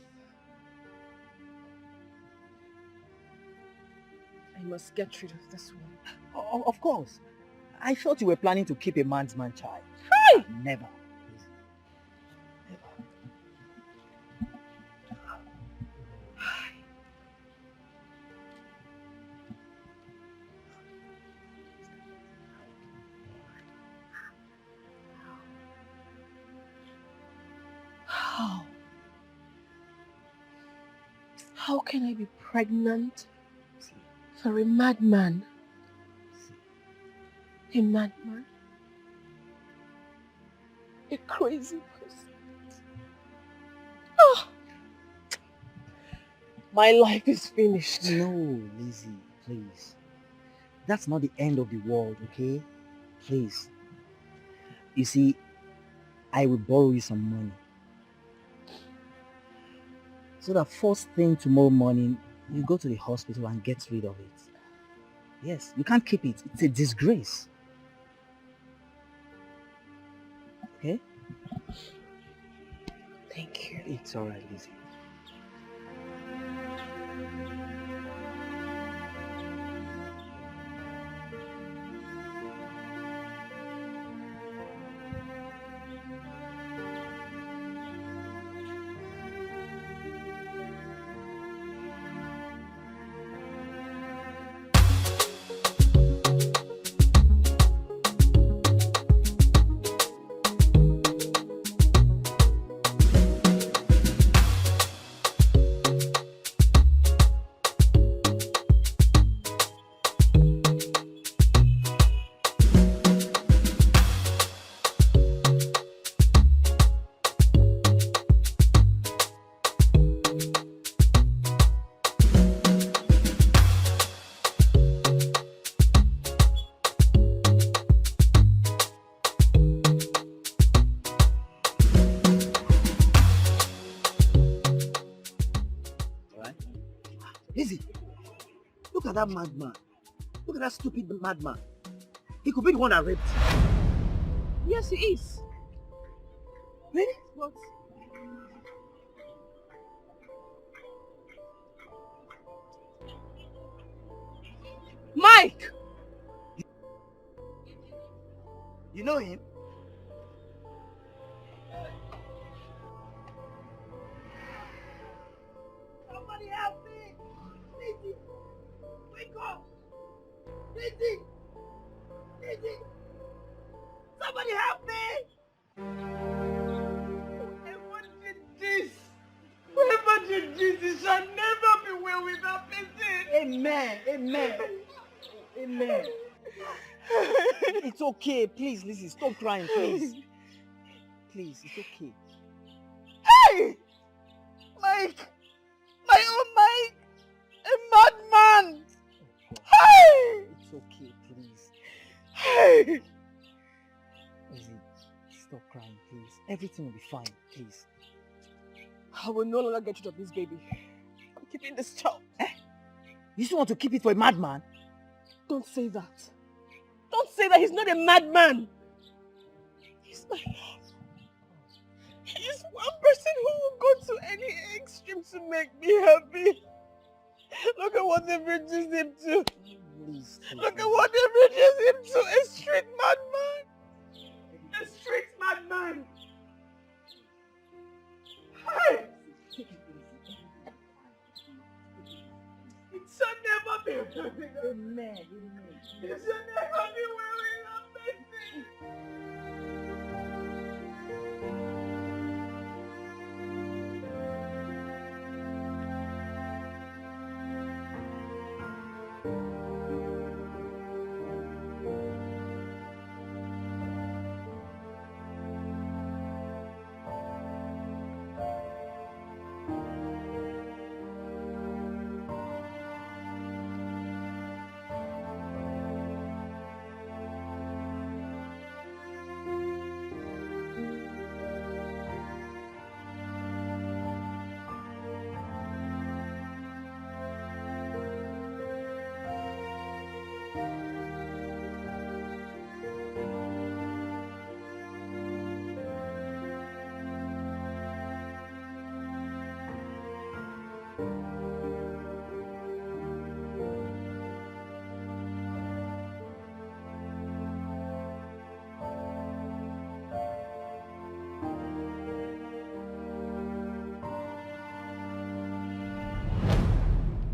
I must get rid of this one. Of course. I thought you were planning to keep a man's man child. Hey! Never. How can I be pregnant for a madman? A madman? A crazy person? Oh. My life is finished. No, Lizzie, please. That's not the end of the world, okay? Please. You see, I will borrow you some money. So that first thing tomorrow morning, you go to the hospital and get rid of it. Yes, you can't keep it. It's a disgrace. Okay? Thank you. It's alright, Lizzie. Lizzie, look at that madman. Look at that stupid madman. He could be the one that raped you. Yes, he is. Really? But Mike! You know him? Somebody help me! Lizzie! Wake up! Lizzie! Lizzie! Somebody help me! Whoever did this, whoever did this, it shall never be well with that person. Amen. Amen. Amen. It's okay. Please, Lizzie, stop crying, please. Please, it's okay. Hey! Mike! My own Mike! A madman! Hey! It's okay, please. Hey! Lizzie, stop crying, please. Everything will be fine, please. I will no longer get rid of this baby. I'm keeping this child. You still want to keep it for a madman? Don't say that. Don't say that. He's not a madman. He's my love. He's one person who will go to any extreme to make me happy. Look at what they've reduced him to. Please. Look at what they've reduced him to. A street madman. A street madman. Hey! It shall never be. Amen. It shall never be well in our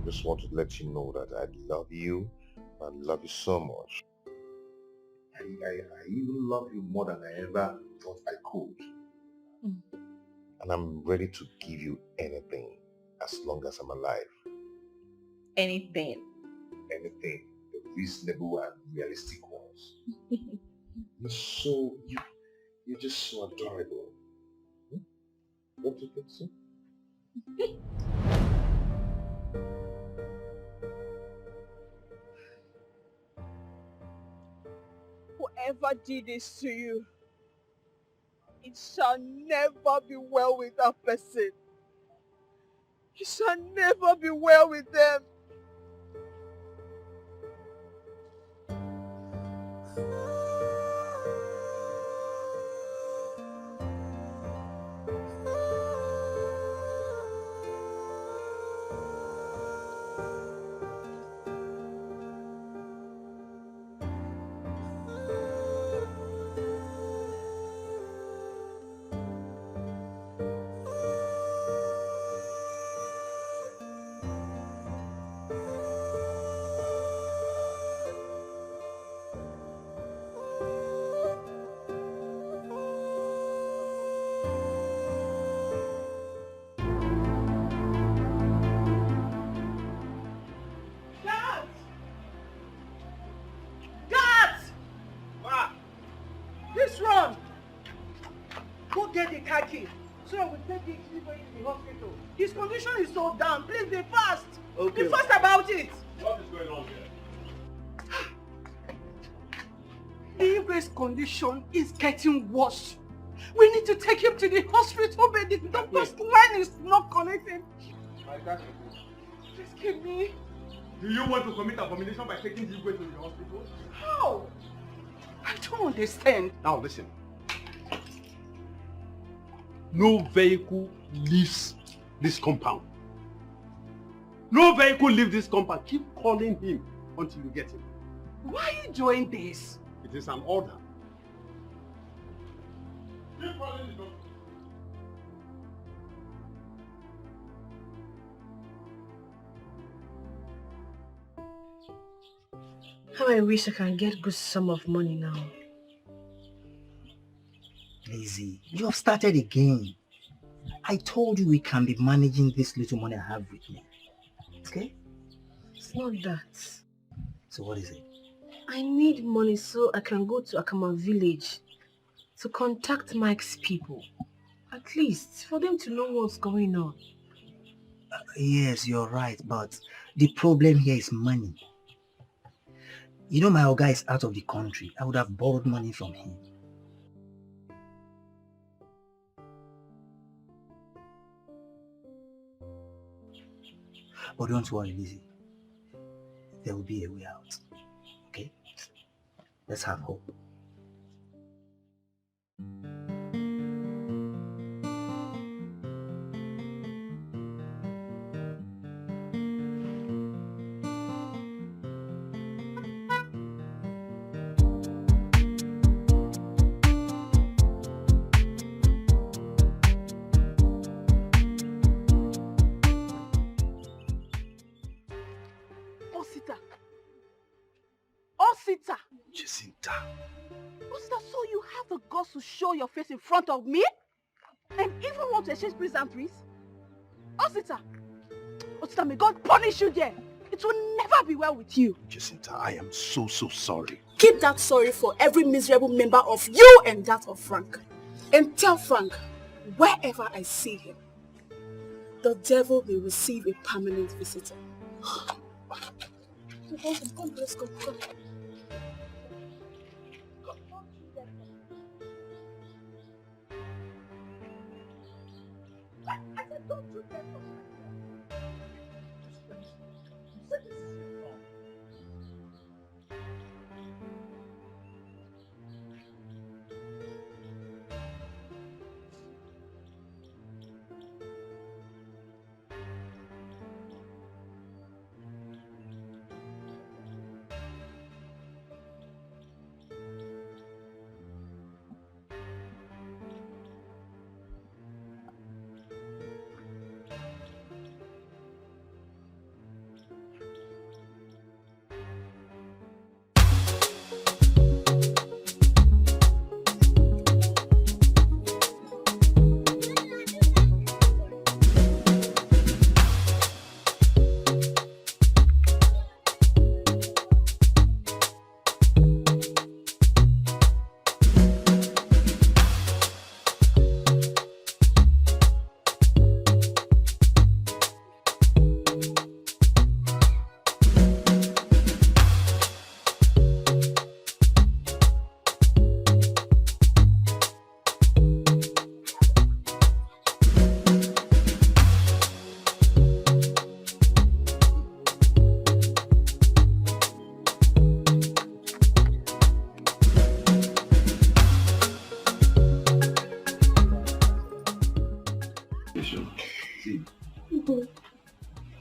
Just want to let you know that I love you. I love you so much. I even love you more than I ever thought I could. And I'm ready to give you anything as long as I'm alive. anything. Anything. The reasonable and realistic ones. You're just so adorable. Don't you think so? Whoever did this to you, it shall never be well with that person. It shall never be well with them. So we take the delivery to the hospital. His condition is so down. Please be fast. Okay. Be fast about it. What is going on here? Igwe's condition is getting worse. We need to take him to the hospital, but the doctor's line is not connected. Excuse me. Do you want to commit abomination by taking the Igwe to the hospital? How? I don't understand. Now listen. No vehicle leaves this compound. No vehicle leaves this compound. Keep calling him until you get him. Why are you doing this? It is an order. Keep calling the doctor. How I wish I can get good sum of money now. Lizzie, you have started again. I told you we can be managing this little money I have with me. Okay? It's not that. So what is it? I need money so I can go to Akama village to contact Mike's people. At least for them to know what's going on. Yes, you're right, but the problem here is money. You know my Oga is out of the country. I would have borrowed money from him. But don't worry, Lizzie. There will be a way out. Okay? Let's have hope. Osita. Jacinta. Osita, so you have the guts to show your face in front of me? And even want to exchange pleasantries? Osita. Osita, may God punish you there. It will never be well with you. Jacinta, I am so sorry. Keep that sorry for every miserable member of you and that of Frank. And tell Frank, wherever I see him, the devil will receive a permanent visitor. Come, let's go. Come. I said, don't do that.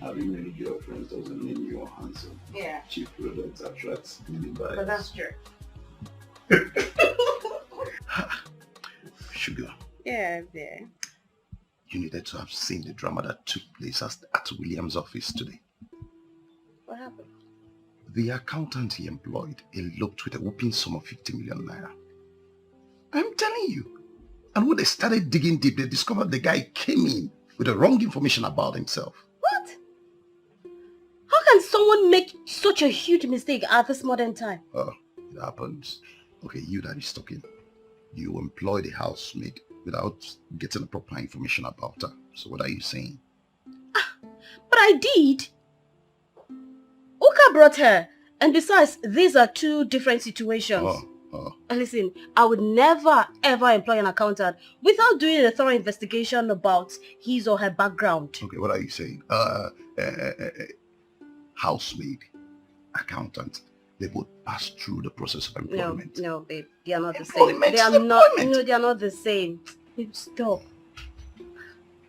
Having many girlfriends doesn't mean you're handsome. Yeah. Cheap products attract many buyers. But that's true. Sugar, Yeah, yeah. you needed to have seen the drama that took place at William's office today. What happened? The accountant he employed eloped with a whooping sum of 50 million naira. I'm telling you. And when they started digging deep, they discovered the guy came in with the wrong information about himself. What? How can someone make such a huge mistake at this modern time? Oh, it happens. Okay, you that is talking. You employed a housemaid without getting the proper information about her. So what are you saying? But I did. Uka brought her. And besides, these are two different situations. Oh, Listen, I would never ever employ an accountant without doing a thorough investigation about his or her background. Okay, what are you saying? Housemaid, accountant, they both pass through the process of employment. No, babe, they are not the same. Employment They are is not. employment. No, they are not the same. Babe, stop.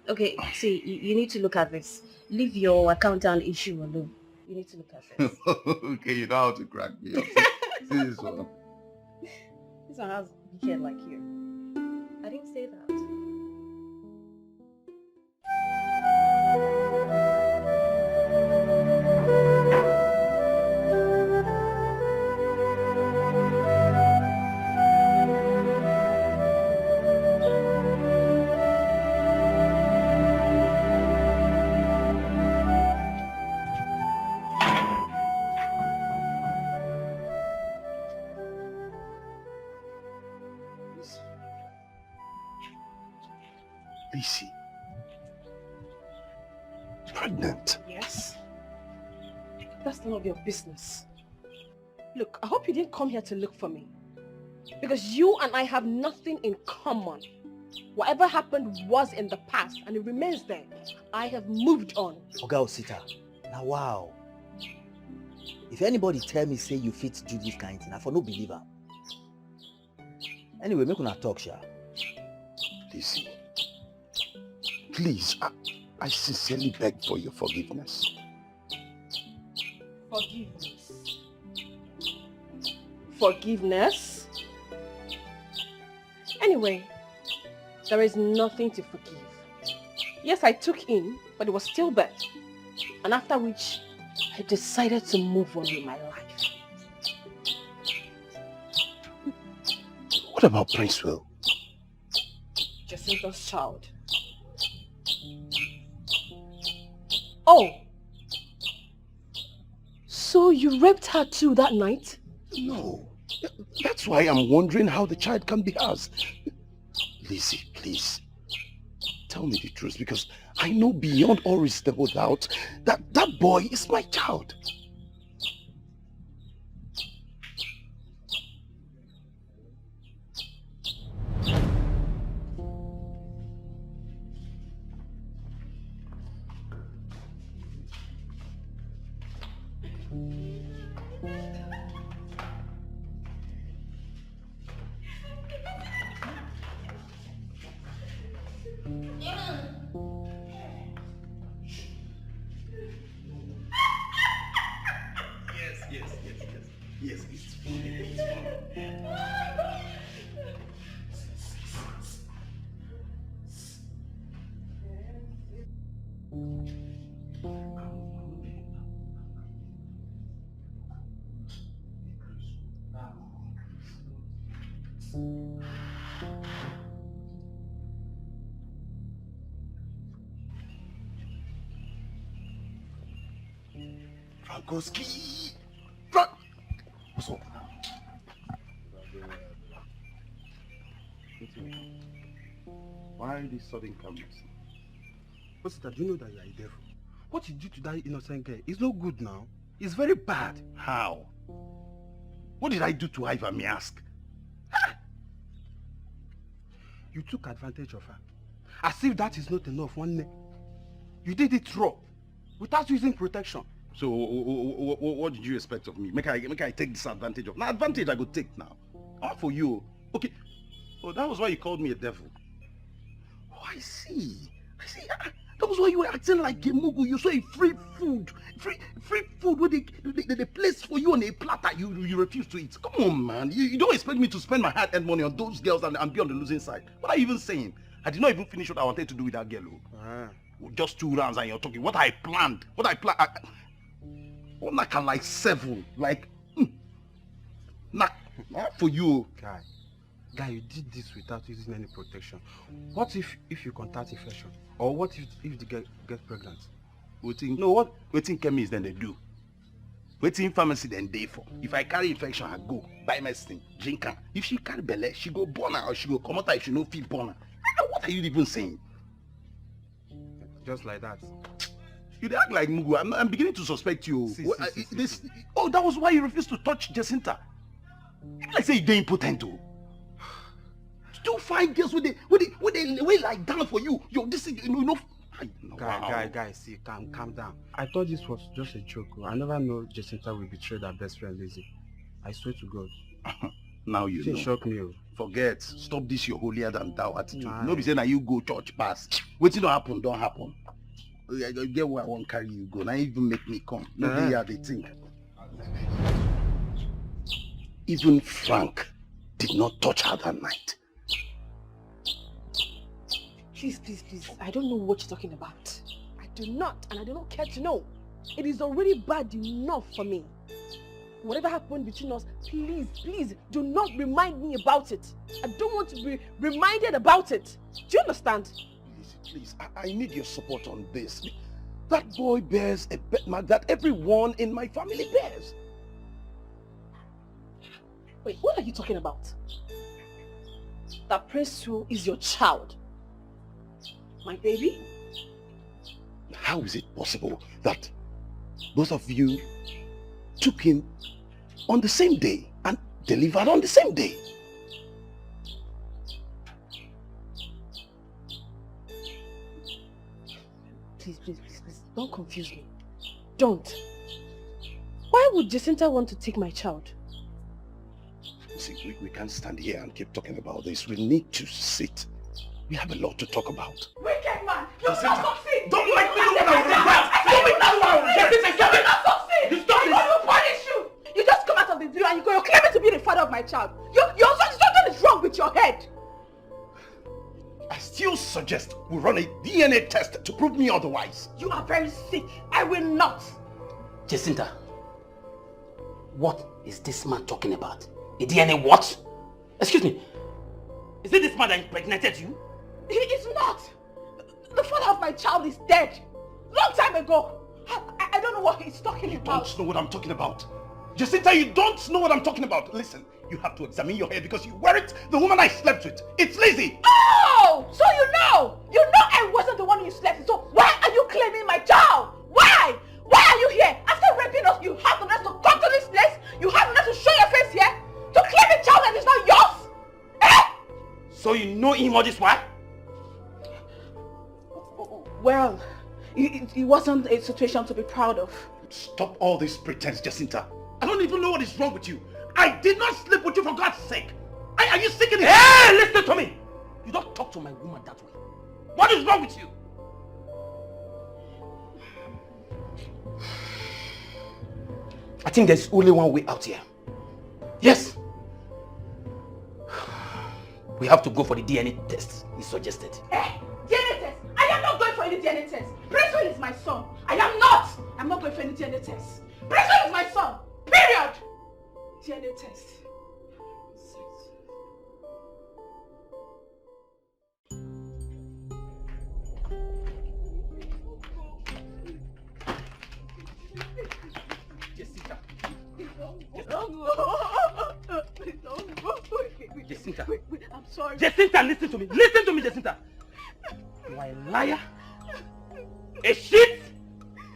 Okay, see, you need to look at this. Leave your accountant issue alone. You need to look at this. Okay, you know how to crack me up. See this one. This one has wicked like you. I didn't say that. Lizzie, pregnant. Yes. That's none of your business. Look, I hope you didn't come here to look for me. Because you and I have nothing in common. Whatever happened was in the past and it remains there. I have moved on. Oga Osita, now wow. If anybody tell me say you fit do this kind of thing, I for no believer. Anyway, make una talk, sha. Lizzie, please, I sincerely beg for your forgiveness. Forgiveness. Forgiveness? Anyway, there is nothing to forgive. Yes, I took in, but it was still there. And after which, I decided to move on with my life. What about Prince Will? Jacinta's child. Oh! So you raped her too that night? No. That's why I'm wondering how the child can be ours. Lizzie, please. Tell me the truth, because I know beyond all reasonable doubt that that boy is my child. Yes, it's Frankowski! What's up? Why this sudden calmness? What's that? You know that you are a devil. What you do to that innocent girl is no good now. It's very bad. How? What did I do to Ivan, may I ask? You took advantage of her. As if that is not enough, one day. You did it raw, without using protection. So, what did you expect of me? Make I take this advantage of? Now, advantage I go take now. All for you. Okay. Oh, that was why you called me a devil. Oh, I see. That was why you were acting like a mugu. You saw a free food where they place for you on a platter. You refuse to eat. Come on, man. You don't expect me to spend my hard-earned money on those girls and be on the losing side. What are you even saying? I did not even finish what I wanted to do with that girl. Just 2 rounds and you're talking. What I planned. One can like 7. Like, not for you. Guy, you did this without using any protection. What if you contact infection? Or what if the girl gets pregnant? What chemist then they do? Waiting pharmacy then they for. If I carry infection, I go buy medicine, drink her. If she carry belle, she go born her or she go come out if she no feel born her. What are you even saying? Just like that. You act like Mugu. I'm beginning to suspect you. See. That was why you refused to touch Jacinta. Like say you dey impotent too. 5 girls with they lie down for you. Yo, this is Guy, see, calm down. I thought this was just a joke. I never know Jacinta will betray her best friend Lizzie. I swear to God. Now you know. Shock me. Forget. Stop this your holier than thou attitude. No be saying that you go church pass. Wetin don't happen. I get where I won't carry you go. Now even make me come. No be here they think. Even Frank did not touch her that night. Please. I don't know what you're talking about. I do not, and I do not care to know. It is already bad enough for me. Whatever happened between us, please, do not remind me about it. I don't want to be reminded about it. Do you understand? Please, I need your support on this. That boy bears a pet mark that everyone in my family bears. Wait, what are you talking about? That Prince Su is your child. My baby? How is it possible that both of you took him on the same day and delivered on the same day? Please, don't confuse me. Don't. Why would Jacinta want to take my child? See, we can't stand here and keep talking about this. We need to sit. We have a lot to talk about. Wicked man! You will not succeed! Don't make me look like that! You will not succeed! You stop I'm this! going to punish you! You just come out of the blue and you're claiming to be the father of my child. Something is wrong with your head. I still suggest we run a DNA test to prove me otherwise. You are very sick. I will not. Jacinta, what is this man talking about? A DNA what? Excuse me. Is it this man that impregnated you? He is not. The father of my child is dead. Long time ago. I don't know what he's talking about. You don't know what I'm talking about. Jacinta, you don't know what I'm talking about. Listen, you have to examine your hair because you weren't the woman I slept with. It's Lizzie. Oh! So you know I wasn't the one you slept with. So why are you claiming my child? Why? Why are you here? After raping us, you have the nerve to come to this place? You have the nerve to show your face here? To claim a child that is not yours? So you know him all this while? Well, it wasn't a situation to be proud of. Stop all this pretense, Jacinta. I don't even know what is wrong with you. I did not sleep with you for God's sake. Are you sick in the head? Hey, listen to me. You don't talk to my woman that way. What is wrong with you? I think there's only one way out here. Yes. We have to go for the DNA test he suggested. DNA test? I am not going for any DNA test. Prince is my son. I am not. I'm not going for any DNA test. Prince is my son. Period. DNA test. Jacinta. Jacinta. I'm sorry. Jacinta, listen to me. Listen to me, Jacinta. You are a liar, a shit,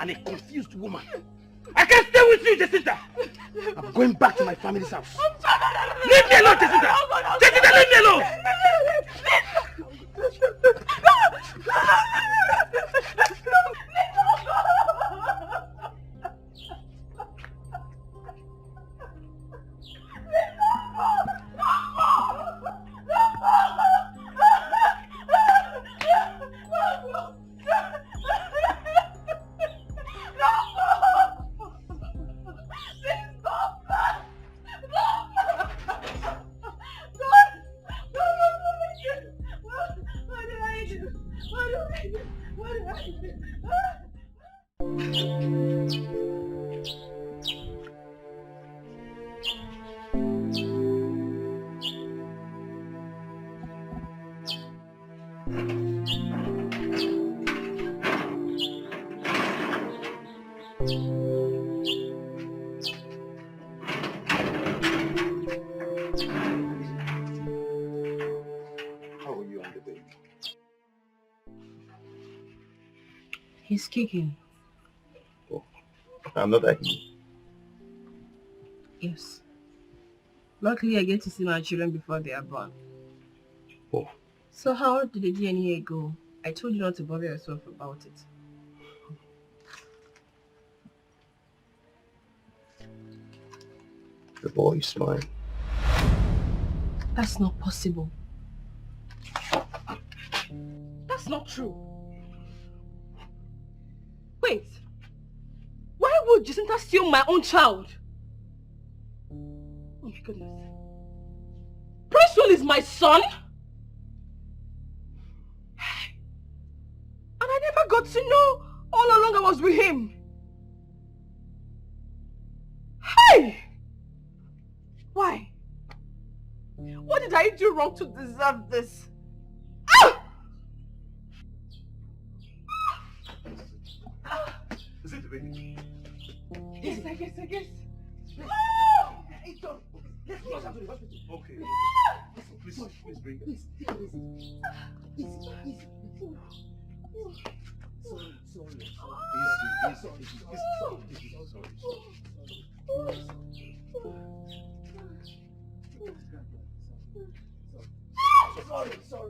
and a confused woman. I can't stay with you, Jacinta. I'm going back to my family's house. Leave me alone, Jacinta. Jacinta, leave me alone. He's kicking. Another he. Yes. Luckily, I get to see my children before they are born. Oh. So how did the DNA go? I told you not to bother yourself about it. The boy is mine. That's not possible. That's not true. Wait. Why would Jacinta steal my own child? Oh my goodness. Prince is my son? And I never got to know all along I was with him. Hey! Why? What did I do wrong to deserve this? Ah! Is it the baby? Yes, I guess. Oh! It's all. Let's go to the hospital. Okay. Please bring it. Please, take it easy. Easy. Sorry.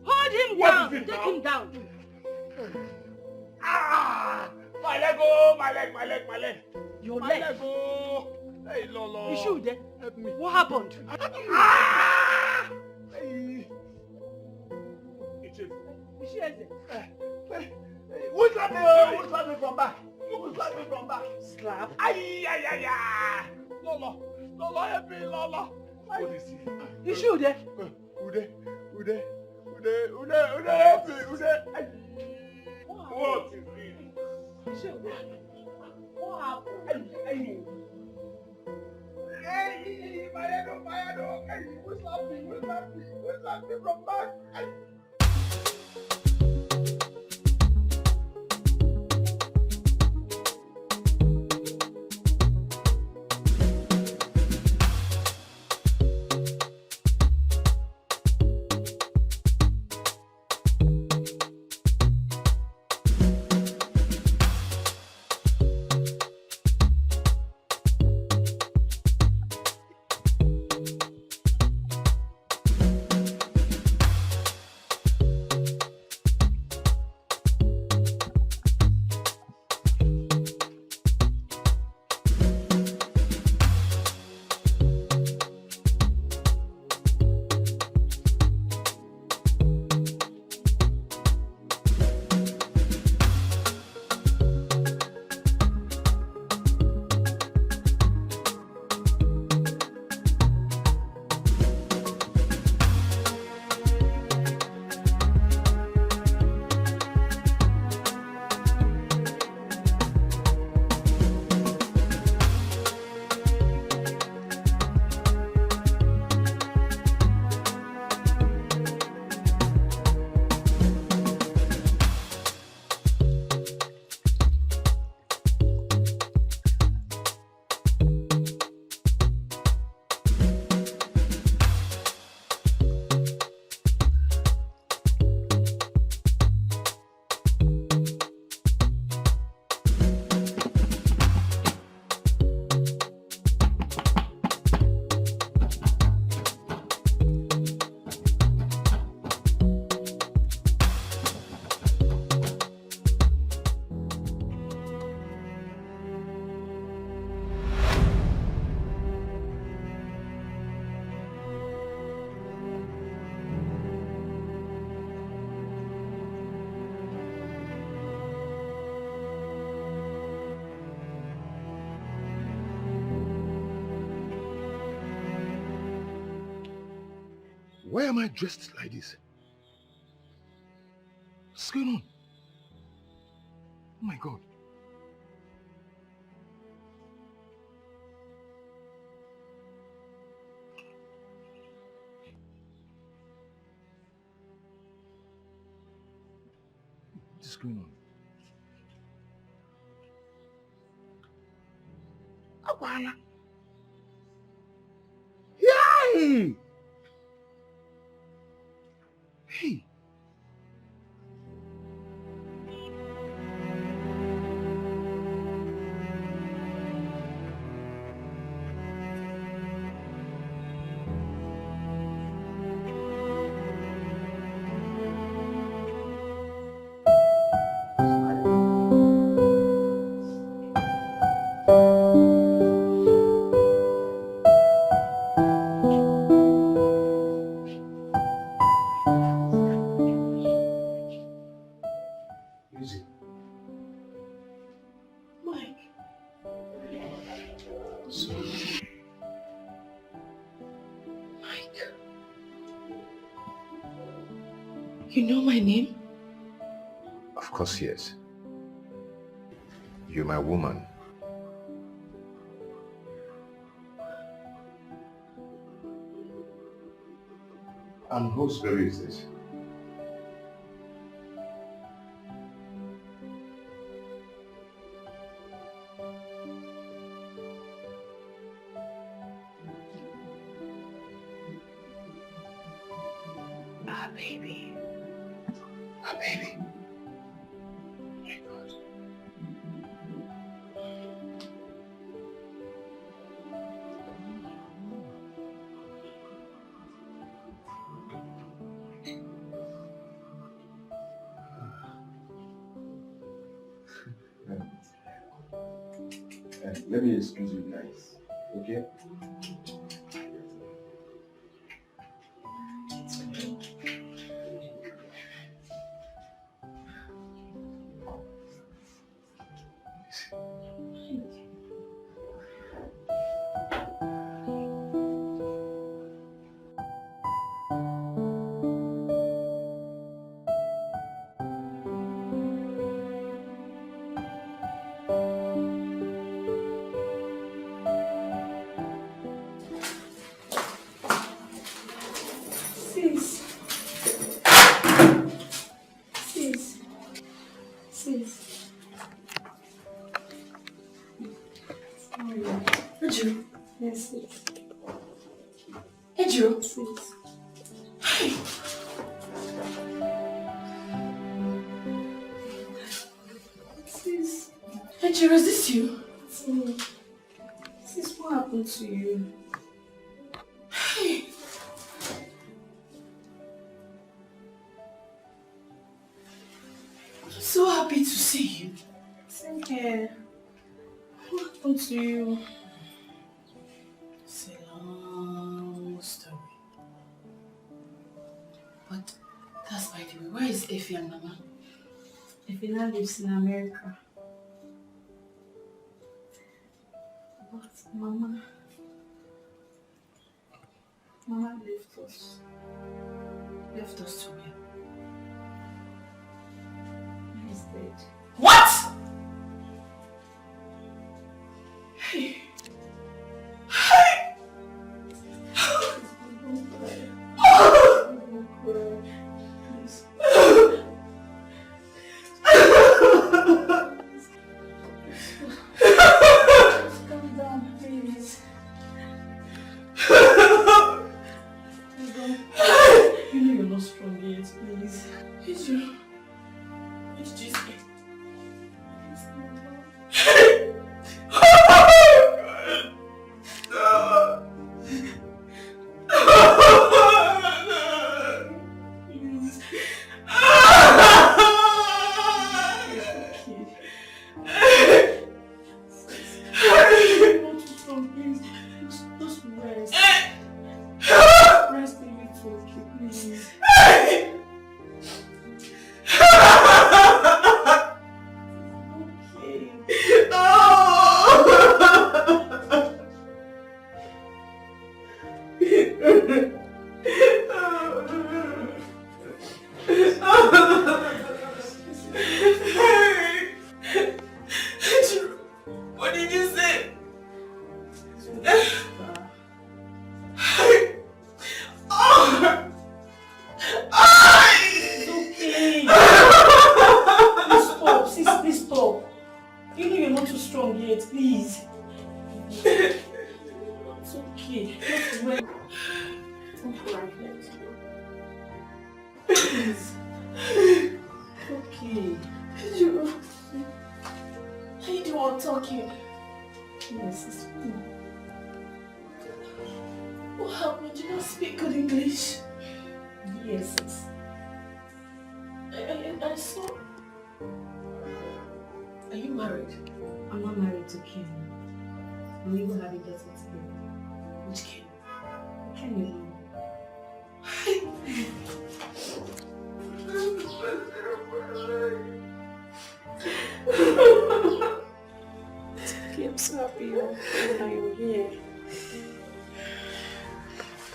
Hold him down. Take him down. My leg, my leg. Your My leg. leg, oh. Hey, Lolo. You should there? Help me. What happened? Hey. Who slapped me? Who slapped me from back? Who slapped me from back? Slap? Ay. Lolo, help me, Lolo. What is it? You should there? Ude, help me, Ude. Ay. What is it? What happened? Hey, my head, hey, who slapped me from back? Ay. Why am I dressed like this? What's going on? Oh my God. What is going on? Awana. Yay! Hey. You know my name? Of course, yes. You're my woman. And whose baby is this? Our baby. Our baby. Let me excuse you guys, okay? Is this you? It's me. Sis, what happened to you? Hey. I'm so happy to see you. Same here. What happened to you? It's a long story. But that's by the way. Where is Effie and Mama? Effie now lives in America. But Mama left us. Left us to where? He's dead. What? Hey. Hey. Don't cry. Please. Calm down, please. You know you're not strong yet, please. It's you. It's just me. Please. Please. Okay. You are talking. Yes, it's fine. What happened? You don't speak good English. Yes, I saw. Are you married? I'm not married to Ken. I'm even having that with him. Which Ken? Ken, you know. Okay, I'm so happy you're here.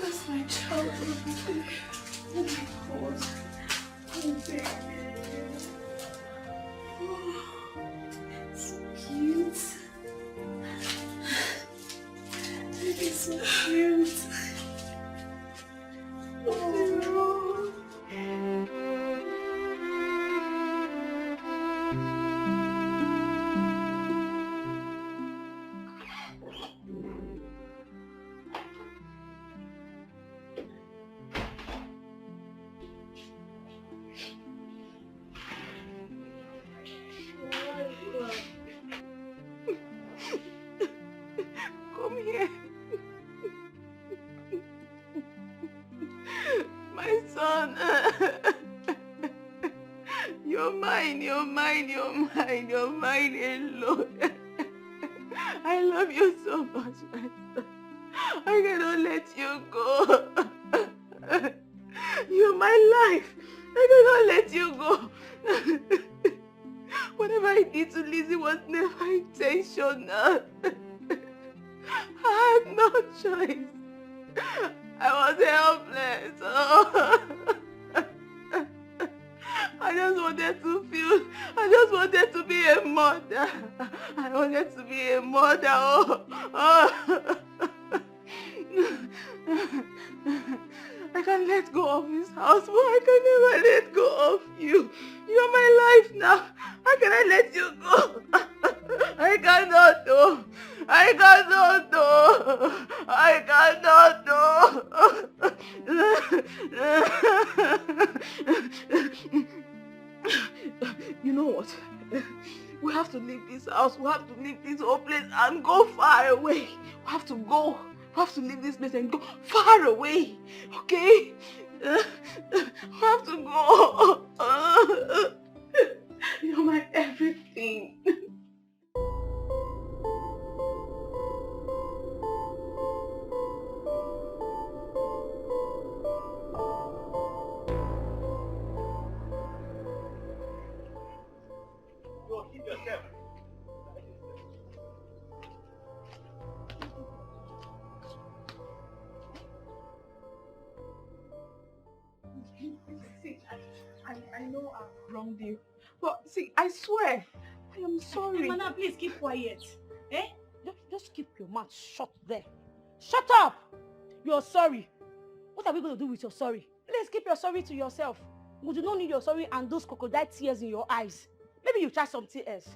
That's my child. Oh my God. Oh baby. Oh, so cute. Baby, so cute. Oh. Come here. My son. You're mine, you're mine, you're mine, you're mine alone. I love you so much, my son. I cannot let you go. You're my life. I cannot let you go. Whatever I did to Lizzie was never intentional. I had no choice. I was helpless. Oh. I just wanted to be a mother. I wanted to be a mother. Oh. I can't let go of this house, but I can never let go of you. You're my life now. How can I let you go? I cannot do. I cannot do. I cannot do. You know what? We have to leave this house. We have to leave this whole place and go far away. We have to go. We have to leave this place and go far away. Okay? We have to go. You're my everything. Keep yourself. See, I know I've wronged you. But see, I swear, I am sorry. Madam, please keep quiet. Eh? Just keep your mouth shut there. Shut up! You're sorry. What are we going to do with your sorry? Please keep your sorry to yourself. We do not need your sorry and those crocodile tears in your eyes. Maybe you try something else.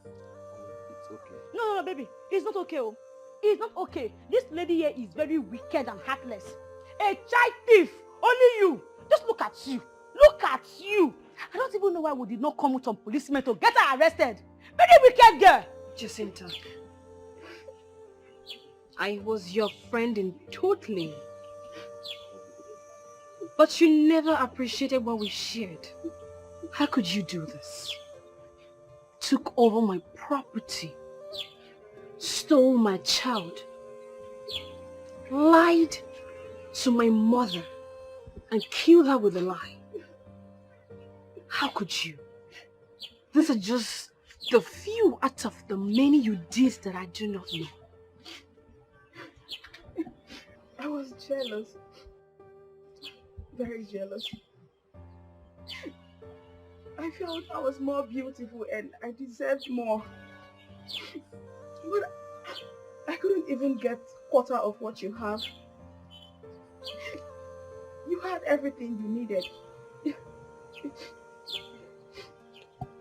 It's okay. No, baby. It's not okay. Oh. It's not okay. This lady here is very wicked and heartless. A child thief. Only you. Just look at you. Look at you. I don't even know why we did not come with some policemen to get her arrested. Very wicked girl. Jacinta, I was your friend in totally. But you never appreciated what we shared. How could you do this? Took over my property, stole my child, lied to my mother, and killed her with a lie. How could you? These are just the few out of the many you did that I do not know. I was jealous. Very jealous. I felt I was more beautiful and I deserved more. But I couldn't even get quarter of what you have. You had everything you needed.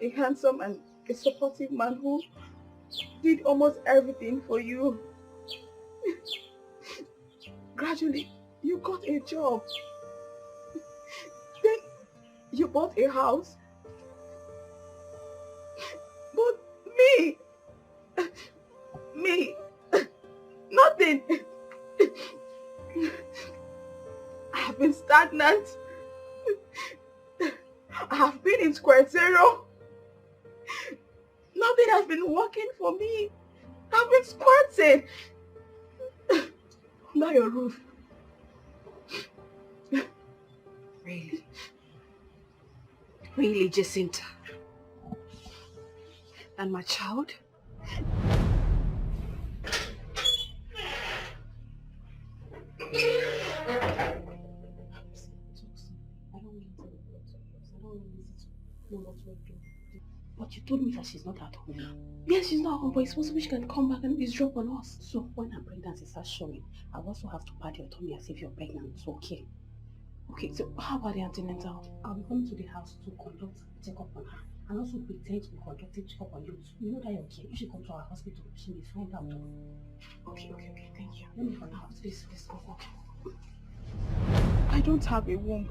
A handsome and a supportive man who did almost everything for you. Gradually, you got a job. bought a house. But me, nothing. I have been stagnant. I have been in square zero. Nothing has been working for me. I've been squirting under your roof. Really? Really, Jacinta? And my child? But you told me that she's not at home. Yes, she's not home, but it's possible she can come back and eavesdrop on us. So when her pregnancy starts showing, I also have to pat your tummy as if you're pregnant. So okay. Okay, so how about the antenatal? I'll be coming to the house to conduct checkup on her. And also pretend to be conducting checkup on you. You know that you're okay. You should come to our hospital. She may find out. Okay, thank you. Let me find out. Please, go. I don't have a womb.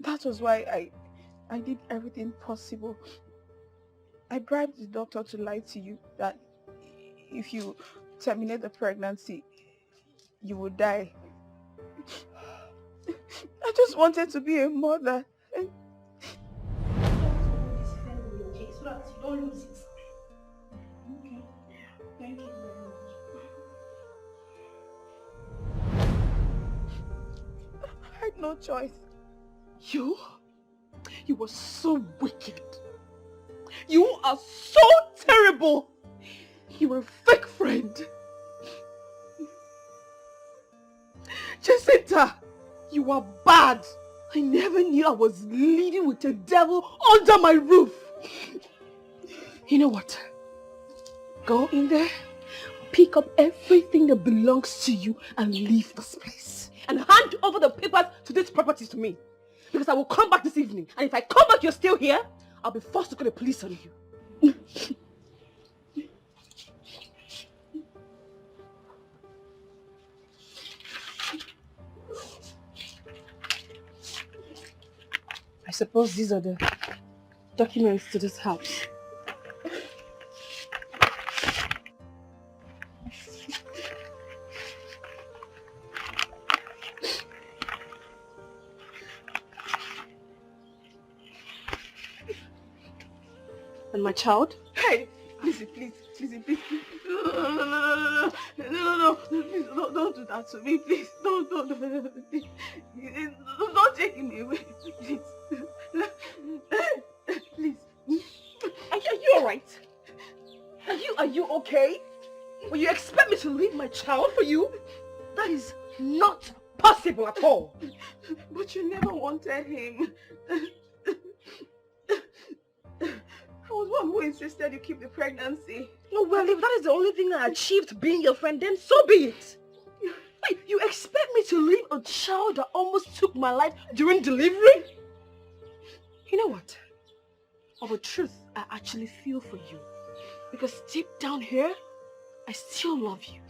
That was why I did everything possible. I bribed the doctor to lie to you that if you terminate the pregnancy, you will die. I just wanted to be a mother. Okay, so that you don't lose it. Okay. Thank you very much. I had no choice. You were so wicked. You are so terrible. You were a fake friend. Jacinta, you are bad. I never knew I was living with a devil under my roof. You know what? Go in there, pick up everything that belongs to you and leave this place. And hand over the papers to these properties to me. Because I will come back this evening. And if I come back, you're still here, I'll be forced to call the police on you. I suppose these are the documents to this house. And my child? Hey, listen, please. No, please, don't do that to me, please. Don't take me away, please. Please. Are you alright? Are you okay? Will you expect me to leave my child for you? That is not possible at all. But you never wanted him. I was one who insisted you keep the pregnancy. No, well, if that is the only thing I achieved being your friend, then so be it. Wait, you expect me to leave a child that almost took my life during delivery? You know what? Of a truth, I actually feel for you. Because deep down here, I still love you.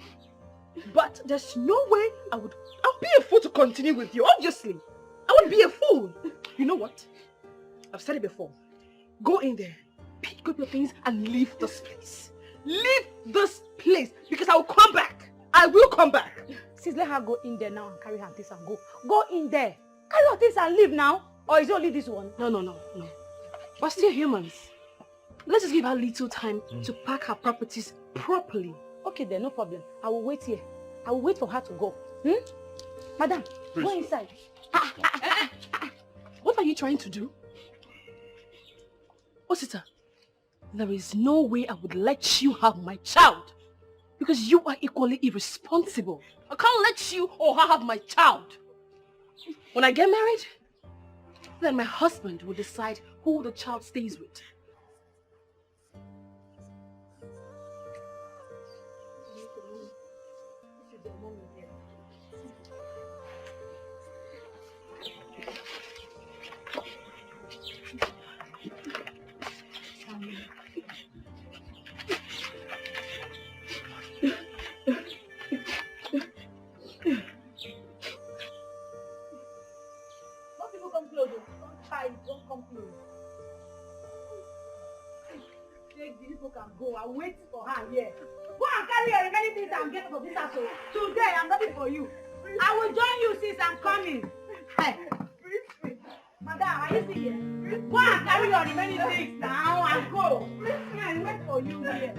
But there's no way I'll be a fool to continue with you, obviously. I would be a fool. You know what? I've said it before. Go in there, pick up your things and leave this place. Leave this place because I will come back. I will come back. Sis, let her go in there now and carry her things and go. Go in there. Carry her things and leave now. Or is it only this one? No. We're still humans. Let's just give her a little time to pack her properties properly. Okay then, no problem. I will wait here. I will wait for her to go. Madam, go inside. What are you trying to do? Osita, there is no way I would let you have my child. Because you are equally irresponsible. I can't let you or her have my child. When I get married, then my husband will decide who the child stays with. quiet. Don't come close. Take this book and go. I'm waiting for her here. Go and carry your remaining things and get out of this house. Today I'm ready for you. I will join you since I'm coming. Hey. Madam, are you still here? Go and carry your remaining things now and go. I'm waiting for you here.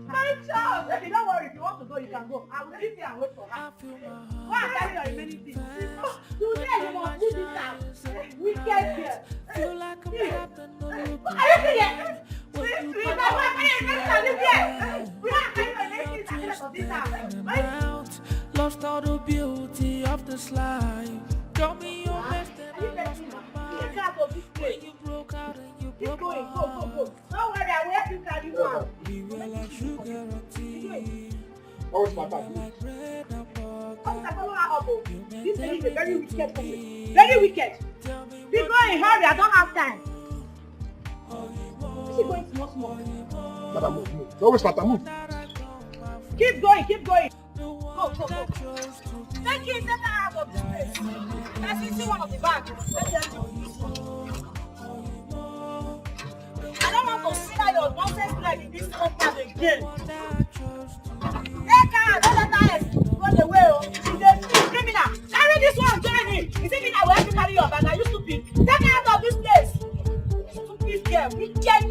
My child. Okay, don't worry. If you want to go, you can go. I will sit here and wait for her. Go and carry your remaining things. Today you must leave this house. Wicked girl. Feel like I'm trapped in the loop. Are you still here? Please, I want to carry your remaining things. Go and carry your remaining things and get out of this house. Lost all the beauty of this life. Tell me your best and I lost my mind. When you broke out and you broke my heart. Go. Don't worry, I will help you carry one. We were like sugar and tea. What was my bag? Like bread and butter. Follow her up. This lady is a very wicked woman. Very wicked. Be going, hurry, I don't have time. Is she going small? Madam, move. Don't waste my time, move. Keep going. Go. Take her out of this place. Let's see one of the bags. I don't want to see that your nonsense leg in this compound again. Take her, don't let her run away. She's a criminal. Carry this one, join him. You see me now, we have to carry your bag. Are you stupid? Take her out of this place. Stupid girl. Wicked.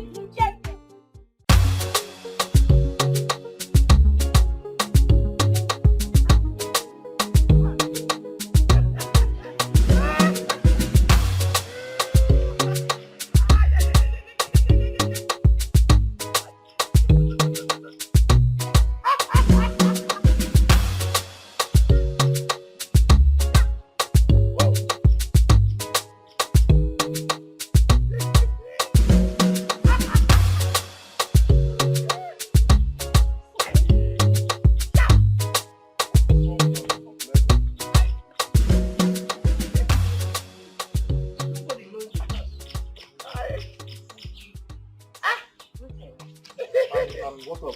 What's up?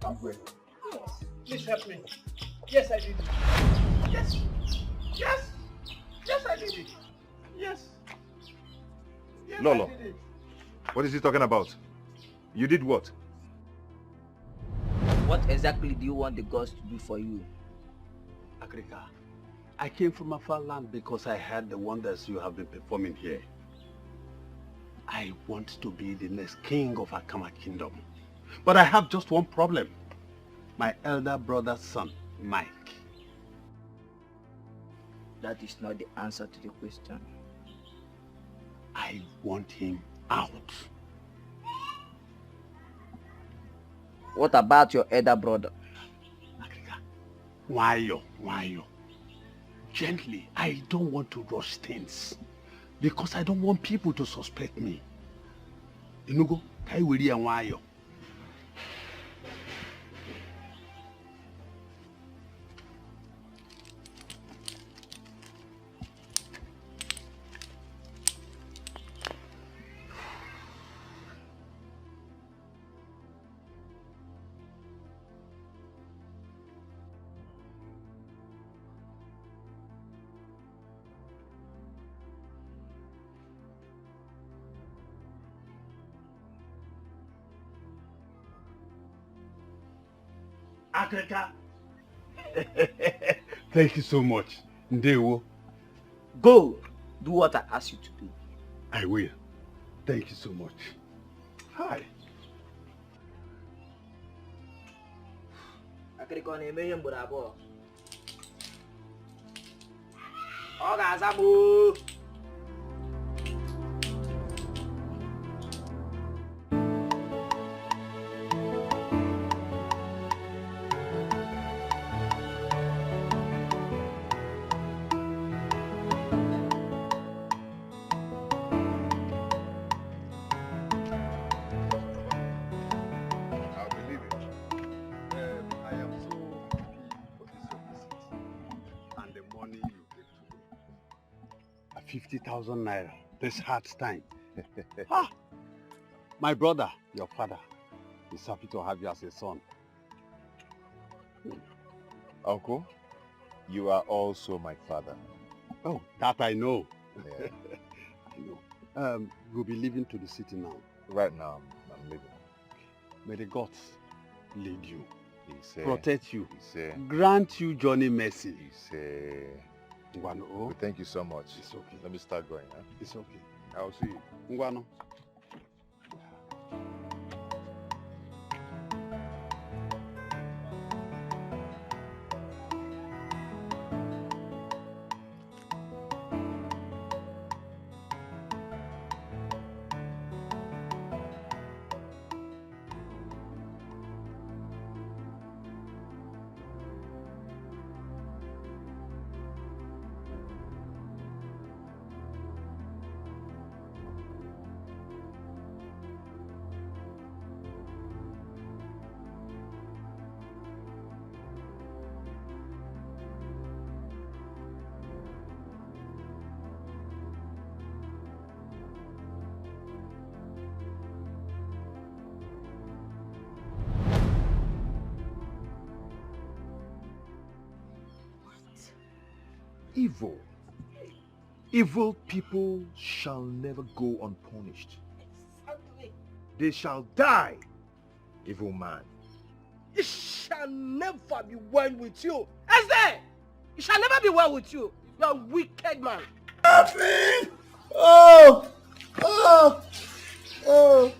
I'm great. Please help me. Yes, I did it. Yes, I did it. Yes, Lolo, I did it. what is he talking about? You did what? What exactly do you want the gods to do for you? Agrika, I came from a far land because I heard the wonders you have been performing here. I want to be the next king of Akama Kingdom. But I have just one problem. My elder brother's son, Mike. That is not the answer to the question. I want him out. What about your elder brother? Wayo. Gently, I don't want to rush things. Because I don't want people to suspect me. Inugo, kai wiri and wayo. Agrika. Thank you so much. Ndewo. Go. Do what I ask you to do. I will. Thank you so much. Hi. Akịrịka ọ na-eme ihe mgboro abụọ. Ọ ga-aza m oo. I am so happy for this your visit and the money you gave to me. 50,000 naira this hard time. My brother, your father, is happy to have you as a son. Uncle, you are also my father. Oh, that I know. Yeah. I know. You'll be leaving to the city now. Right now, I'm leaving. May the gods lead you, protect you, you, grant you journey mercy. Well, thank you so much. It's okay. Let me start going. Huh? It's okay. I'll see you. Ngwano. Evil. Evil people shall never go unpunished. Exactly. They shall die. Evil man. It shall never be well with you. Eze! It shall never be well with you. You're a wicked man. Nothing! Oh! Oh! Oh!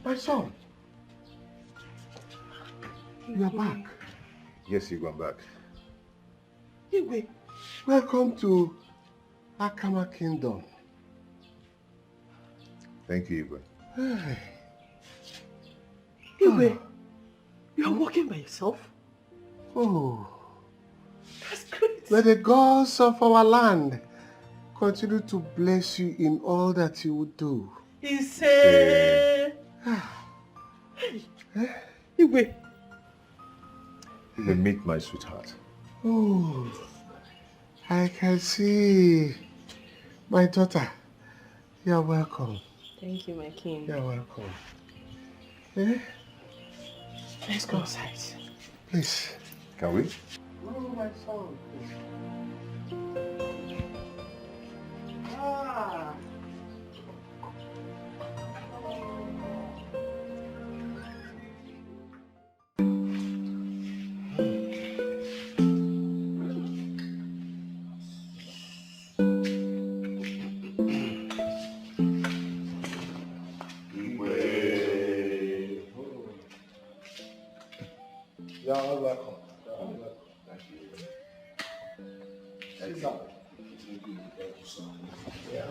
My son, you are back. Yes, you gone back. Igwe, welcome to Akama Kingdom. Thank you, Igwe. Hey. Igwe, you are walking by yourself? Oh. That's great. May the gods of our land continue to bless you in all that you would do. He said... Hey. Igwe. You will meet my sweetheart. Oh, I can see. My daughter, you are welcome. Thank you, my king. You are welcome. Eh? Let's go outside. Please. Can we? Oh, my son. Ah. You are all welcome. You are all welcome. Thank you. Exactly. Thank you so much. Yeah.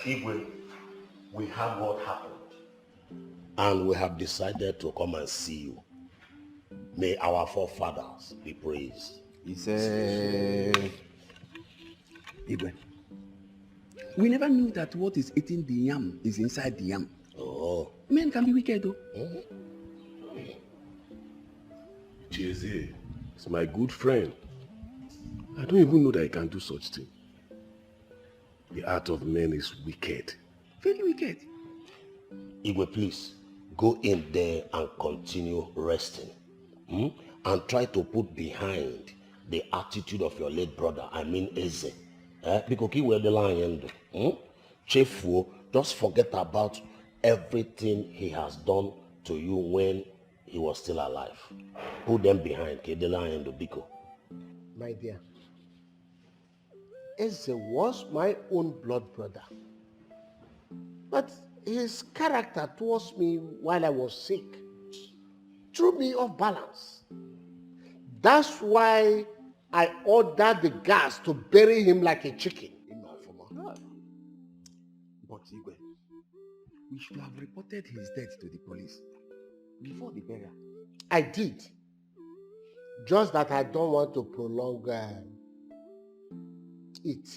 Igwe, we have what happened. And we have decided to come and see you. May our forefathers be praised. He said, Igwe, we never knew that what is eating the yam is inside the yam. Oh. Men can be wicked though. Cheze is my good friend. I don't even know that he can do such thing. The heart of man is wicked. Very wicked. Igwe, please, go in there and continue resting. And try to put behind the attitude of your late brother, I mean Eze. Because he will the lion. Chefu, just forget about everything he has done to you when he was still alive. Put them behind the lion do Biko. My dear, Eze was my own blood brother. But his character towards me while I was sick threw me off balance. That's why I ordered the guards to bury him like a chicken. But Igwe, we should have reported his death to the police before the burial. I did. Just that I don't want to prolong it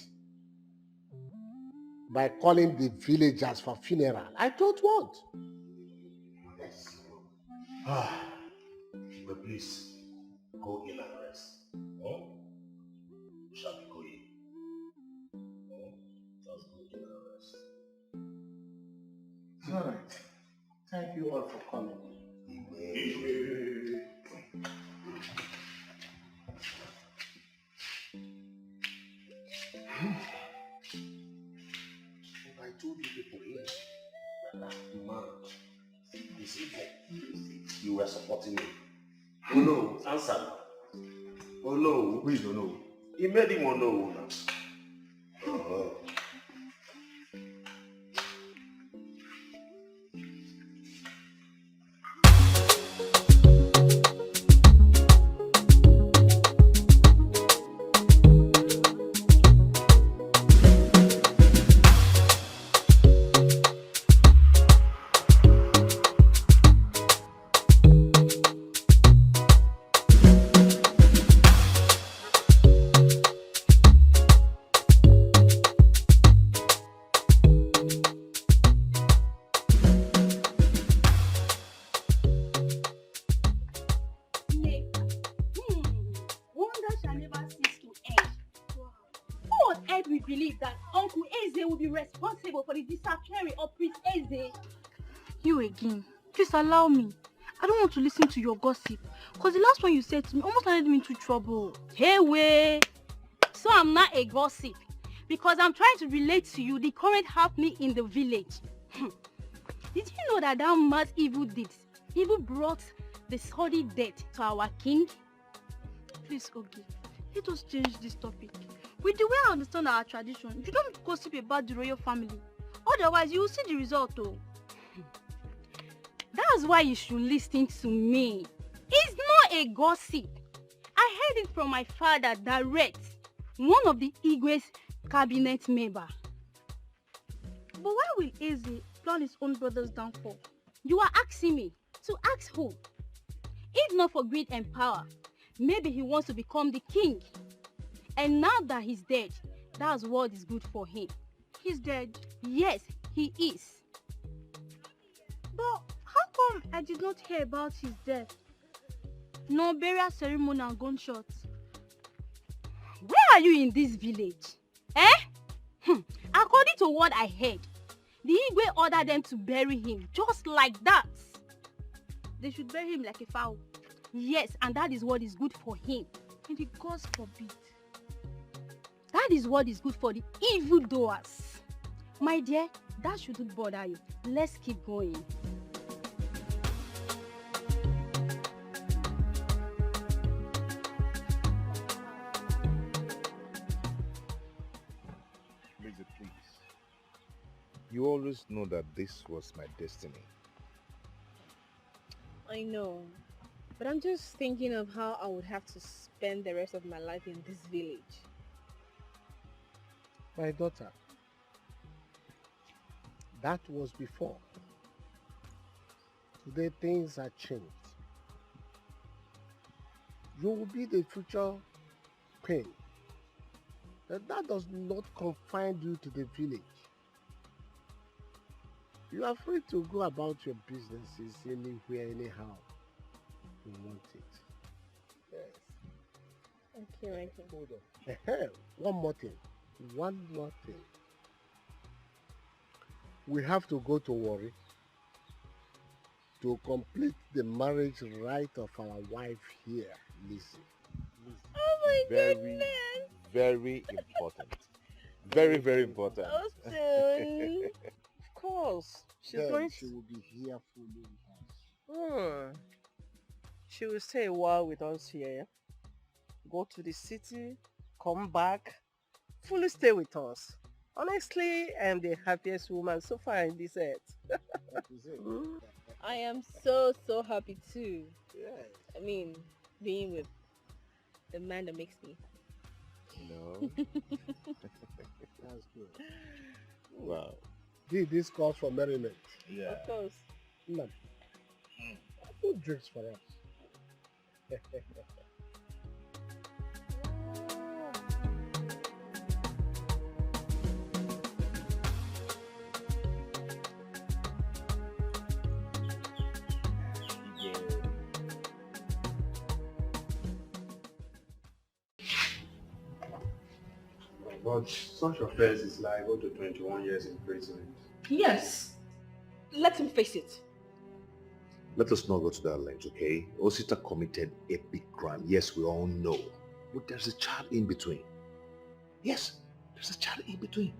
by calling the villagers for funeral. I don't want. Yes. But please, go in and rest. You shall be going. Just go in and rest. It's all right. Thank you all for coming. I told you people here that man is evil. You were supporting me. Oh no, answer now. Oh no. We don't know. He made him or no now. Responsible for the disappearance of Prince Eze. You again. Please allow me. I don't want to listen to your gossip. Because the last one you said to me almost landed me into trouble. Hey, way. So I'm not a gossip. Because I'm trying to relate to you the current happening in the village. Did you know that mad evil brought the sordid death to our king? Please, Ogi, let us change this topic. With the way I understand our tradition, you don't gossip about the royal family. Otherwise, you will see the result, though. That's why you should listen to me. It's not a gossip. I heard it from my father direct, one of the Igwe's cabinet member. But why will Eze plan his own brother's downfall? You are asking me to ask who? If not for greed and power, maybe he wants to become the king. And now that he's dead, that's what is good for him. He's dead? Yes, he is. But how come I did not hear about his death? No burial ceremony and gunshots. Where are you in this village? According to what I heard, the Igwe ordered them to bury him just like that. They should bury him like a fowl. Yes, and that is what is good for him. And the gods forbid. That is what is good for the evildoers. My dear, that shouldn't bother you. Let's keep going. Lizzie, please. You always know that this was my destiny. I know. But I'm just thinking of how I would have to spend the rest of my life in this village. My daughter, that was before. Today things are changed. You will be the future queen. And that does not confine you to the village. You are free to go about your businesses anywhere, anyhow you want it. Yes. Okay. Hold on. One more thing. One more thing. We have to go to Warri to complete the marriage right of our wife here, Lizzie. Oh my Very, goodness. very important. Very, very important. So soon. Of course. She's Then going she to... will be here following us. She will stay a while with us here. Go to the city, come back, fully stay with us. Honestly, I am the happiest woman so far in this earth. That is it. I am so happy too. Yes. I mean, being with the man that makes me. No. That's good. Wow. This calls for merriment. Yeah. Of course. No. Who drinks for us? But such offense is liable to 21 years imprisonment. Yes. Let him face it. Let us not go to that length, okay? Osita committed a big crime. Yes, we all know. But there's a child in between. Yes, there's a child in between.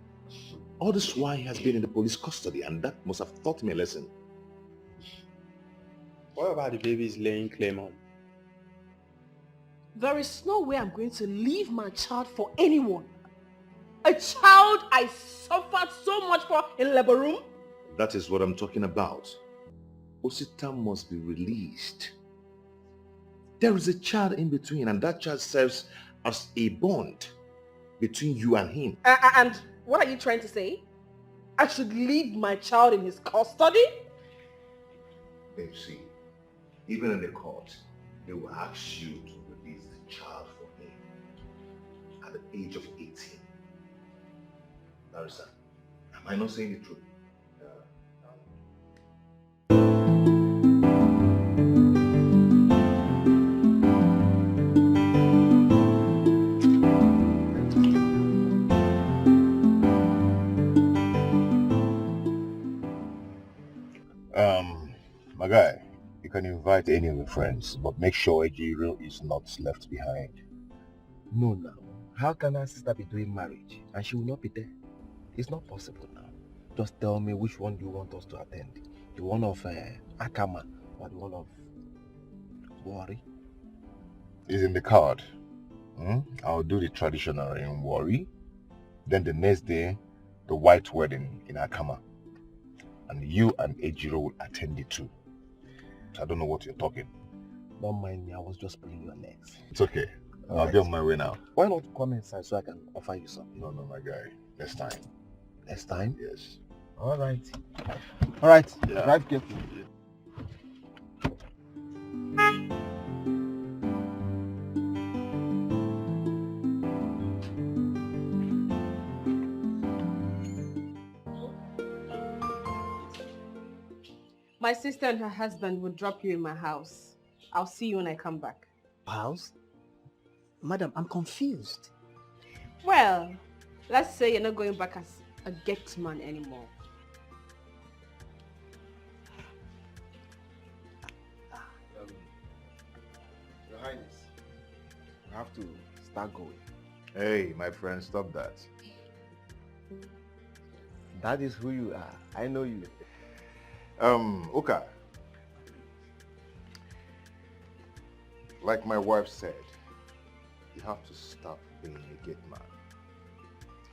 All this while he has been in the police custody, and that must have taught him a lesson. What about the baby's laying claim on? There is no way I'm going to leave my child for anyone. A child I suffered so much for in labor room. That is what I'm talking about. Osita must be released. There is a child in between, and that child serves as a bond between you and him. And what are you trying to say? I should leave my child in his custody? Babe, see, even in the court, they will ask you to release the child for him at the age of 18. Larissa, am I not saying the truth? My guy, you can invite any of your friends, but make sure Ejiro is not left behind. No, now. How can our sister be doing marriage and she will not be there? It's not possible now. Just tell me which one you want us to attend. The one of Akama or the one of Warri? It's in the card. I'll do the traditional in Warri. Then the next day, the white wedding in Akama. And you and Ejiro will attend it too. I don't know what you're talking. Don't mind me, I was just pulling your legs. It's okay. I'll be on my way now. Why not come inside so I can offer you something? No, my guy. Next time. Next time? Yes. Alright. Alright, Yeah. drive carefully. My sister and her husband will drop you in my house. I'll see you when I come back. House? Madam, I'm confused. Well, let's say you're not going back as a gate man anymore. Your Highness, I have to start going. Hey, my friend, stop that. That is who you are. I know you. Uka. Like my wife said, you have to stop being a gate man.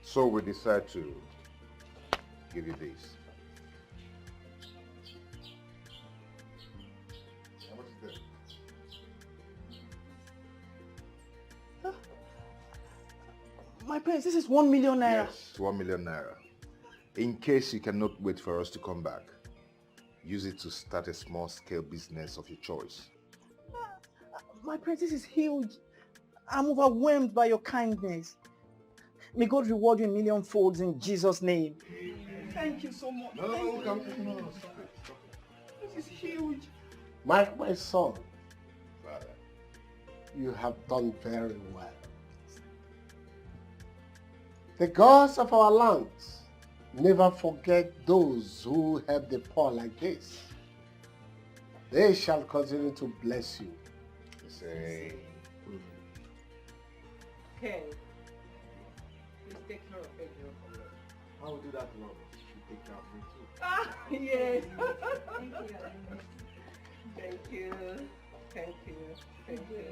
So we decide to give you this. How much is this? My prince, this is 1 million naira. Yes, 1 million naira. In case you cannot wait for us to come back, use it to start a small-scale business of your choice. My princess is huge. I'm overwhelmed by your kindness. May God reward you a million folds in Jesus' name. Thank you so much. No, Thank stop it. This is huge. My son, you have done very well. The gods of our lands never forget those who help the poor like this. They shall continue to bless you. Say. Ken, please take care of Pedro for me. I will do that, Lord. You take care of me too. Ah, yes. Thank you. Thank you. Thank you.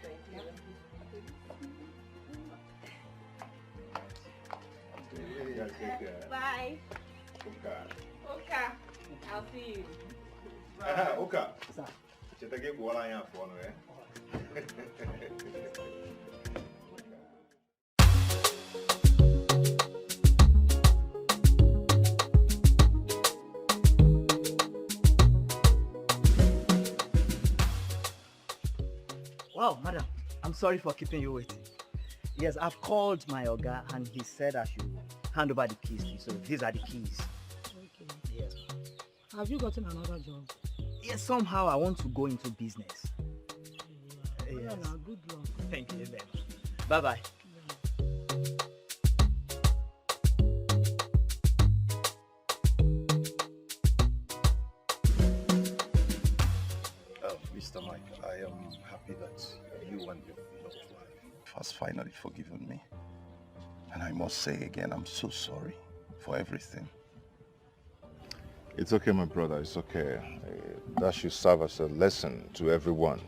Thank you. Bye. Okay. I'll see you. Oka. Kita ke bola yang phone eh. Wow, madam, I'm sorry for keeping you waiting. Yes, I've called my Oga and he said I should hand over the keys to you. So these are the keys. Okay. Yes. Have you gotten another job? Yes, somehow I want to go into business. Yeah, Yes. now, good luck. Thank you very much. Bye-bye. Mr. Mike, I am happy that you and your beloved wife has finally forgiven me. And I must say again, I'm so sorry for everything. It's okay, my brother. It's okay. That should serve as a lesson to everyone.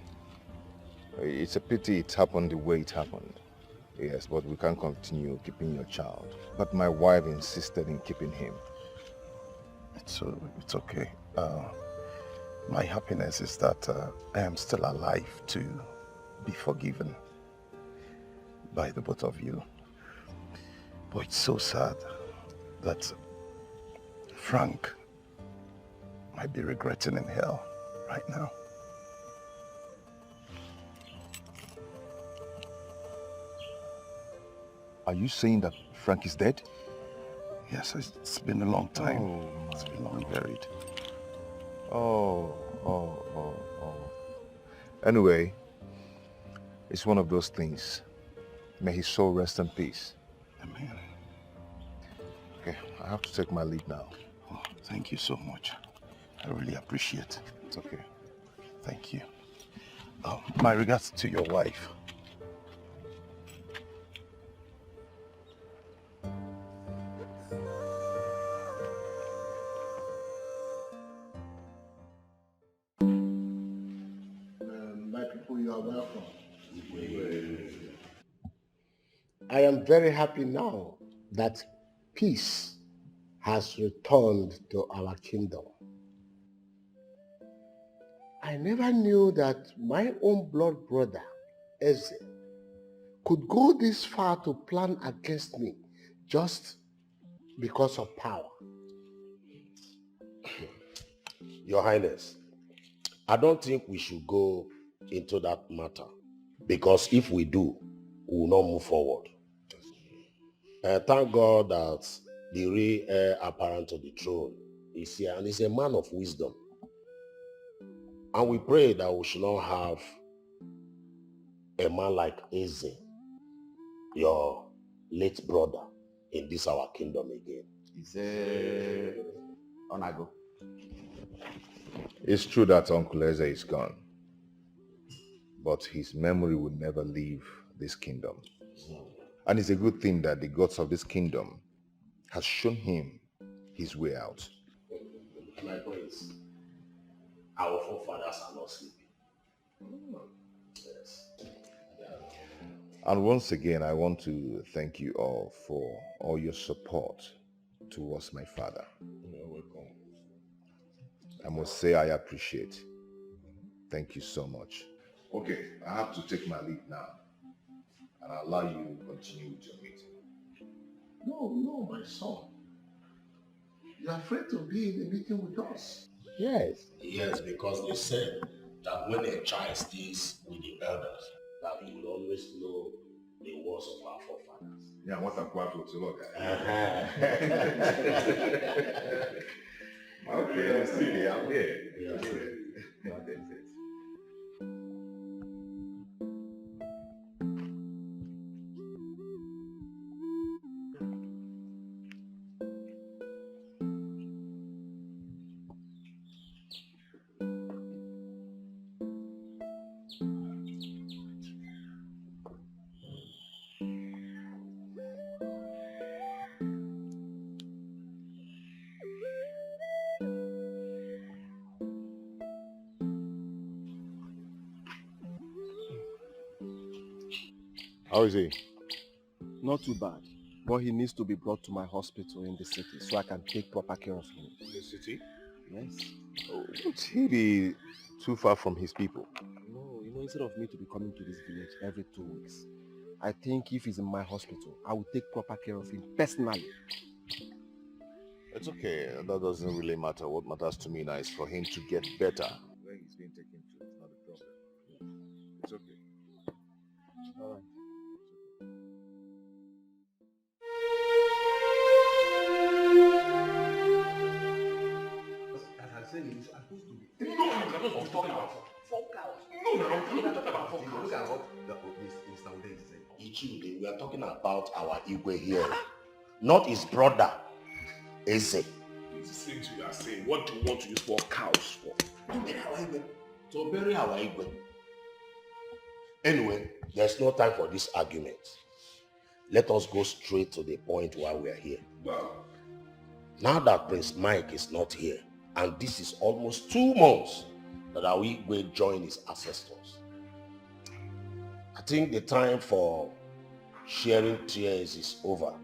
It's a pity it happened the way it happened. Yes, but we can't continue keeping your child. But my wife insisted in keeping him. It's okay. My happiness is that I am still alive to be forgiven by the both of you. But it's so sad that Frank might be regretting in hell right now. Are you saying that Frank is dead? Yes, it's been a long time. Oh, it's been long buried. Oh. Anyway, it's one of those things. May his soul rest in peace. Amen. Okay, I have to take my leave now. Oh, thank you so much. I really appreciate it. It's okay. Thank you. My regards to your wife. My people, you are welcome. I am very happy now that peace has returned to our kingdom. I never knew that my own blood brother, Eze, could go this far to plan against me just because of power. Your Highness, I don't think we should go into that matter, because if we do, we will not move forward. Thank God that the real heir apparent to the throne is here, and is a man of wisdom. And we pray that we should not have a man like Eze, your late brother, in this our kingdom again. Onago. It's true that Uncle Eze is gone, but his memory will never leave this kingdom. And it's a good thing that the gods of this kingdom has shown him his way out. My prince, our forefathers are not sleeping. Yes. And once again, I want to thank you all for all your support towards my father. You're welcome. I must say I appreciate. Thank you so much. Okay, I have to take my leave now. And I'll allow you to continue with your meeting. No, my son. You're afraid to be in the meeting with us. Yes, because they said that when a child stays with the elders, that he will always know the words of our forefathers. Yeah, what a quattro to look at. Okay, let's see. I'm here. Yes. That is it. How is he? Not too bad, but he needs to be brought to my hospital in the city so I can take proper care of him. In the city? Yes. Oh, would he be too far from his people? No, instead of me to be coming to this village every 2 weeks, I think if he's in my hospital, I will take proper care of him personally. It's okay. That doesn't really matter. What matters to me now is for him to get better. Where he's being taken to, it's not a problem. It's okay. All right. As I said, you're supposed to be. No, you're not talking about 4 cows. No, I'm talking about 4 cows. Look at what this Sunday is saying. Ichide, we are talking about our Igwe here. Not his brother, Eze. It's the same thing you are saying. What do you want to use 4 cows for? To bury our Igwe. To bury our Igwe. Anyway, there's no time for this argument. Let us go straight to the point why we are here. Wow. Now that Prince Mike is not here, and this is almost 2 months that our Igwe joined his ancestors, I think the time for sharing tears is over.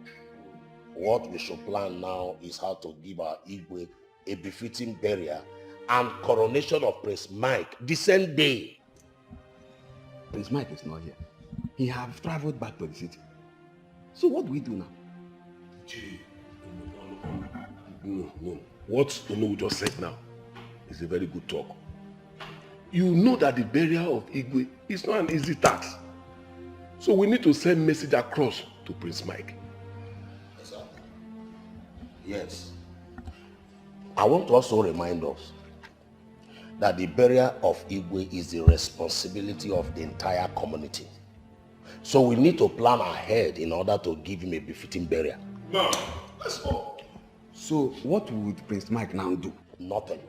What we should plan now is how to give our Igwe a befitting burial and coronation of Prince Mike the same day. Prince Mike is not here. He have traveled back to the city. So what do we do now? No. What Onu just said now is a very good talk. You know that the burial of Igwe is not an easy task. So we need to send message across to Prince Mike. Exactly. Yes. I want to also remind us that the burial of Igwe is the responsibility of the entire community. So we need to plan ahead in order to give him a befitting burial. Now, let's go. So what would Prince Mike now do? Nothing.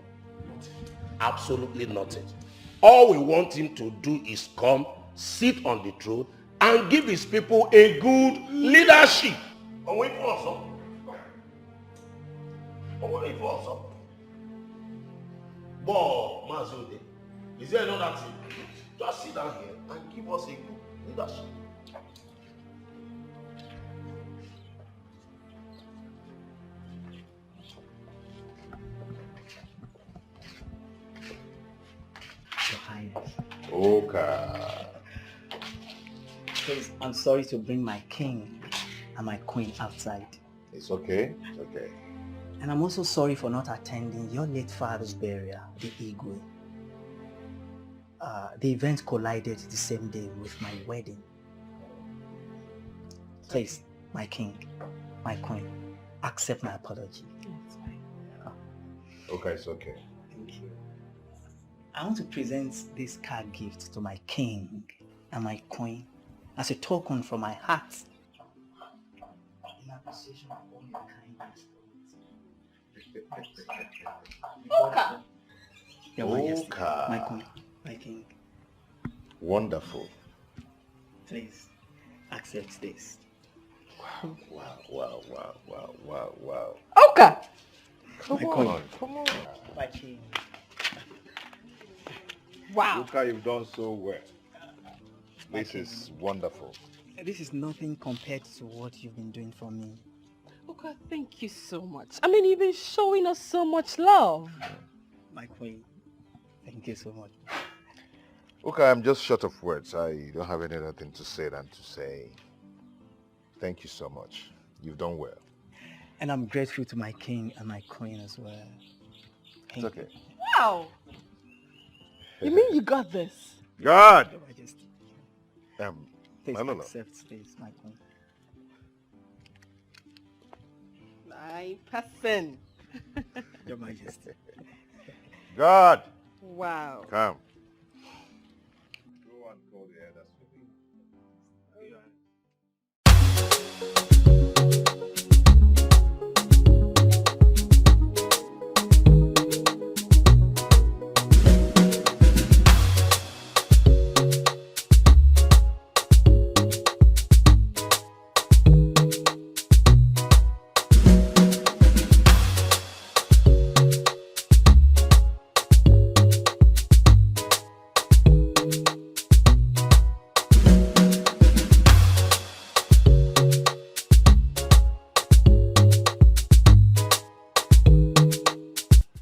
Absolutely nothing. All we want him to do is come, sit on the throne, and give his people a good leadership. But, Mazude, is there another thing? Just sit down here and give us a good leadership. Your Highness. Okay. Please, I'm sorry to bring my king and my queen outside. It's okay. It's okay. And I'm also sorry for not attending your late father's burial, the Igwe. The event collided the same day with my wedding. Please, my king, my queen, accept my apology. That's fine. Okay, it's okay. Thank you. I want to present this card gift to my king and my queen as a token from my heart in appreciation of all your kindness. Oka. Your Majesty, Oka. my queen, my king. Wonderful. Please, accept this. Wow. Oka. Come My on. My king. Wow. Look how you've done so well. This is wonderful. This is nothing compared to what you've been doing for me. Oka, thank you so much. I mean, you've been showing us so much love. My queen, thank you so much. Okay, I'm just short of words. I don't have any other thing to say than to say thank you so much. You've done well. And I'm grateful to my king and my queen as well. It's okay. Wow. You mean you got this? God! Your Majesty. Please No. accept Please, my queen. My person. Your Majesty. God! Wow. Come. Go and call the elders for me.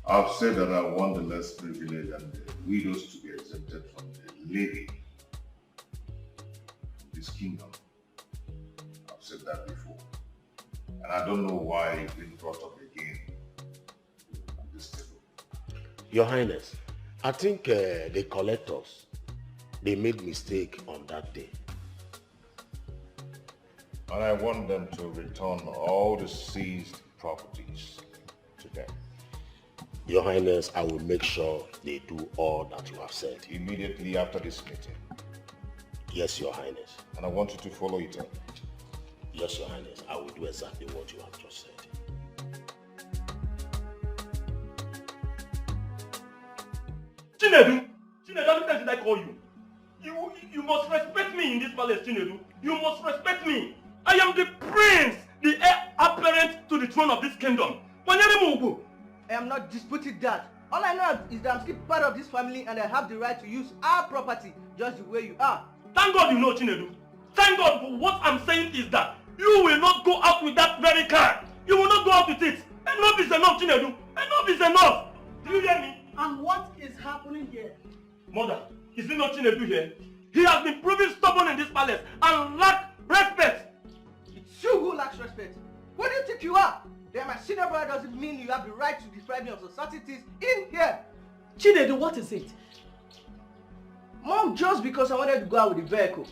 I've said that I want the less privileged and the widows to be exempted from the levy of this kingdom. I've said that before. And I don't know why it's been brought up again at this table. Your Highness, I think the collectors, they made mistake on that day. And I want them to return all the seized properties to them. Your Highness, I will make sure they do all that you have said. Immediately after this meeting. Yes, Your Highness. And I want you to follow it up. Yes, Your Highness, I will do exactly what you have just said. Chinedu, how many times did I call you? You must respect me in this palace, Chinedu. You must respect me. I am the prince, the heir apparent to the throne of this kingdom. I am not disputing that. All I know is that I'm still part of this family and I have the right to use our property just the way you are. Thank God you know, Chinedu. Thank God, but what I'm saying is that you will not go out with that very car. You will not go out with it. Enough is enough, Chinedu. Enough is enough. Do you hear me? And what is happening here? Mother, is it not Chinedu here? He has been proving stubborn in this palace and lack respect. It's you who lacks respect. What do you think you are? That my senior brother doesn't mean you have the right to deprive me of societies in here. Chinedu, what is it? Mom, just because I wanted to go out with the vehicle.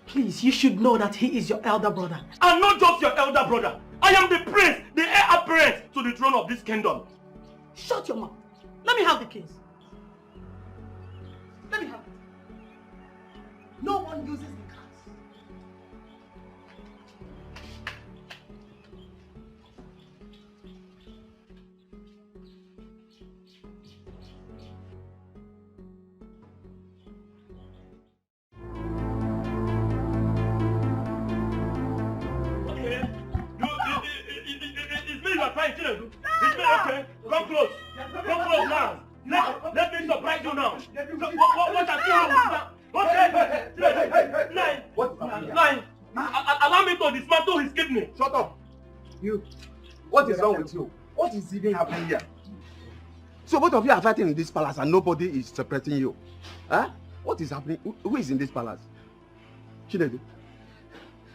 Please, you should know that he is your elder brother. I'm not just your elder brother. I am the prince, the heir apparent to the throne of this kingdom. Shut your mouth. Let me have the keys. Let me have it. No one uses the cars. Okay. It's me you are trying to do. It's me, okay. Come close. Come close now. Let me surprise you now. What I see okay. Nine. Allow me to dismantle his kidney. Shut up. You. What is wrong with you? What is even happening here? So both of you are fighting in this palace and nobody is separating you. Huh? What is happening? Who is in this palace? Chinedu,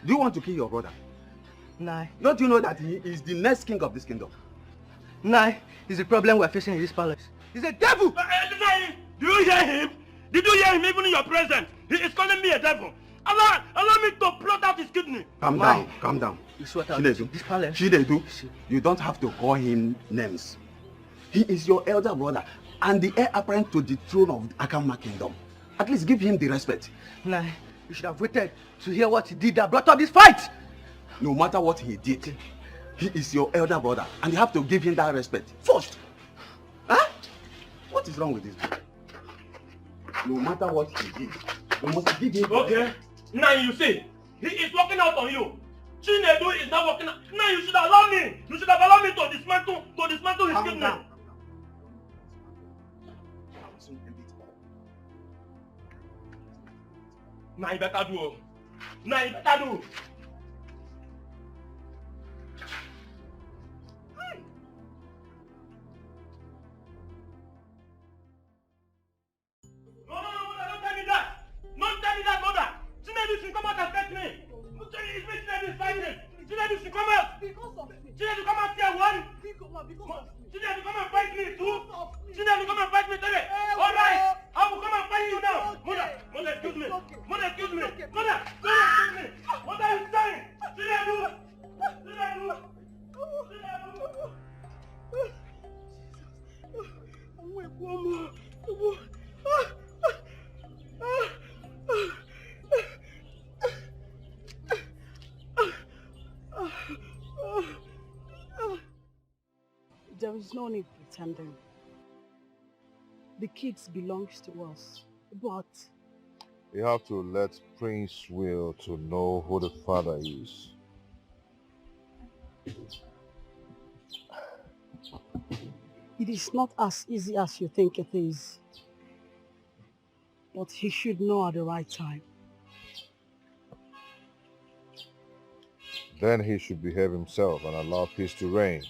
do you want to kill your brother? Nah. Don't you know that he is the next king of this kingdom? Nah, it's the problem we're facing in this palace. He's a devil! Do you hear him? Did you hear him even in your presence? He is calling me a devil. Allow me to plot out his kidney. Calm down. Chinedu, Chinedu, you don't have to call him names. He is your elder brother and the heir apparent to the throne of Akama kingdom. At least give him the respect. Nah, you should have waited to hear what he did that brought up this fight. No matter what he did, he is your elder brother and you have to give him that respect first. Huh? What is wrong with this guy? No matter what he did, you must give him. Okay. Now you see, he is working out on you. Chinedu is not working out. Now you should allow me. You should have allowed me to dismantle his kidney. Now you better do. Now you better do. Don't tell me that. Don't tell me that, mother. Chinedu should come out and fetch me. It's me, Chinedu is fighting. Chinedu should come out. Because of me. Chinedu come out here, one. Because of me. Chinedu come and fight me, two. Chinedu come and fight is no need pretending. The kids belongs to us, but You have to let Prince Will to know who the father is. it is not as easy as you think it is. But he should know at the right time. Then he should behave himself and allow peace to reign.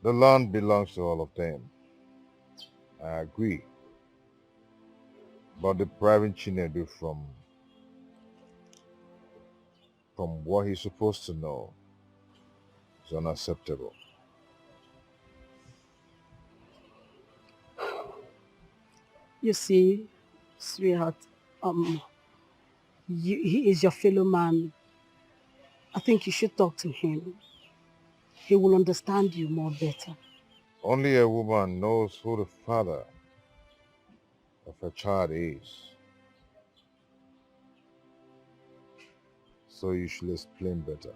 The land belongs to all of them. I agree. But depriving Chinedu from what he's supposed to know is unacceptable. You see, sweetheart, he is your fellow man. I think you should talk to him. He will understand you more better. Only a woman knows who the father of her child is. So you should explain better.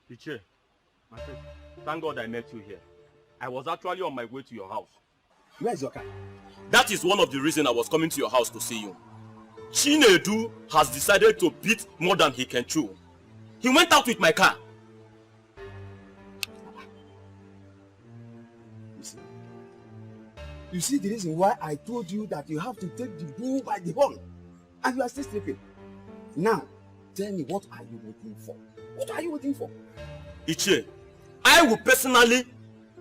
Luchy, my friend, thank God I met you here. I was actually on my way to your house. Where's your car? That is one of the reasons I was coming to your house to see you. Chinedu has decided to beat more than he can chew. He went out with my car. You see the reason why I told you that you have to take the bull by the horn, and you are still sleeping. Now, tell me, what are you waiting for? What are you waiting for? Ichie, I will personally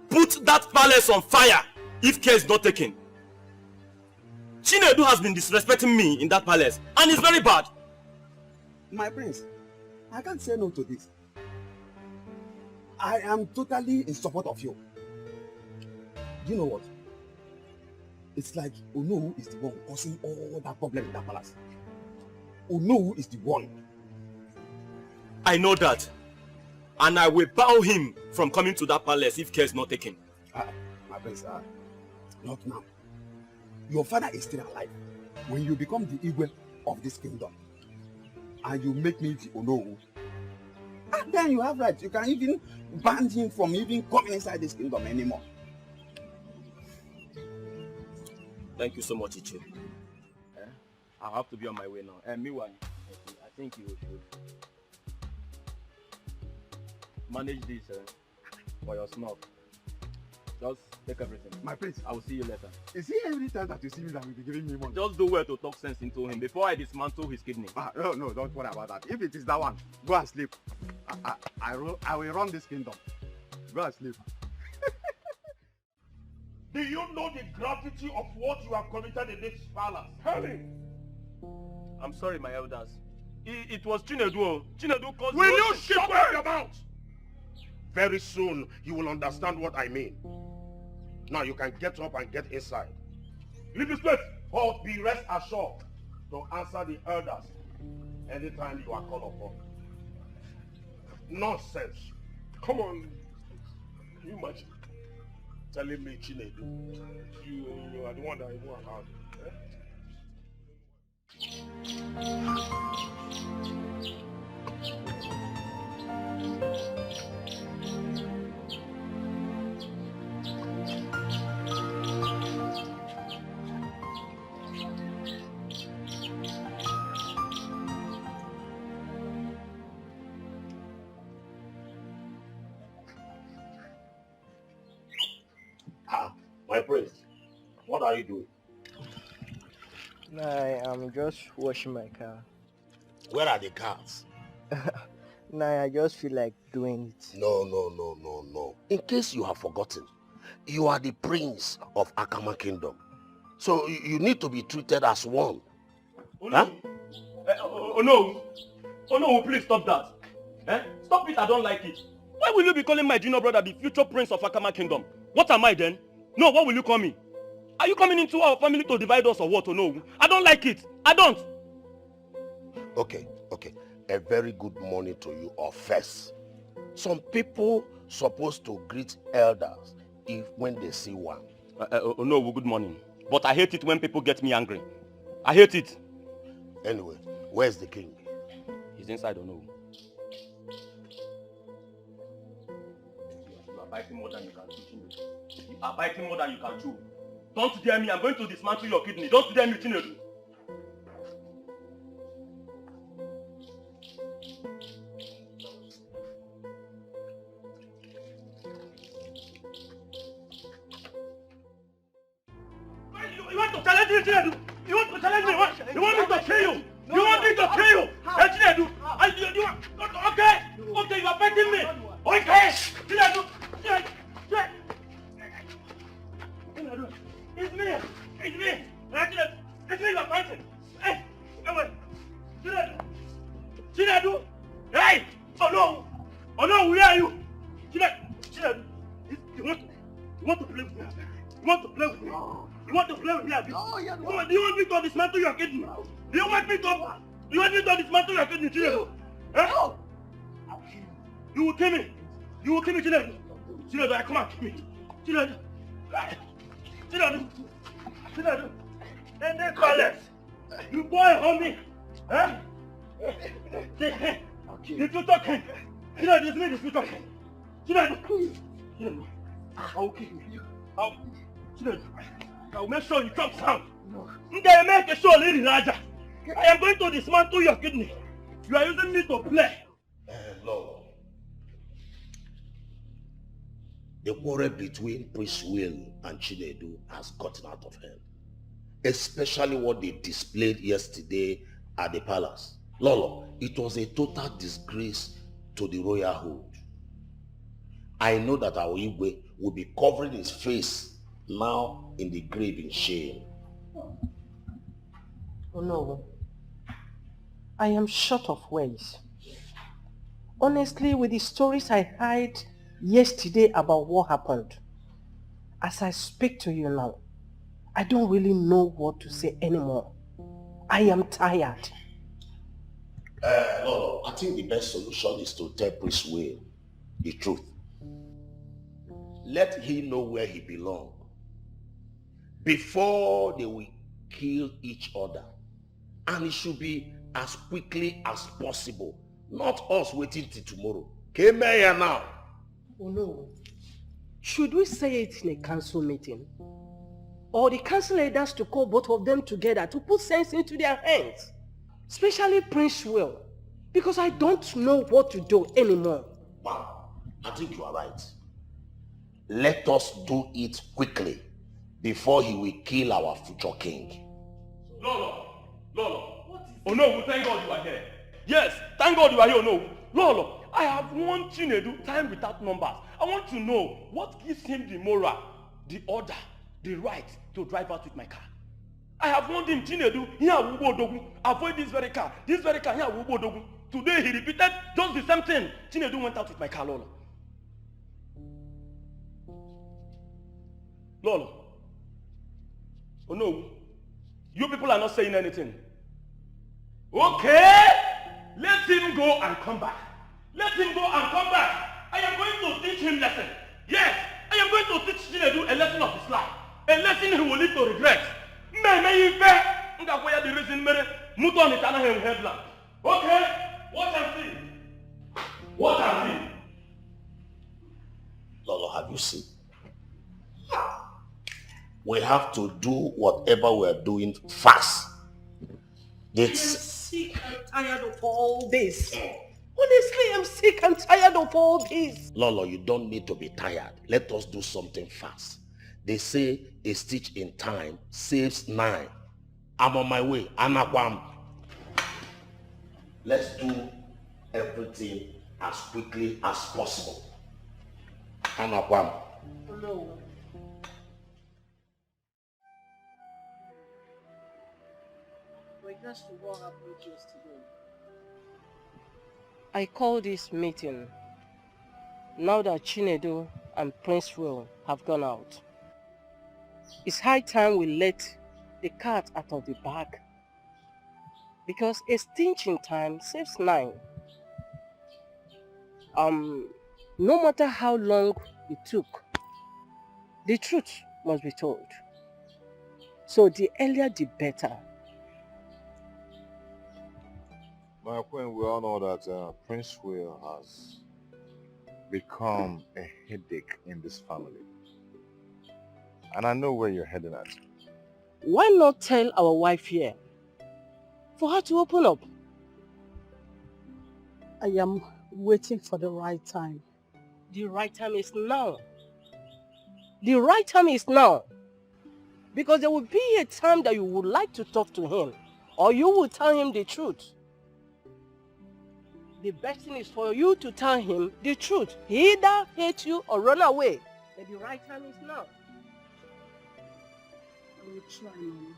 put that palace on fire if care is not taken. Chinedu has been disrespecting me in that palace, and it's very bad. My prince, I can't say no to this. I am totally in support of you. Do you know what? It's like Onowu is the one causing all that problem in that palace. Onowu is the one. I know that. And I will bow him from coming to that palace if care is not taken. My prince, not now. Your father is still alive. When you become the Igwe of this kingdom, and you make me the Onowu, and then you have rights. You can even ban him from even coming inside this kingdom anymore. Thank you so much, Ichie. I'll have to be on my way now. And meanwhile, I think you should manage this for your snuff. Just take everything. My prince, I will see you later. Is it every time that you see me that will be giving me money? Just do well to talk sense into him before I dismantle his kidney. No, don't worry about that. If it is that one, go and sleep. I will run this kingdom. Go and sleep. Do you know the gravity of what you have committed in this palace? Harry! I'm sorry, my elders. It was Chinedu. Chinedu caused... Will you shut your mouth? Very soon, you will understand what I mean. Now you can get up and get inside. Leave this place. But be rest assured to answer the elders anytime you are called upon. Nonsense. Come on. Can you imagine telling me, Chinedu, you are the one that I know about? My prince, what are you doing? I'm just washing my car. Where are the cars? I just feel like doing it. No. In case you have forgotten, you are the prince of Akama Kingdom. So you need to be treated as one. Oh no! Oh no, please stop that. Stop it, I don't like it. Why will you be calling my junior brother the future prince of Akama Kingdom? What am I then? No, what will you call me? Are you coming into our family to divide us or what? Or no? I don't like it. I don't. Okay. A very good morning to you all first. Some people supposed to greet elders if when they see one. No, good morning. But I hate it when people get me angry. I hate it. Anyway, where's the king? He's inside, no. You are biting more than you can chew. You are biting more than you can chew. Don't dare me. I'm going to dismantle your kidney. Don't dare me, Chinedu. You want to challenge me, Chinedu? You want to challenge me? You want me to kill you? You want me to kill you? Hey, Chinedu. You want? Okay. Okay, you are fighting me. Okay. Chinedu. Chinedu. It's me. It's me. It's me you are fighting. Hey, wait. Chinedu. Chinedu. Hey. Oh no. Oh no, where are you? Chinedu. You want to play with me? You want to play with me? You want to play with me? No, yeah, no. Do you want me to dismantle your kidney? Do you want me to dismantle your kidney, Chinedu? No. I'll kill you. You will kill me. You will kill me, Chinedu. Chinedu, come on, kill me. Chinedu. Chinedu. Chinedu. And then call us. You boy, homie. Huh? The future king. Chinedu, it's me, the future king. Chinedu. Chinedu. I will kill you. Chinedu. I will make sure you drop sound. No. Make a show, Lady Raja. I am going to dismantle your kidney. You are using me to play. Lord. The quarrel between Prince Will and Chinedu has gotten out of hand. Especially what they displayed yesterday at the palace. Lolo, it was a total disgrace to the royalhood. I know that our Igwe will be covering his face now in the grave in shame. Oh no. I am short of words. Honestly, with the stories I heard yesterday about what happened, as I speak to you now, I don't really know what to say anymore. I am tired. Lolo, I think the best solution is to tell Prince Will the truth. Let him know where he belongs before they will kill each other. And it should be as quickly as possible. Not us waiting till tomorrow. Came here now. Oh no. Should we say it in a council meeting? Or the council leaders to call both of them together to put sense into their hands? Especially Prince Will. Because I don't know what to do anymore. Wow, I think you are right. Let us do it quickly before he will kill our future king. Lolo. Oh no, thank God you are here. Yes, thank God you are here. No, Lolo, I have warned Chinedu time without numbers. I want to know what gives him the moral, the order, the right to drive out with my car. I have warned him, Chinedu, here Wubo avoid this very car, here Wubo. Today he repeated just the same thing. Chinedu went out with my car, Lolo. Lolo. Oh no, you people are not saying anything. Okay, let him go and come back. Let him go and come back. I am going to teach him lesson. Yes, I am going to teach Chinedu a lesson of his life. A lesson he will lead to regret. Okay, watch and see. Watch and see. Lolo, have you seen? We have to do whatever we are doing fast. I am sick and tired of all this. Honestly, I'm sick and tired of all this. Lolo, you don't need to be tired. Let us do something fast. They say a stitch in time saves 9. I'm on my way. Anakwam. Let's do everything as quickly as possible. Anakwam. No. Regards to what happened yesterday, I call this meeting now that Chinedu and Prince Will have gone out. It's high time we let the cat out of the bag, because a stitch in time saves 9. No matter how long it took The truth must be told. So the earlier the better. My queen, we all know that Prince Will has become a headache in this family. And I know where you're heading at. Why not tell our wife here for her to open up? I am waiting for the right time. The right time is now. The right time is now. Because there will be a time that you would like to talk to him, or you will tell him the truth. The best thing is for you to tell him the truth. He either hate you or run away. But the right time is now. I will try, Mama.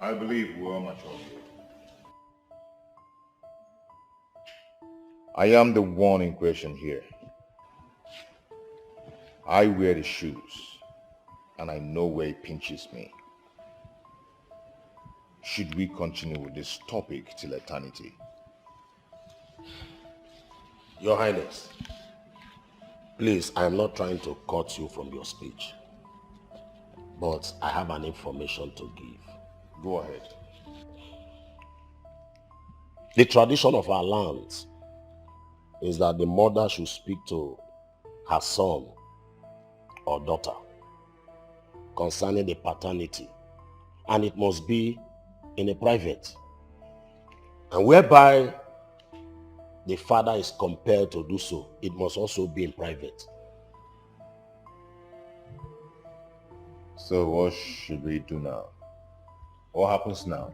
I believe we're all mature here. I am the one in question here. I wear the shoes, and I know where it pinches me. Should we continue with this topic till eternity? Your Highness, please, I am not trying to cut you from your speech, but I have an information to give. Go ahead. The tradition of our lands is that the mother should speak to her son or daughter concerning the paternity, and it must be in a private, and whereby the father is compelled to do so, it must also be in private. So what should we do now? What happens now?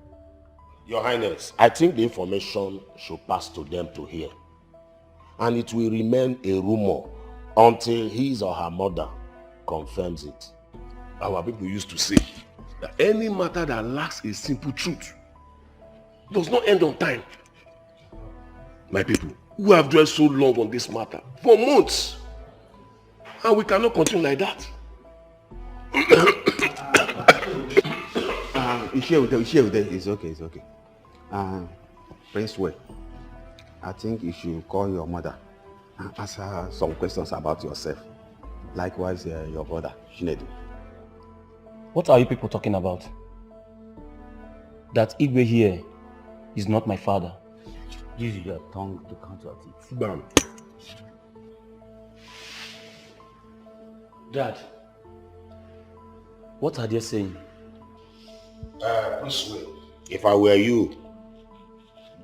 Your Highness, I think the information should pass to them to hear, and it will remain a rumor until his or her mother confirms it. Our people used to say that any matter that lacks a simple truth does not end on time. My people, we have dwelt so long on this matter, for months, and we cannot continue like that. It's okay, it's okay. Prince Way, I think you should call your mother and ask her some questions about yourself. Likewise, your brother, Shinedu. What are you people talking about? That Igwe here is not my father. Use your tongue to count your teeth. Bam. Dad, what are they saying? Prince Will, if I were you,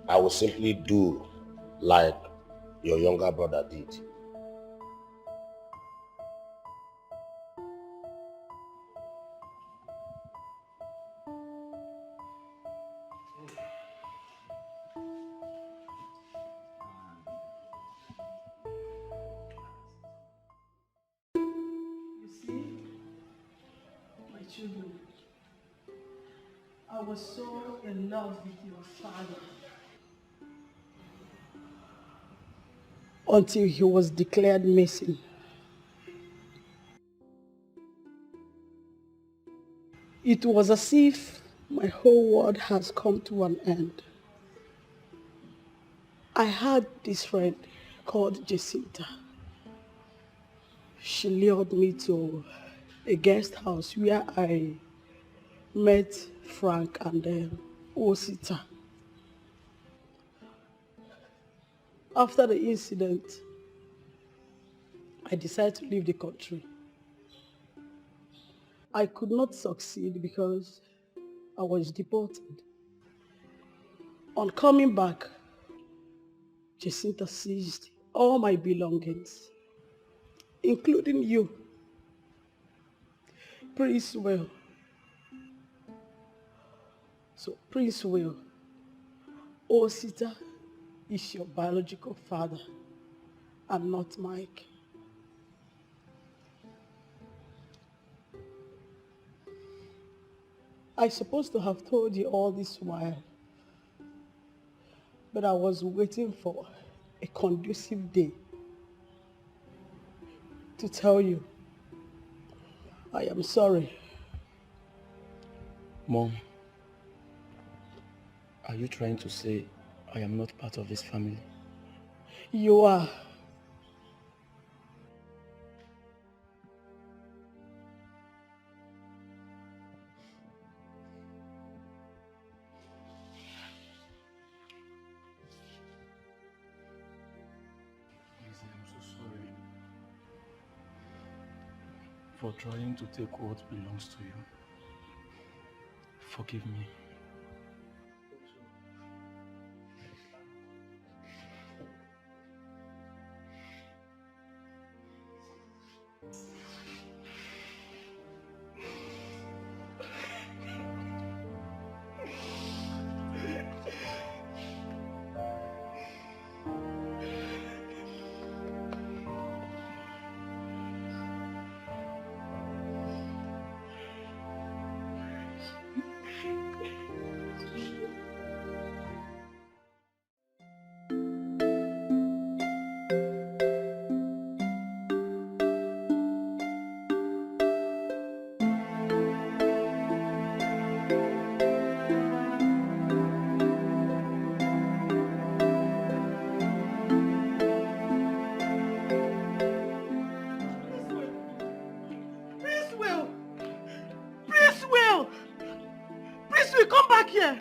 I would simply do like your younger brother did. You see, my children, I was so in love with your father until he was declared missing. It was as if my whole world has come to an end. I had this friend called Jacinta. She lured me to a guest house where I met Frank and Osita. After the incident, I decided to leave the country. I could not succeed because I was deported. On coming back, Jacinta seized all my belongings, including you, Prince Will. So, Prince Will, Osita is your biological father and not Mike. I supposed to have told you all this while, but I was waiting for a conducive day to tell you I am sorry. Mom, are you trying to say I am not part of this family? You are. Lizzie, I'm so sorry for trying to take what belongs to you. Forgive me. Come back here.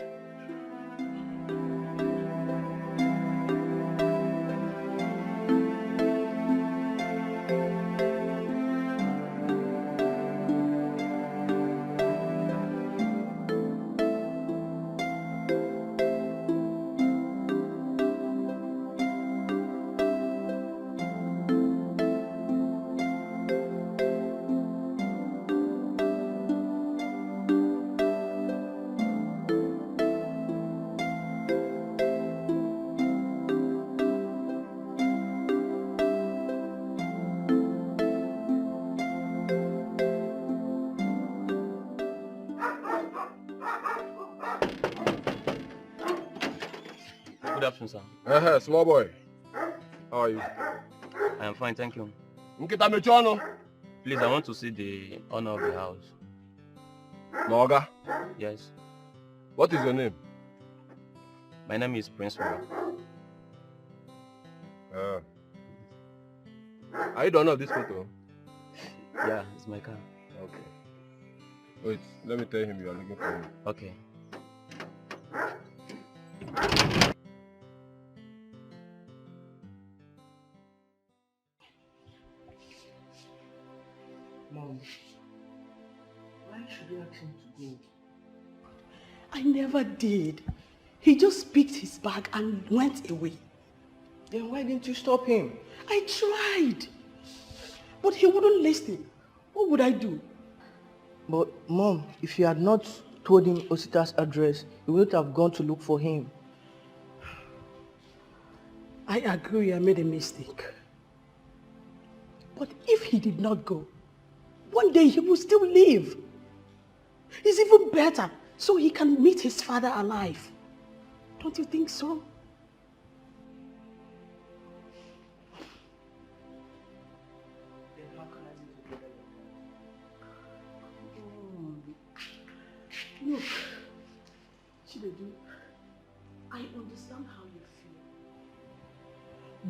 Good afternoon, sir. Small boy. How are you? I am fine, thank you. Nkita mechono. Please, I want to see the owner of the house. Noga? Yes. What is your name? My name is Prince Will. Are you the owner of this photo? Yeah, it's my car. Okay. Wait, let me tell him you are looking for him. Okay. Mom, why should you ask him to go? I never did. He just picked his bag and went away. Then why didn't you stop him? I tried. But he wouldn't listen. What would I do? But Mom, if you had not told him Osita's address, you wouldn't have gone to look for him. I agree I made a mistake. But if he did not go, one day he will still live. It's even better so he can meet his father alive. Don't you think so? Look, Chinedu, I understand how you feel.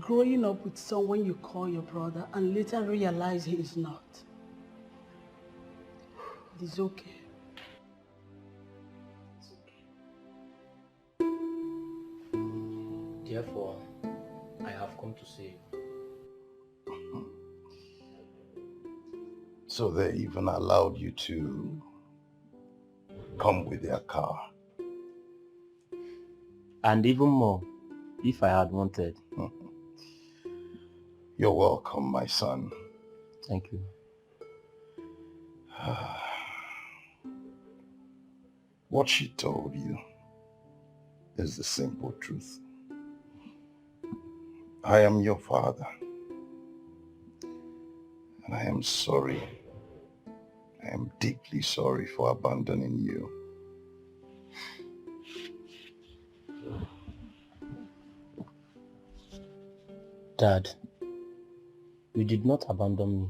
Growing up with someone you call your brother and later realize he is not. It is okay. It's okay. Therefore, I have come to see you. So they even allowed you to come with their car. And even more, if I had wanted. You're welcome, my son. Thank you. What she told you is the simple truth. I am your father. And I am sorry. I am deeply sorry for abandoning you. Dad, you did not abandon me.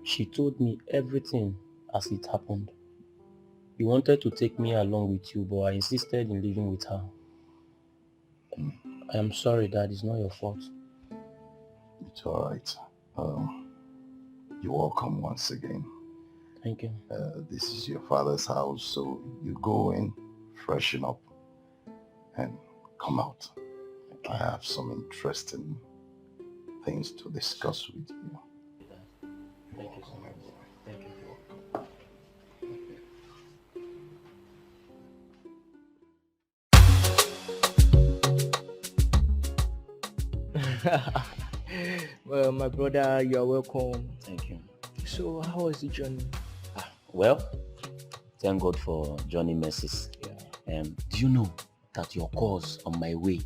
She told me everything as it happened. You wanted to take me along with you, but I insisted in living with her. I am sorry, Dad. It's not your fault. It's all right. You're welcome once again. Thank you. This is your father's house, so you go in, freshen up, and come out. Okay. I have some interesting things to discuss with you. Thank you so much. Thank you. Well, my brother, you are welcome. Thank you. So, how was the journey? Well, thank God for Johnny messes. Yeah. Do you know that your calls on my way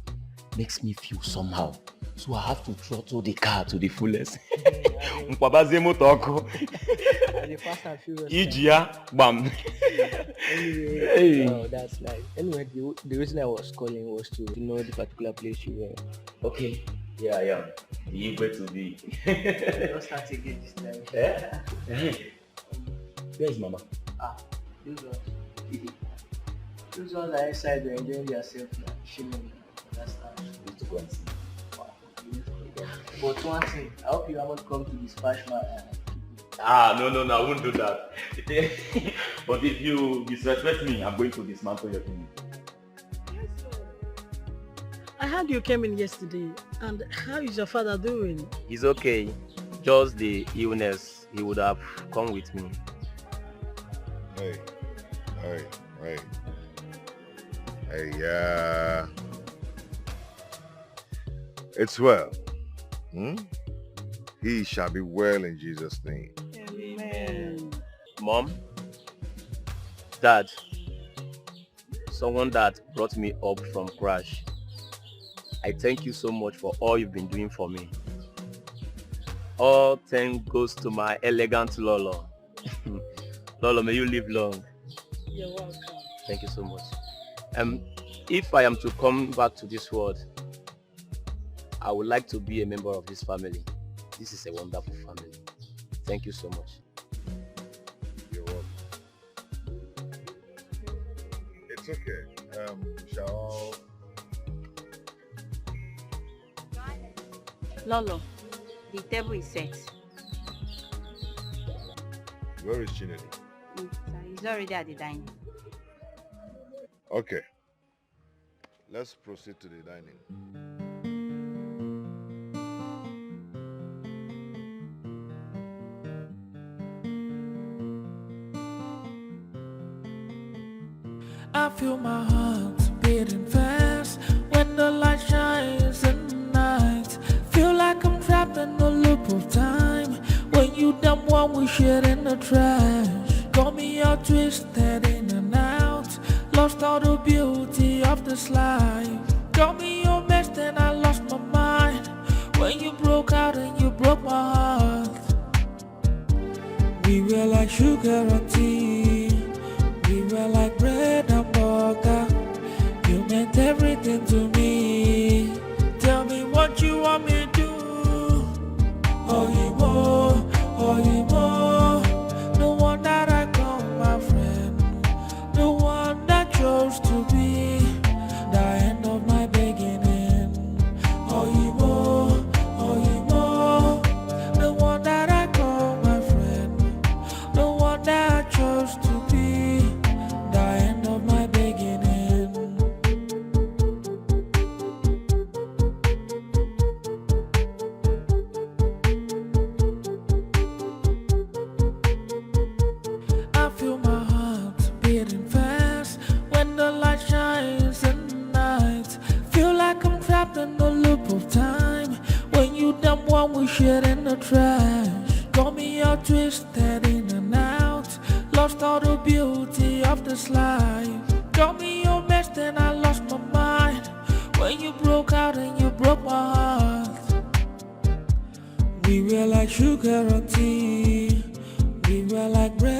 makes me feel somehow? So I have to throttle the car to the fullest. The fast and furious. Bam. Anyway, oh, that's nice. Anyway, the reason I was calling was to know the particular place you were. Okay. Yeah, I am. The Igwe to be. Don't start again this time. Yeah. Where is Mama? Those ones are inside, they're enjoying themselves now. Shimon. That's how you need to go and see. But one thing, I hope you haven't come to dispatch my... No, I won't do that. But if you disrespect me, I'm going to dismantle your clinic. I heard you came in yesterday, and how is your father doing? He's okay. Just the illness. He would have come with me. Hey, it's well. He shall be well in Jesus' name. Amen. Mom, Dad, someone that brought me up from crash. I thank you so much for all you've been doing for me. All thanks goes to my elegant Lolo. Lolo, may you live long. You're welcome. Thank you so much. If I am to come back to this world, I would like to be a member of this family. This is a wonderful family. Thank you so much. You're welcome. It's okay. Shall... Lolo, the table is set. Where is Chinedi? He's already at the dining. Okay. Let's proceed to the dining. I feel my heart beating fast when the light shines in the night. Feel like I'm trapped in a loop of time. When you dump one we shit in the trash. Got me all twisted in and out. Lost all the beauty of this life. Got me your best and I lost my mind. When you broke out and you broke my heart. We were like sugar and tea. We were like bread and butter. You meant everything to me. Tell me what you want me to do. Oh, you more. The one that I call my friend. The one that chose to be the end of my beginning. Oh, you more. The one that I call my friend. The one that I chose to be the end of my beginning. I feel my heart beating fast when the light shines in the night. Feel like I'm trapped in a loop of time. When you dump one we shit in the trash. Got me all twisted in and out. Lost all the beauty of this life. Got me your best and I lost my mind. When you broke out and you broke my heart. We were like sugar and tea. We were like bread